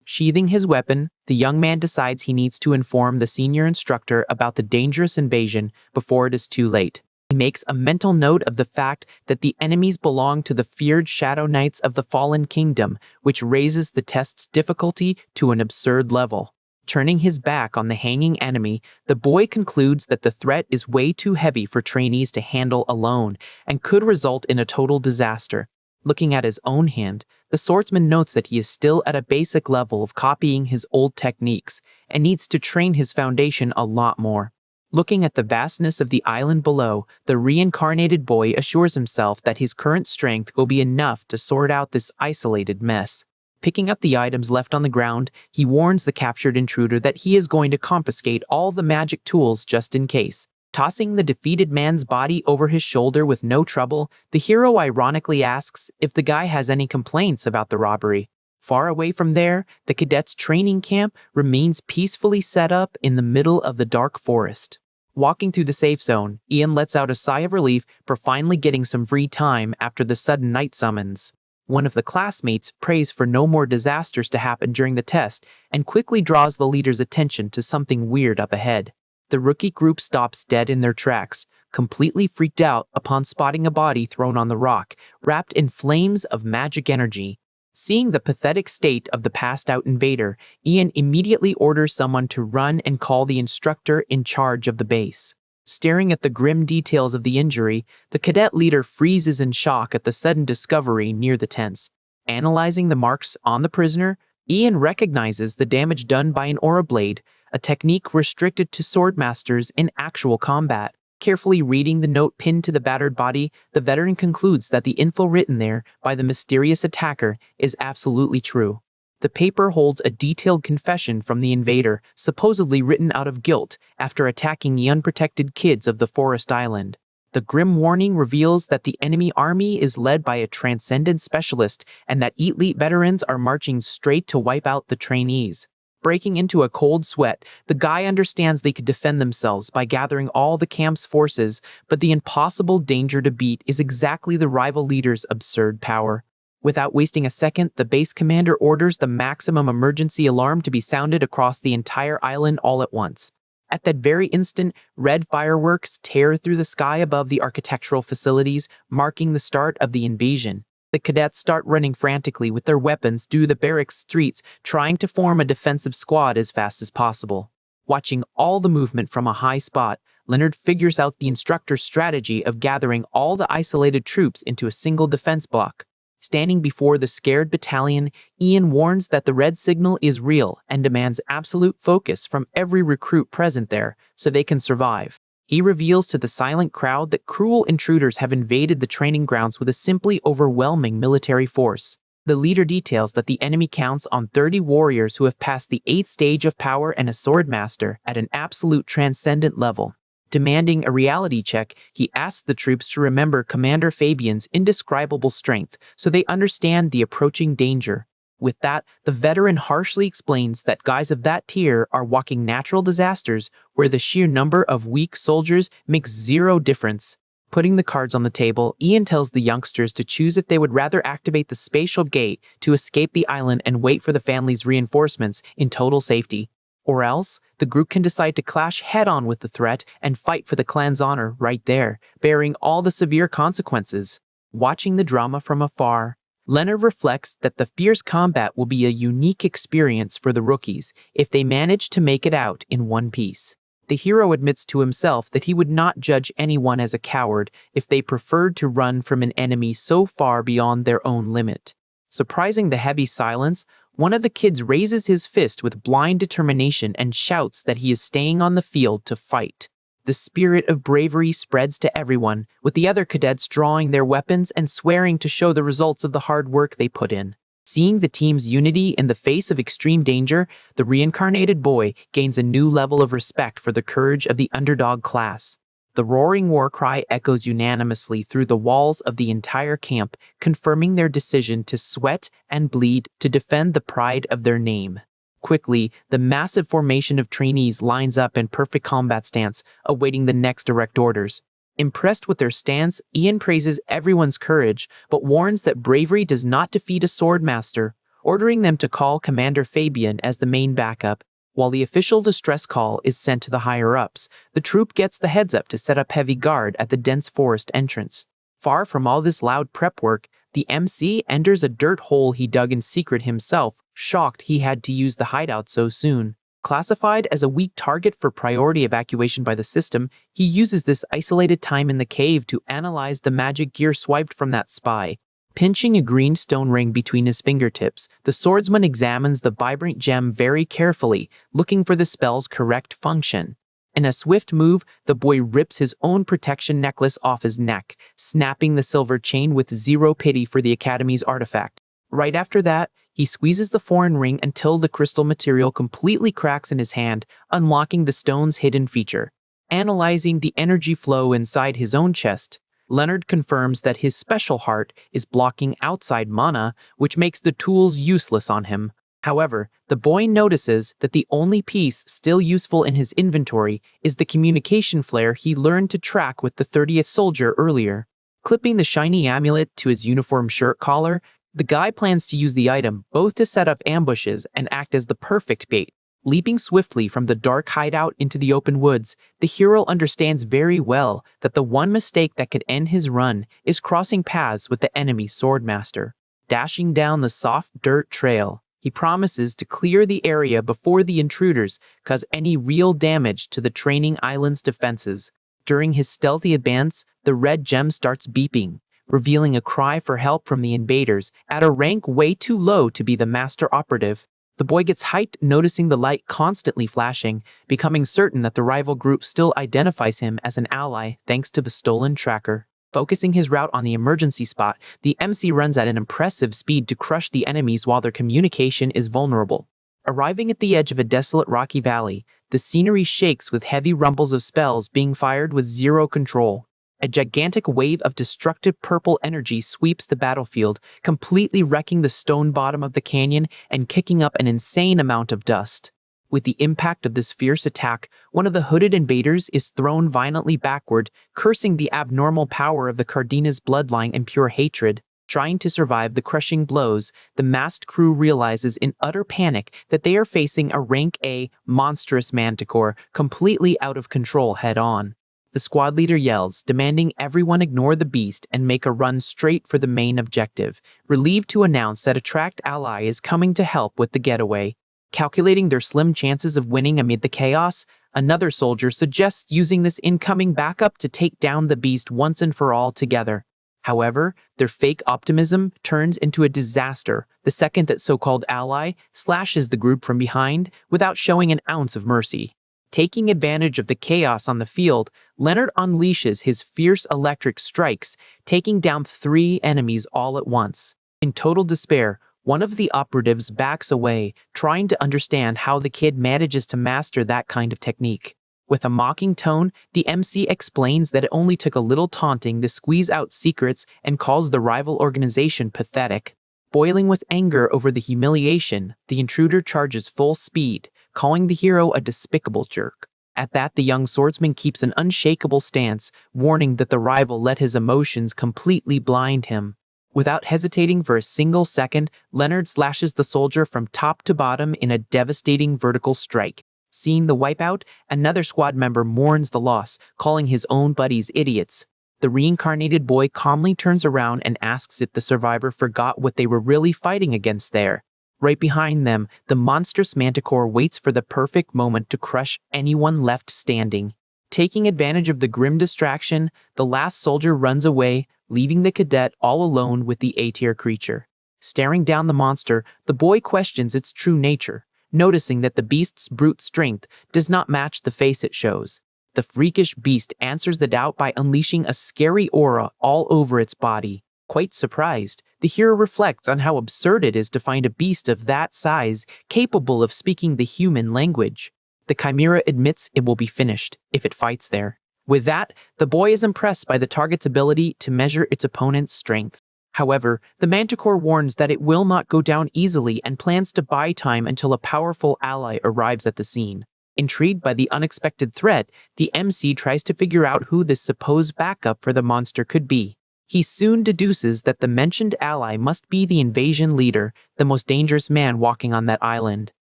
Sheathing his weapon, the young man decides he needs to inform the senior instructor about the dangerous invasion before it is too late. He makes a mental note of the fact that the enemies belong to the feared Shadow Knights of the Fallen Kingdom, which raises the test's difficulty to an absurd level. Turning his back on the hanging enemy, the boy concludes that the threat is way too heavy for trainees to handle alone and could result in a total disaster. Looking at his own hand, the swordsman notes that he is still at a basic level of copying his old techniques and needs to train his foundation a lot more. Looking at the vastness of the island below, the reincarnated boy assures himself that his current strength will be enough to sort out this isolated mess. Picking up the items left on the ground, he warns the captured intruder that he is going to confiscate all the magic tools just in case. Tossing the defeated man's body over his shoulder with no trouble, the hero ironically asks if the guy has any complaints about the robbery. Far away from there, the cadets' training camp remains peacefully set up in the middle of the dark forest. Walking through the safe zone, Ian lets out a sigh of relief for finally getting some free time after the sudden night summons. One of the classmates prays for no more disasters to happen during the test and quickly draws the leader's attention to something weird up ahead. The rookie group stops dead in their tracks, completely freaked out upon spotting a body thrown on the rock, wrapped in flames of magic energy. Seeing the pathetic state of the passed-out invader, Ian immediately orders someone to run and call the instructor in charge of the base. Staring at the grim details of the injury, the cadet leader freezes in shock at the sudden discovery near the tents. Analyzing the marks on the prisoner, Ian recognizes the damage done by an aura blade, a technique restricted to swordmasters in actual combat. Carefully reading the note pinned to the battered body, the veteran concludes that the info written there by the mysterious attacker is absolutely true. The paper holds a detailed confession from the invader, supposedly written out of guilt after attacking the unprotected kids of the forest island. The grim warning reveals that the enemy army is led by a transcendent specialist and that elite veterans are marching straight to wipe out the trainees. Breaking into a cold sweat, the guy understands they could defend themselves by gathering all the camp's forces, but the impossible danger to beat is exactly the rival leader's absurd power. Without wasting a second, the base commander orders the maximum emergency alarm to be sounded across the entire island all at once. At that very instant, red fireworks tear through the sky above the architectural facilities, marking the start of the invasion. The cadets start running frantically with their weapons through the barracks streets, trying to form a defensive squad as fast as possible. Watching all the movement from a high spot, Leonard figures out the instructor's strategy of gathering all the isolated troops into a single defense block. Standing before the scared battalion, Ian warns that the red signal is real and demands absolute focus from every recruit present there so they can survive. He reveals to the silent crowd that cruel intruders have invaded the training grounds with a simply overwhelming military force. The leader details that the enemy counts on 30 warriors who have passed the 8th stage of power and a swordmaster at an absolute transcendent level. Demanding a reality check, he asks the troops to remember Commander Fabian's indescribable strength so they understand the approaching danger. With that, the veteran harshly explains that guys of that tier are walking natural disasters where the sheer number of weak soldiers makes zero difference. Putting the cards on the table, Ian tells the youngsters to choose if they would rather activate the spatial gate to escape the island and wait for the family's reinforcements in total safety. Or else, the group can decide to clash head-on with the threat and fight for the clan's honor right there, bearing all the severe consequences. Watching the drama from afar, Leonard reflects that the fierce combat will be a unique experience for the rookies if they manage to make it out in one piece. The hero admits to himself that he would not judge anyone as a coward if they preferred to run from an enemy so far beyond their own limit. Surprising the heavy silence, one of the kids raises his fist with blind determination and shouts that he is staying on the field to fight. The spirit of bravery spreads to everyone, with the other cadets drawing their weapons and swearing to show the results of the hard work they put in. Seeing the team's unity in the face of extreme danger, the reincarnated boy gains a new level of respect for the courage of the underdog class. The roaring war cry echoes unanimously through the walls of the entire camp, confirming their decision to sweat and bleed to defend the pride of their name. Quickly, the massive formation of trainees lines up in perfect combat stance, awaiting the next direct orders. Impressed with their stance, Ian praises everyone's courage, but warns that bravery does not defeat a swordmaster, ordering them to call Commander Fabian as the main backup. While the official distress call is sent to the higher-ups, the troop gets the heads-up to set up heavy guard at the dense forest entrance. Far from all this loud prep work, the MC enters a dirt hole he dug in secret himself, shocked he had to use the hideout so soon. Classified as a weak target for priority evacuation by the system, he uses this isolated time in the cave to analyze the magic gear swiped from that spy. Pinching a green stone ring between his fingertips, the swordsman examines the vibrant gem very carefully, looking for the spell's correct function. In a swift move, the boy rips his own protection necklace off his neck, snapping the silver chain with zero pity for the Academy's artifact. Right after that, he squeezes the foreign ring until the crystal material completely cracks in his hand, unlocking the stone's hidden feature. Analyzing the energy flow inside his own chest, Leonard confirms that his special heart is blocking outside mana, which makes the tools useless on him. However, the boy notices that the only piece still useful in his inventory is the communication flare he learned to track with the 30th soldier earlier. Clipping the shiny amulet to his uniform shirt collar, the guy plans to use the item both to set up ambushes and act as the perfect bait. Leaping swiftly from the dark hideout into the open woods, the hero understands very well that the one mistake that could end his run is crossing paths with the enemy swordmaster. Dashing down the soft dirt trail, he promises to clear the area before the intruders cause any real damage to the training island's defenses. During his stealthy advance, the red gem starts beeping, revealing a cry for help from the invaders at a rank way too low to be the master operative. The boy gets hyped noticing the light constantly flashing, becoming certain that the rival group still identifies him as an ally thanks to the stolen tracker. Focusing his route on the emergency spot, the MC runs at an impressive speed to crush the enemies while their communication is vulnerable. Arriving at the edge of a desolate rocky valley, the scenery shakes with heavy rumbles of spells being fired with zero control. A gigantic wave of destructive purple energy sweeps the battlefield, completely wrecking the stone bottom of the canyon and kicking up an insane amount of dust. With the impact of this fierce attack, one of the hooded invaders is thrown violently backward, cursing the abnormal power of the Cardina's bloodline and pure hatred. Trying to survive the crushing blows, the masked crew realizes in utter panic that they are facing a rank A monstrous manticore completely out of control head-on. The squad leader yells, demanding everyone ignore the beast and make a run straight for the main objective, relieved to announce that a tracked ally is coming to help with the getaway. Calculating their slim chances of winning amid the chaos, another soldier suggests using this incoming backup to take down the beast once and for all together. However, their fake optimism turns into a disaster the second that so-called ally slashes the group from behind without showing an ounce of mercy. Taking advantage of the chaos on the field, Leonard unleashes his fierce electric strikes, taking down 3 enemies all at once. In total despair, one of the operatives backs away, trying to understand how the kid manages to master that kind of technique. With a mocking tone, the MC explains that it only took a little taunting to squeeze out secrets and calls the rival organization pathetic. Boiling with anger over the humiliation, the intruder charges full speed, calling the hero a despicable jerk. At that, the young swordsman keeps an unshakable stance, warning that the rival let his emotions completely blind him. Without hesitating for a single second, Leonard slashes the soldier from top to bottom in a devastating vertical strike. Seeing the wipeout, another squad member mourns the loss, calling his own buddies idiots. The reincarnated boy calmly turns around and asks if the survivor forgot what they were really fighting against there. Right behind them, the monstrous manticore waits for the perfect moment to crush anyone left standing. Taking advantage of the grim distraction, the last soldier runs away, leaving the cadet all alone with the A-tier creature. Staring down the monster, the boy questions its true nature, noticing that the beast's brute strength does not match the face it shows. The freakish beast answers the doubt by unleashing a scary aura all over its body. Quite surprised, the hero reflects on how absurd it is to find a beast of that size capable of speaking the human language. The chimera admits it will be finished if it fights there. With that, the boy is impressed by the target's ability to measure its opponent's strength. However, the manticore warns that it will not go down easily and plans to buy time until a powerful ally arrives at the scene. Intrigued by the unexpected threat, the MC tries to figure out who this supposed backup for the monster could be. He soon deduces that the mentioned ally must be the invasion leader, the most dangerous man walking on that island.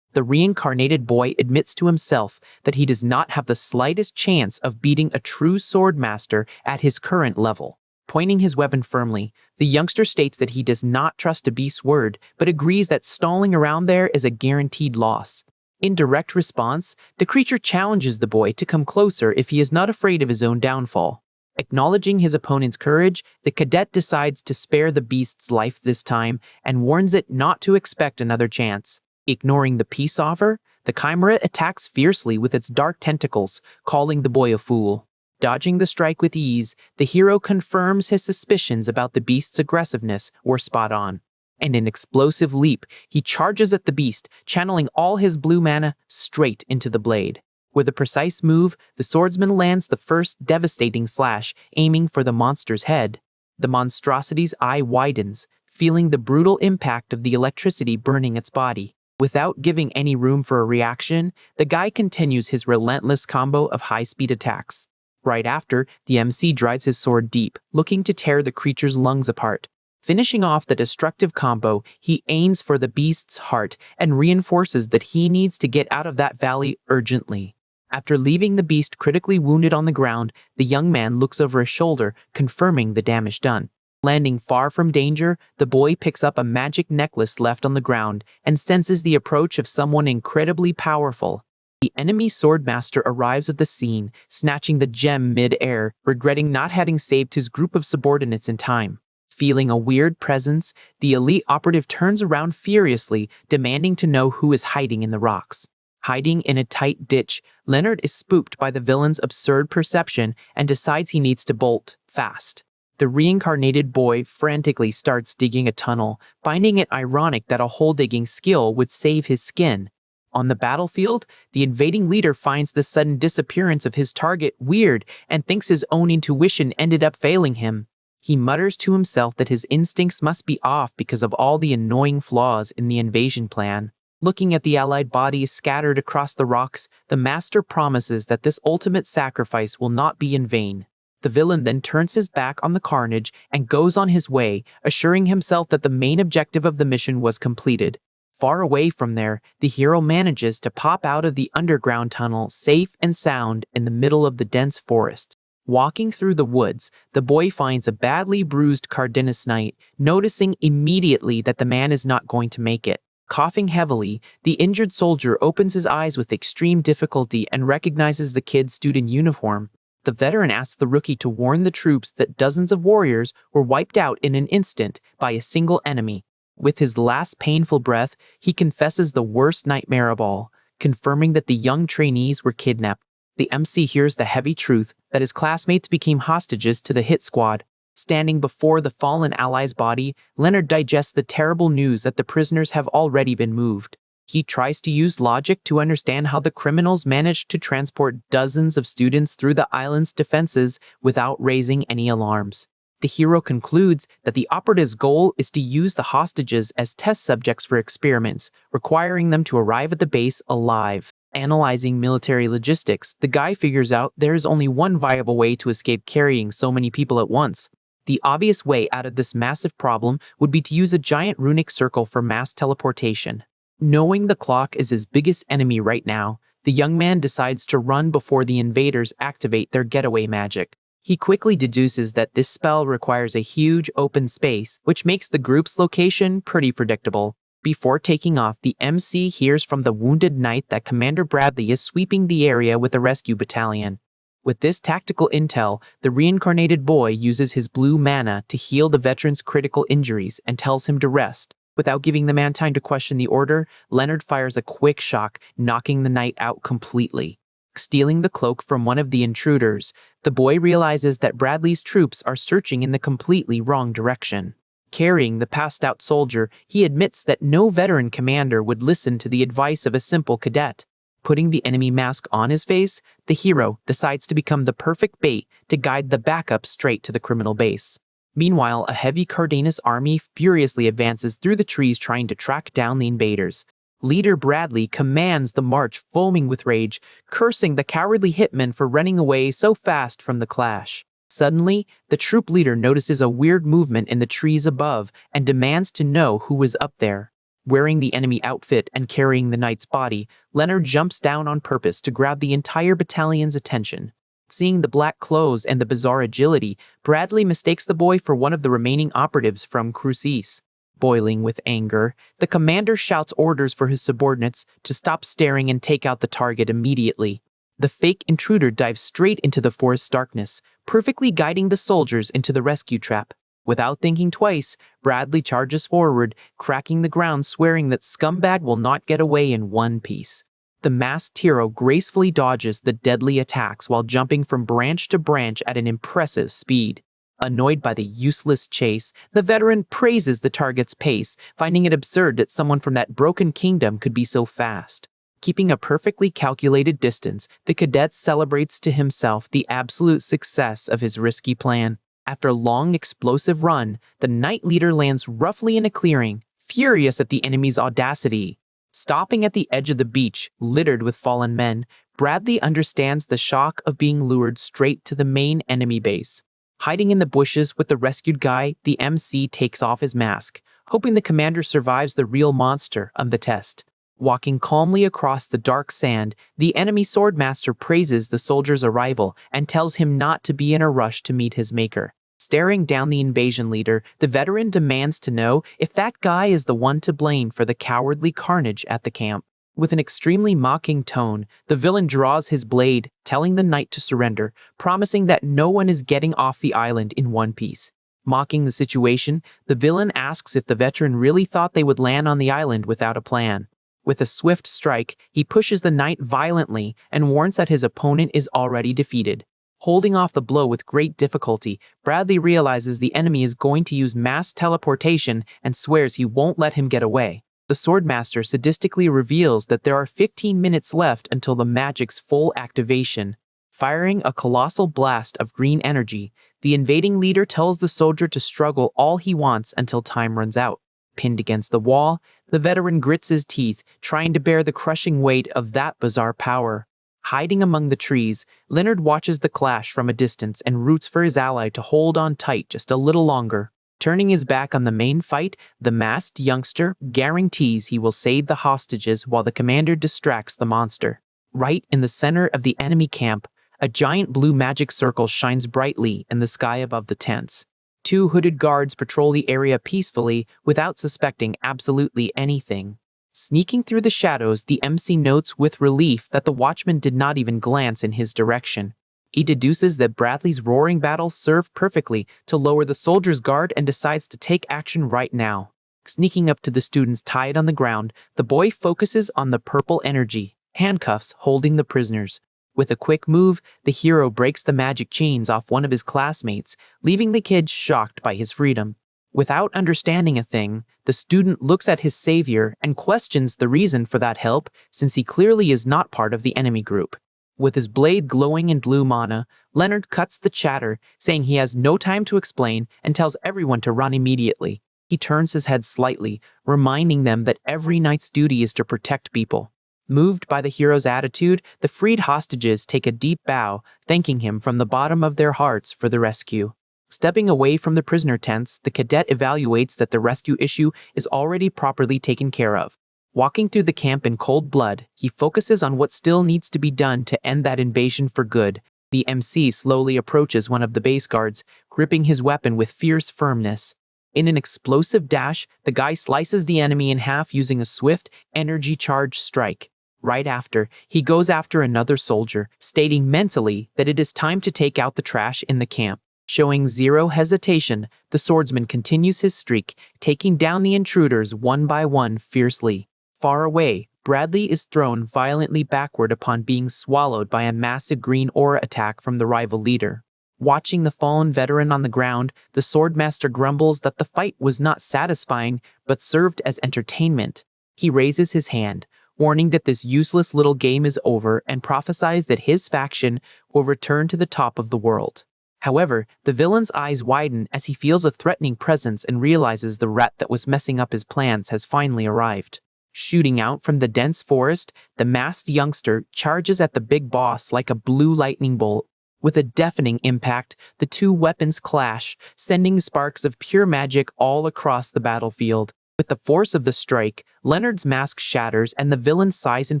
The reincarnated boy admits to himself that he does not have the slightest chance of beating a true sword master at his current level. Pointing his weapon firmly, the youngster states that he does not trust a beast's word, but agrees that stalling around there is a guaranteed loss. In direct response, the creature challenges the boy to come closer if he is not afraid of his own downfall. Acknowledging his opponent's courage, the cadet decides to spare the beast's life this time and warns it not to expect another chance. Ignoring the peace offer, the chimera attacks fiercely with its dark tentacles, calling the boy a fool. Dodging the strike with ease, the hero confirms his suspicions about the beast's aggressiveness were spot on. In an explosive leap, he charges at the beast, channeling all his blue mana straight into the blade. With a precise move, the swordsman lands the first devastating slash, aiming for the monster's head. The monstrosity's eye widens, feeling the brutal impact of the electricity burning its body. Without giving any room for a reaction, the guy continues his relentless combo of high-speed attacks. Right after, the MC drives his sword deep, looking to tear the creature's lungs apart. Finishing off the destructive combo, he aims for the beast's heart and reinforces that he needs to get out of that valley urgently. After leaving the beast critically wounded on the ground, the young man looks over his shoulder, confirming the damage done. Landing far from danger, the boy picks up a magic necklace left on the ground and senses the approach of someone incredibly powerful. The enemy swordmaster arrives at the scene, snatching the gem mid-air, regretting not having saved his group of subordinates in time. Feeling a weird presence, the elite operative turns around furiously, demanding to know who is hiding in the rocks. Hiding in a tight ditch, Leonard is spooked by the villain's absurd perception and decides he needs to bolt fast. The reincarnated boy frantically starts digging a tunnel, finding it ironic that a hole-digging skill would save his skin. On the battlefield, the invading leader finds the sudden disappearance of his target weird and thinks his own intuition ended up failing him. He mutters to himself that his instincts must be off because of all the annoying flaws in the invasion plan. Looking at the allied bodies scattered across the rocks, the master promises that this ultimate sacrifice will not be in vain. The villain then turns his back on the carnage and goes on his way, assuring himself that the main objective of the mission was completed. Far away from there, the hero manages to pop out of the underground tunnel safe and sound in the middle of the dense forest. Walking through the woods, the boy finds a badly bruised Cardenas knight, noticing immediately that the man is not going to make it. Coughing heavily, the injured soldier opens his eyes with extreme difficulty and recognizes the kid's student uniform. The veteran asks the rookie to warn the troops that dozens of warriors were wiped out in an instant by a single enemy. With his last painful breath, he confesses the worst nightmare of all, confirming that the young trainees were kidnapped. The MC hears the heavy truth that his classmates became hostages to the hit squad. Standing before the fallen ally's body, Leonard digests the terrible news that the prisoners have already been moved. He tries to use logic to understand how the criminals managed to transport dozens of students through the island's defenses without raising any alarms. The hero concludes that the operative's goal is to use the hostages as test subjects for experiments, requiring them to arrive at the base alive. Analyzing military logistics, the guy figures out there is only one viable way to escape carrying so many people at once. The obvious way out of this massive problem would be to use a giant runic circle for mass teleportation. Knowing the clock is his biggest enemy right now, the young man decides to run before the invaders activate their getaway magic. He quickly deduces that this spell requires a huge open space, which makes the group's location pretty predictable. Before taking off, the MC hears from the wounded knight that Commander Bradley is sweeping the area with a rescue battalion. With this tactical intel, the reincarnated boy uses his blue mana to heal the veteran's critical injuries and tells him to rest. Without giving the man time to question the order, Leonard fires a quick shock, knocking the knight out completely. Stealing the cloak from one of the intruders, the boy realizes that Bradley's troops are searching in the completely wrong direction. Carrying the passed-out soldier, he admits that no veteran commander would listen to the advice of a simple cadet. Putting the enemy mask on his face, the hero decides to become the perfect bait to guide the backup straight to the criminal base. Meanwhile, a heavy Cardenas army furiously advances through the trees trying to track down the invaders. Leader Bradley commands the march, foaming with rage, cursing the cowardly hitmen for running away so fast from the clash. Suddenly, the troop leader notices a weird movement in the trees above and demands to know who is up there. Wearing the enemy outfit and carrying the knight's body, Leonard jumps down on purpose to grab the entire battalion's attention. Seeing the black clothes and the bizarre agility, Bradley mistakes the boy for one of the remaining operatives from Crucis. Boiling with anger, the commander shouts orders for his subordinates to stop staring and take out the target immediately. The fake intruder dives straight into the forest's darkness, perfectly guiding the soldiers into the rescue trap. Without thinking twice, Bradley charges forward, cracking the ground, swearing that scumbag will not get away in one piece. The masked hero gracefully dodges the deadly attacks while jumping from branch to branch at an impressive speed. Annoyed by the useless chase, the veteran praises the target's pace, finding it absurd that someone from that broken kingdom could be so fast. Keeping a perfectly calculated distance, the cadet celebrates to himself the absolute success of his risky plan. After a long, explosive run, the knight leader lands roughly in a clearing, furious at the enemy's audacity. Stopping at the edge of the beach, littered with fallen men, Bradley understands the shock of being lured straight to the main enemy base. Hiding in the bushes with the rescued guy, the MC takes off his mask, hoping the commander survives the real monster of the test. Walking calmly across the dark sand, the enemy swordmaster praises the soldier's arrival and tells him not to be in a rush to meet his maker. Staring down the invasion leader, the veteran demands to know if that guy is the one to blame for the cowardly carnage at the camp. With an extremely mocking tone, the villain draws his blade, telling the knight to surrender, promising that no one is getting off the island in one piece. Mocking the situation, the villain asks if the veteran really thought they would land on the island without a plan. With a swift strike, he pushes the knight violently and warns that his opponent is already defeated. Holding off the blow with great difficulty, Bradley realizes the enemy is going to use mass teleportation and swears he won't let him get away. The swordmaster sadistically reveals that there are 15 minutes left until the magic's full activation. Firing a colossal blast of green energy, the invading leader tells the soldier to struggle all he wants until time runs out. Pinned against the wall, the veteran grits his teeth, trying to bear the crushing weight of that bizarre power. Hiding among the trees, Leonard watches the clash from a distance and roots for his ally to hold on tight just a little longer. Turning his back on the main fight, the masked youngster guarantees he will save the hostages while the commander distracts the monster. Right in the center of the enemy camp, a giant blue magic circle shines brightly in the sky above the tents. Two hooded guards patrol the area peacefully without suspecting absolutely anything. Sneaking through the shadows, the MC notes with relief that the watchman did not even glance in his direction. He deduces that Bradley's roaring battles serve perfectly to lower the soldier's guard and decides to take action right now. Sneaking up to the students tied on the ground, the boy focuses on the purple energy, handcuffs holding the prisoners. With a quick move, the hero breaks the magic chains off one of his classmates, leaving the kid shocked by his freedom. Without understanding a thing, the student looks at his savior and questions the reason for that help, since he clearly is not part of the enemy group. With his blade glowing in blue mana, Leonard cuts the chatter, saying he has no time to explain and tells everyone to run immediately. He turns his head slightly, reminding them that every knight's duty is to protect people. Moved by the hero's attitude, the freed hostages take a deep bow, thanking him from the bottom of their hearts for the rescue. Stepping away from the prisoner tents, the cadet evaluates that the rescue issue is already properly taken care of. Walking through the camp in cold blood, he focuses on what still needs to be done to end that invasion for good. The MC slowly approaches one of the base guards, gripping his weapon with fierce firmness. In an explosive dash, the guy slices the enemy in half using a swift, energy-charged strike. Right after, he goes after another soldier, stating mentally that it is time to take out the trash in the camp. Showing zero hesitation, the swordsman continues his streak, taking down the intruders one by one fiercely. Far away, Bradley is thrown violently backward upon being swallowed by a massive green aura attack from the rival leader. Watching the fallen veteran on the ground, the swordmaster grumbles that the fight was not satisfying but served as entertainment. He raises his hand, warning that this useless little game is over and prophesies that his faction will return to the top of the world. However, the villain's eyes widen as he feels a threatening presence and realizes the rat that was messing up his plans has finally arrived. Shooting out from the dense forest, the masked youngster charges at the big boss like a blue lightning bolt. With a deafening impact, the two weapons clash, sending sparks of pure magic all across the battlefield. With the force of the strike, Leonard's mask shatters and the villain sighs in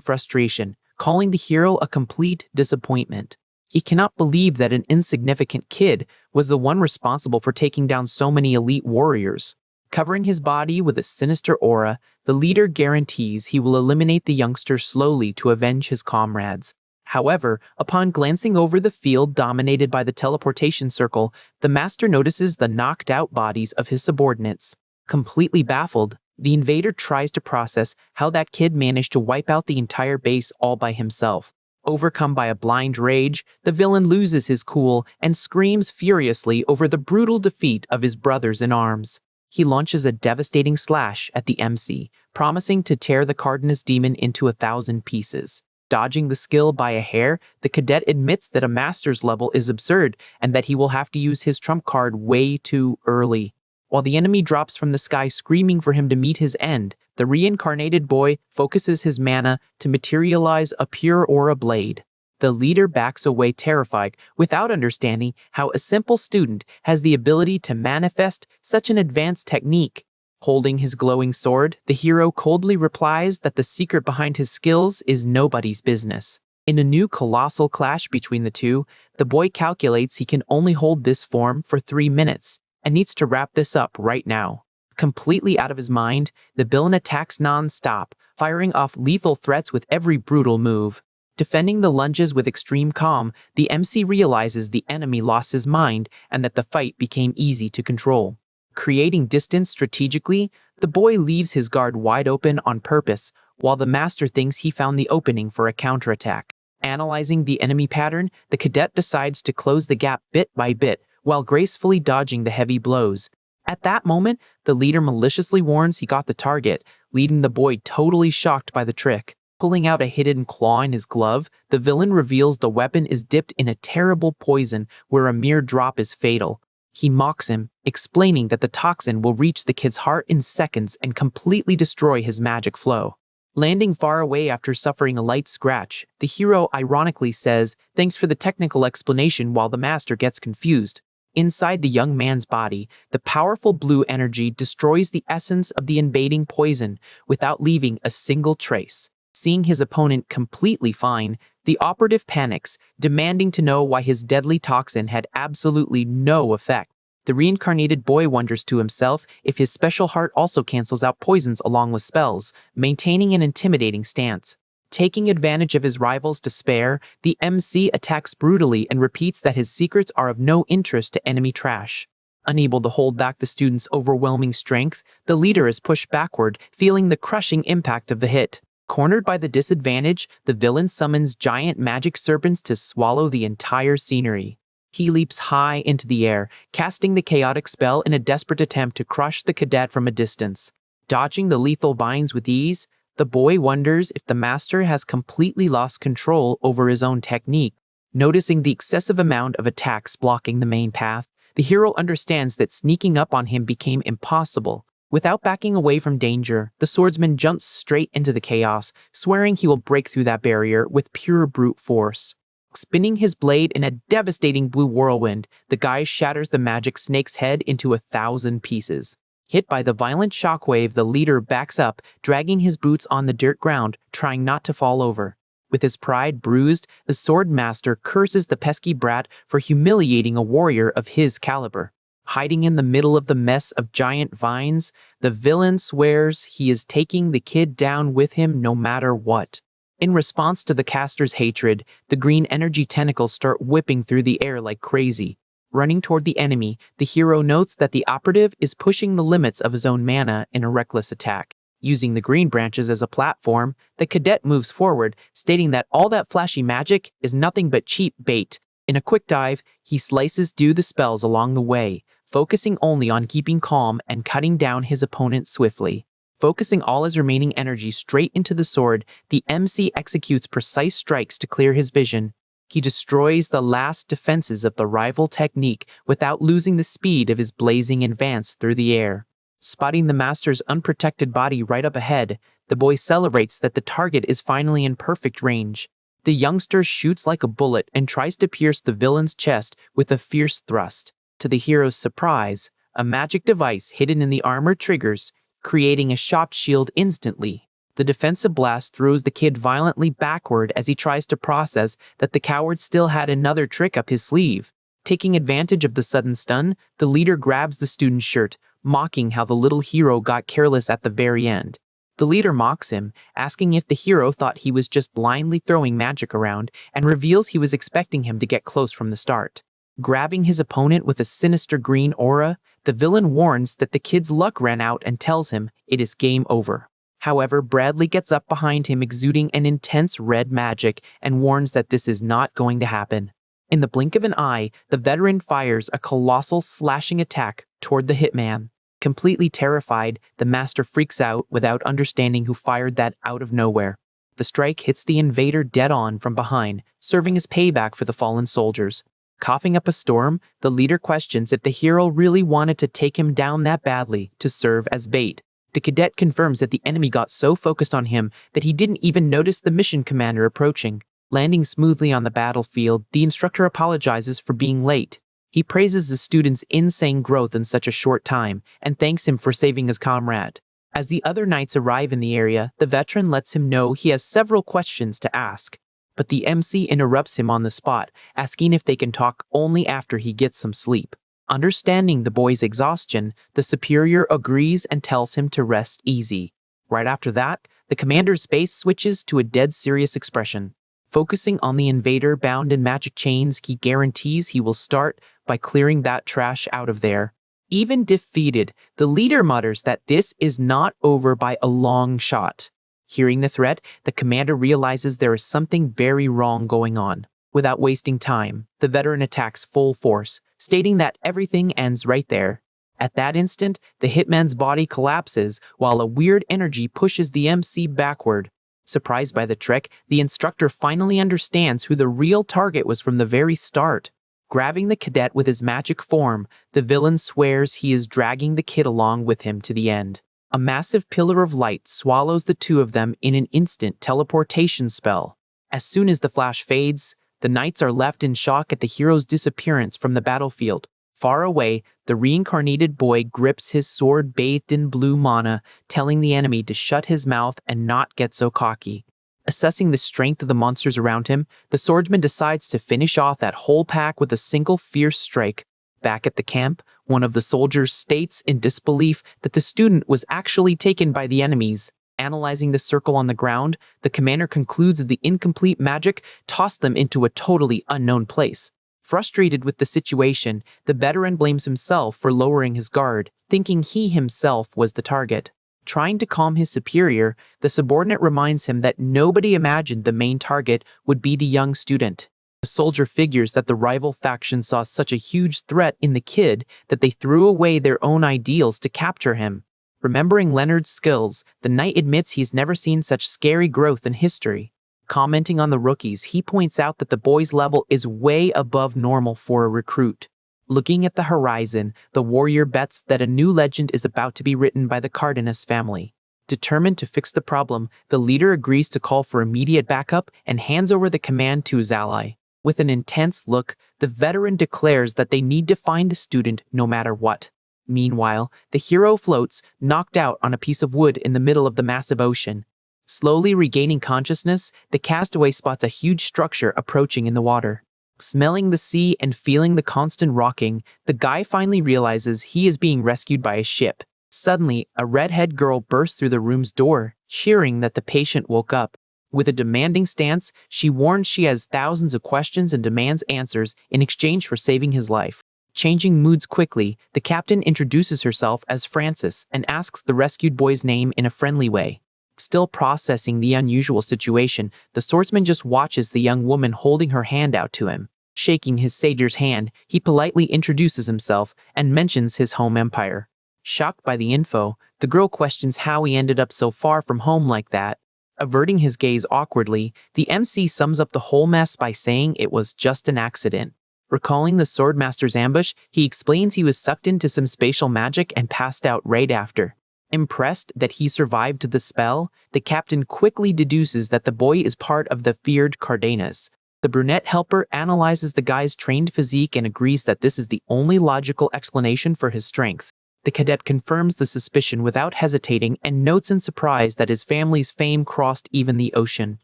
frustration, calling the hero a complete disappointment. He cannot believe that an insignificant kid was the one responsible for taking down so many elite warriors. Covering his body with a sinister aura, the leader guarantees he will eliminate the youngster slowly to avenge his comrades. However, upon glancing over the field dominated by the teleportation circle, the master notices the knocked-out bodies of his subordinates. Completely baffled, the invader tries to process how that kid managed to wipe out the entire base all by himself. Overcome by a blind rage, the villain loses his cool and screams furiously over the brutal defeat of his brothers in arms. He launches a devastating slash at the MC, promising to tear the Cardenas demon into 1,000 pieces. Dodging the skill by a hair, the cadet admits that a master's level is absurd and that he will have to use his trump card way too early. While the enemy drops from the sky screaming for him to meet his end, the reincarnated boy focuses his mana to materialize a pure aura blade. The leader backs away terrified, without understanding how a simple student has the ability to manifest such an advanced technique. Holding his glowing sword, the hero coldly replies that the secret behind his skills is nobody's business. In a new colossal clash between the two, the boy calculates he can only hold this form for 3 minutes, and needs to wrap this up right now. Completely out of his mind, the villain attacks non-stop, firing off lethal threats with every brutal move. Defending the lunges with extreme calm, the MC realizes the enemy lost his mind and that the fight became easy to control. Creating distance strategically, the boy leaves his guard wide open on purpose, while the master thinks he found the opening for a counterattack. Analyzing the enemy pattern, the cadet decides to close the gap bit by bit, while gracefully dodging the heavy blows. At that moment, the leader maliciously warns he got the target, leaving the boy totally shocked by the trick. Pulling out a hidden claw in his glove, the villain reveals the weapon is dipped in a terrible poison where a mere drop is fatal. He mocks him, explaining that the toxin will reach the kid's heart in seconds and completely destroy his magic flow. Landing far away after suffering a light scratch, the hero ironically says, "Thanks for the technical explanation," while the master gets confused. Inside the young man's body, the powerful blue energy destroys the essence of the invading poison without leaving a single trace. Seeing his opponent completely fine, the operative panics, demanding to know why his deadly toxin had absolutely no effect. The reincarnated boy wonders to himself if his special heart also cancels out poisons along with spells, maintaining an intimidating stance. Taking advantage of his rival's despair, the MC attacks brutally and repeats that his secrets are of no interest to enemy trash. Unable to hold back the student's overwhelming strength, the leader is pushed backward, feeling the crushing impact of the hit. Cornered by the disadvantage, the villain summons giant magic serpents to swallow the entire scenery. He leaps high into the air, casting the chaotic spell in a desperate attempt to crush the cadet from a distance. Dodging the lethal vines with ease, the boy wonders if the master has completely lost control over his own technique. Noticing the excessive amount of attacks blocking the main path, the hero understands that sneaking up on him became impossible. Without backing away from danger, the swordsman jumps straight into the chaos, swearing he will break through that barrier with pure brute force. Spinning his blade in a devastating blue whirlwind, the guy shatters the magic snake's head into 1,000 pieces. Hit by the violent shockwave, the leader backs up, dragging his boots on the dirt ground, trying not to fall over. With his pride bruised, the sword master curses the pesky brat for humiliating a warrior of his caliber. Hiding in the middle of the mess of giant vines, the villain swears he is taking the kid down with him no matter what. In response to the caster's hatred, the green energy tentacles start whipping through the air like crazy. Running toward the enemy, the hero notes that the operative is pushing the limits of his own mana in a reckless attack. Using the green branches as a platform, the cadet moves forward, stating that all that flashy magic is nothing but cheap bait. In a quick dive, he slices through the spells along the way, focusing only on keeping calm and cutting down his opponent swiftly. Focusing all his remaining energy straight into the sword, the MC executes precise strikes to clear his vision. He destroys the last defenses of the rival technique without losing the speed of his blazing advance through the air. Spotting the master's unprotected body right up ahead, the boy celebrates that the target is finally in perfect range. The youngster shoots like a bullet and tries to pierce the villain's chest with a fierce thrust. To the hero's surprise, a magic device hidden in the armor triggers, creating a shock shield instantly. The defensive blast throws the kid violently backward as he tries to process that the coward still had another trick up his sleeve. Taking advantage of the sudden stun, the leader grabs the student's shirt, mocking how the little hero got careless at the very end. The leader mocks him, asking if the hero thought he was just blindly throwing magic around, and reveals he was expecting him to get close from the start. Grabbing his opponent with a sinister green aura, the villain warns that the kid's luck ran out and tells him it is game over. However, Bradley gets up behind him exuding an intense red magic and warns that this is not going to happen. In the blink of an eye, the veteran fires a colossal slashing attack toward the hitman. Completely terrified, the master freaks out without understanding who fired that out of nowhere. The strike hits the invader dead on from behind, serving as payback for the fallen soldiers. Coughing up a storm, the leader questions if the hero really wanted to take him down that badly to serve as bait. The cadet confirms that the enemy got so focused on him that he didn't even notice the mission commander approaching. Landing smoothly on the battlefield, the instructor apologizes for being late. He praises the student's insane growth in such a short time and thanks him for saving his comrade. As the other knights arrive in the area, the veteran lets him know he has several questions to ask. But the MC interrupts him on the spot, asking if they can talk only after he gets some sleep. Understanding the boy's exhaustion, the superior agrees and tells him to rest easy. Right after that, the commander's face switches to a dead serious expression. Focusing on the invader bound in magic chains, he guarantees he will start by clearing that trash out of there. Even defeated, the leader mutters that this is not over by a long shot. Hearing the threat, the commander realizes there is something very wrong going on. Without wasting time, the veteran attacks full force, stating that everything ends right there. At that instant, the hitman's body collapses while a weird energy pushes the MC backward. Surprised by the trick, the instructor finally understands who the real target was from the very start. Grabbing the cadet with his magic form, the villain swears he is dragging the kid along with him to the end. A massive pillar of light swallows the two of them in an instant teleportation spell. As soon as the flash fades, the knights are left in shock at the hero's disappearance from the battlefield. Far away, the reincarnated boy grips his sword bathed in blue mana, telling the enemy to shut his mouth and not get so cocky. Assessing the strength of the monsters around him, the swordsman decides to finish off that whole pack with a single fierce strike. Back at the camp, one of the soldiers states in disbelief that the student was actually taken by the enemies. Analyzing the circle on the ground, the commander concludes that the incomplete magic tossed them into a totally unknown place. Frustrated with the situation, the veteran blames himself for lowering his guard, thinking he himself was the target. Trying to calm his superior, the subordinate reminds him that nobody imagined the main target would be the young student. The soldier figures that the rival faction saw such a huge threat in the kid that they threw away their own ideals to capture him. Remembering Leonard's skills, the knight admits he's never seen such scary growth in history. Commenting on the rookies, he points out that the boy's level is way above normal for a recruit. Looking at the horizon, the warrior bets that a new legend is about to be written by the Cardenas family. Determined to fix the problem, the leader agrees to call for immediate backup and hands over the command to his ally. With an intense look, the veteran declares that they need to find the student no matter what. Meanwhile, the hero floats, knocked out on a piece of wood in the middle of the massive ocean. Slowly regaining consciousness, the castaway spots a huge structure approaching in the water. Smelling the sea and feeling the constant rocking, the guy finally realizes he is being rescued by a ship. Suddenly, a redhead girl bursts through the room's door, cheering that the patient woke up. With a demanding stance, she warns she has thousands of questions and demands answers in exchange for saving his life. Changing moods quickly, the captain introduces herself as Frances and asks the rescued boy's name in a friendly way. Still processing the unusual situation, the swordsman just watches the young woman holding her hand out to him. Shaking his sager's hand, he politely introduces himself and mentions his home empire. Shocked by the info, the girl questions how he ended up so far from home like that. Averting his gaze awkwardly, the MC sums up the whole mess by saying it was just an accident. Recalling the swordmaster's ambush, he explains he was sucked into some spatial magic and passed out right after. Impressed that he survived the spell, the captain quickly deduces that the boy is part of the feared Cardenas. The brunette helper analyzes the guy's trained physique and agrees that this is the only logical explanation for his strength. The cadet confirms the suspicion without hesitating and notes in surprise that his family's fame crossed even the ocean.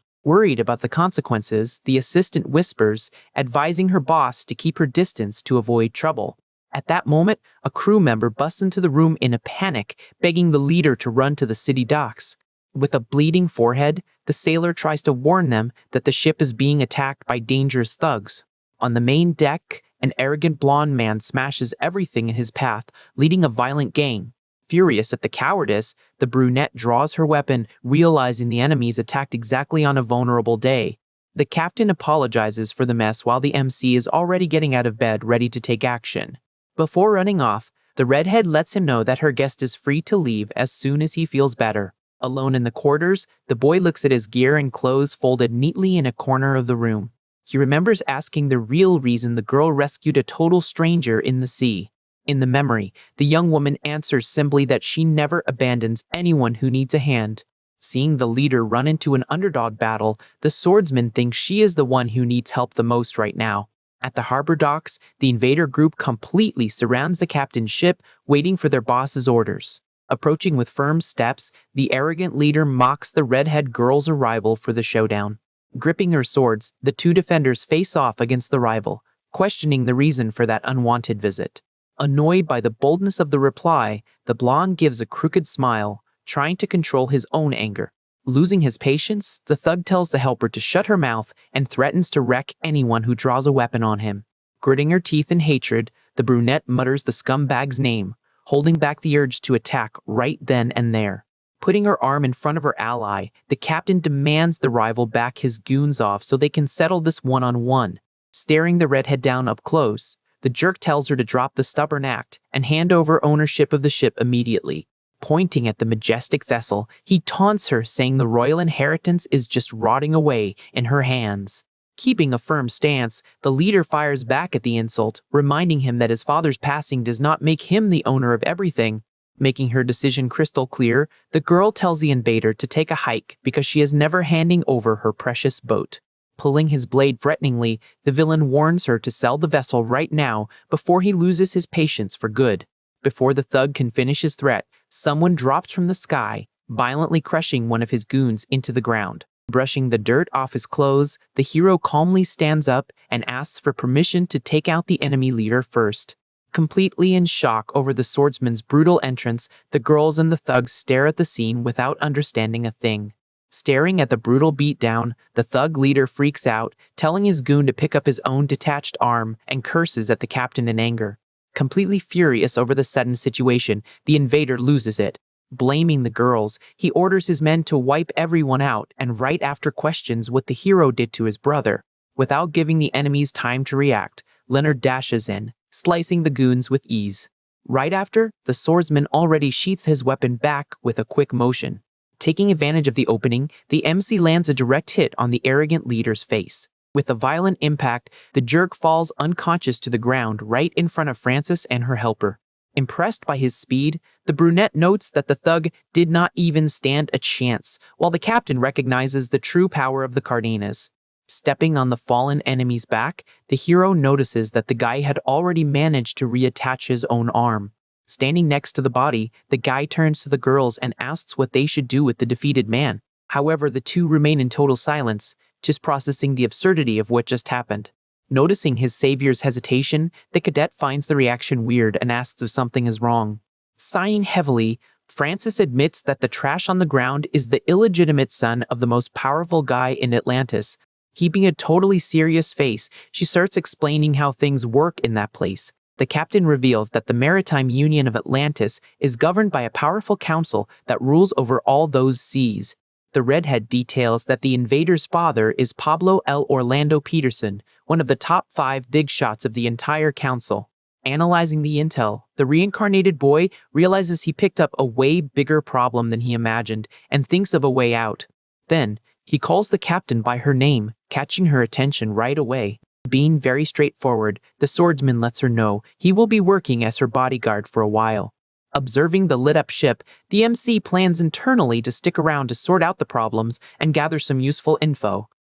Worried about the consequences, the assistant whispers, advising her boss to keep her distance to avoid trouble. At that moment, a crew member busts into the room in a panic, begging the leader to run to the city docks. With a bleeding forehead, the sailor tries to warn them that the ship is being attacked by dangerous thugs. On the main deck, an arrogant blonde man smashes everything in his path, leading a violent gang. Furious at the cowardice, the brunette draws her weapon, realizing the enemies attacked exactly on a vulnerable day. The captain apologizes for the mess while the MC is already getting out of bed ready to take action. Before running off, the redhead lets him know that her guest is free to leave as soon as he feels better. Alone in the quarters, the boy looks at his gear and clothes folded neatly in a corner of the room. He remembers asking the real reason the girl rescued a total stranger in the sea. In the memory, the young woman answers simply that she never abandons anyone who needs a hand. Seeing the leader run into an underdog battle, the swordsman thinks she is the one who needs help the most right now. At the harbor docks, the invader group completely surrounds the captain's ship, waiting for their boss's orders. Approaching with firm steps, the arrogant leader mocks the redhead girl's arrival for the showdown. Gripping her swords, the two defenders face off against the rival, questioning the reason for that unwanted visit. Annoyed by the boldness of the reply, the blonde gives a crooked smile, trying to control his own anger. Losing his patience, the thug tells the helper to shut her mouth and threatens to wreck anyone who draws a weapon on him. Gritting her teeth in hatred, the brunette mutters the scumbag's name, holding back the urge to attack right then and there. Putting her arm in front of her ally, the captain demands the rival back his goons off so they can settle this one-on-one. Staring the redhead down up close, the jerk tells her to drop the stubborn act and hand over ownership of the ship immediately. Pointing at the majestic vessel, he taunts her, saying the royal inheritance is just rotting away in her hands. Keeping a firm stance, the leader fires back at the insult, reminding him that his father's passing does not make him the owner of everything. Making her decision crystal clear, the girl tells the invader to take a hike because she is never handing over her precious boat. Pulling his blade threateningly, the villain warns her to sell the vessel right now before he loses his patience for good. Before the thug can finish his threat, someone drops from the sky, violently crushing one of his goons into the ground. Brushing the dirt off his clothes, the hero calmly stands up and asks for permission to take out the enemy leader first. Completely in shock over the swordsman's brutal entrance, the girls and the thugs stare at the scene without understanding a thing. Staring at the brutal beatdown, the thug leader freaks out, telling his goon to pick up his own detached arm and curses at the captain in anger. Completely furious over the sudden situation, the invader loses it. Blaming the girls, he orders his men to wipe everyone out and right after questions what the hero did to his brother. Without giving the enemies time to react, Leonard dashes in, slicing the goons with ease. Right after, the swordsman already sheathed his weapon back with a quick motion. Taking advantage of the opening, the MC lands a direct hit on the arrogant leader's face. With a violent impact, the jerk falls unconscious to the ground right in front of Francis and her helper. Impressed by his speed, the brunette notes that the thug did not even stand a chance, while the captain recognizes the true power of the Cardenas. Stepping on the fallen enemy's back, the hero notices that the guy had already managed to reattach his own arm. Standing next to the body, the guy turns to the girls and asks what they should do with the defeated man. However, the two remain in total silence, just processing the absurdity of what just happened. Noticing his savior's hesitation, the cadet finds the reaction weird and asks if something is wrong. Sighing heavily, Francis admits that the trash on the ground is the illegitimate son of the most powerful guy in Atlantis. Keeping a totally serious face, she starts explaining how things work in that place. The captain reveals that the Maritime Union of Atlantis is governed by a powerful council that rules over all those seas. The redhead details that the invader's father is Pablo L. Orlando Peterson, one of the top 5 big shots of the entire council. Analyzing the intel, the reincarnated boy realizes he picked up a way bigger problem than he imagined and thinks of a way out. Then, he calls the captain by her name, catching her attention right away. Being very straightforward, the swordsman lets her know he will be working as her bodyguard for a while. Observing the lit-up ship, the MC plans internally to stick around to sort out the problems and gather some useful info.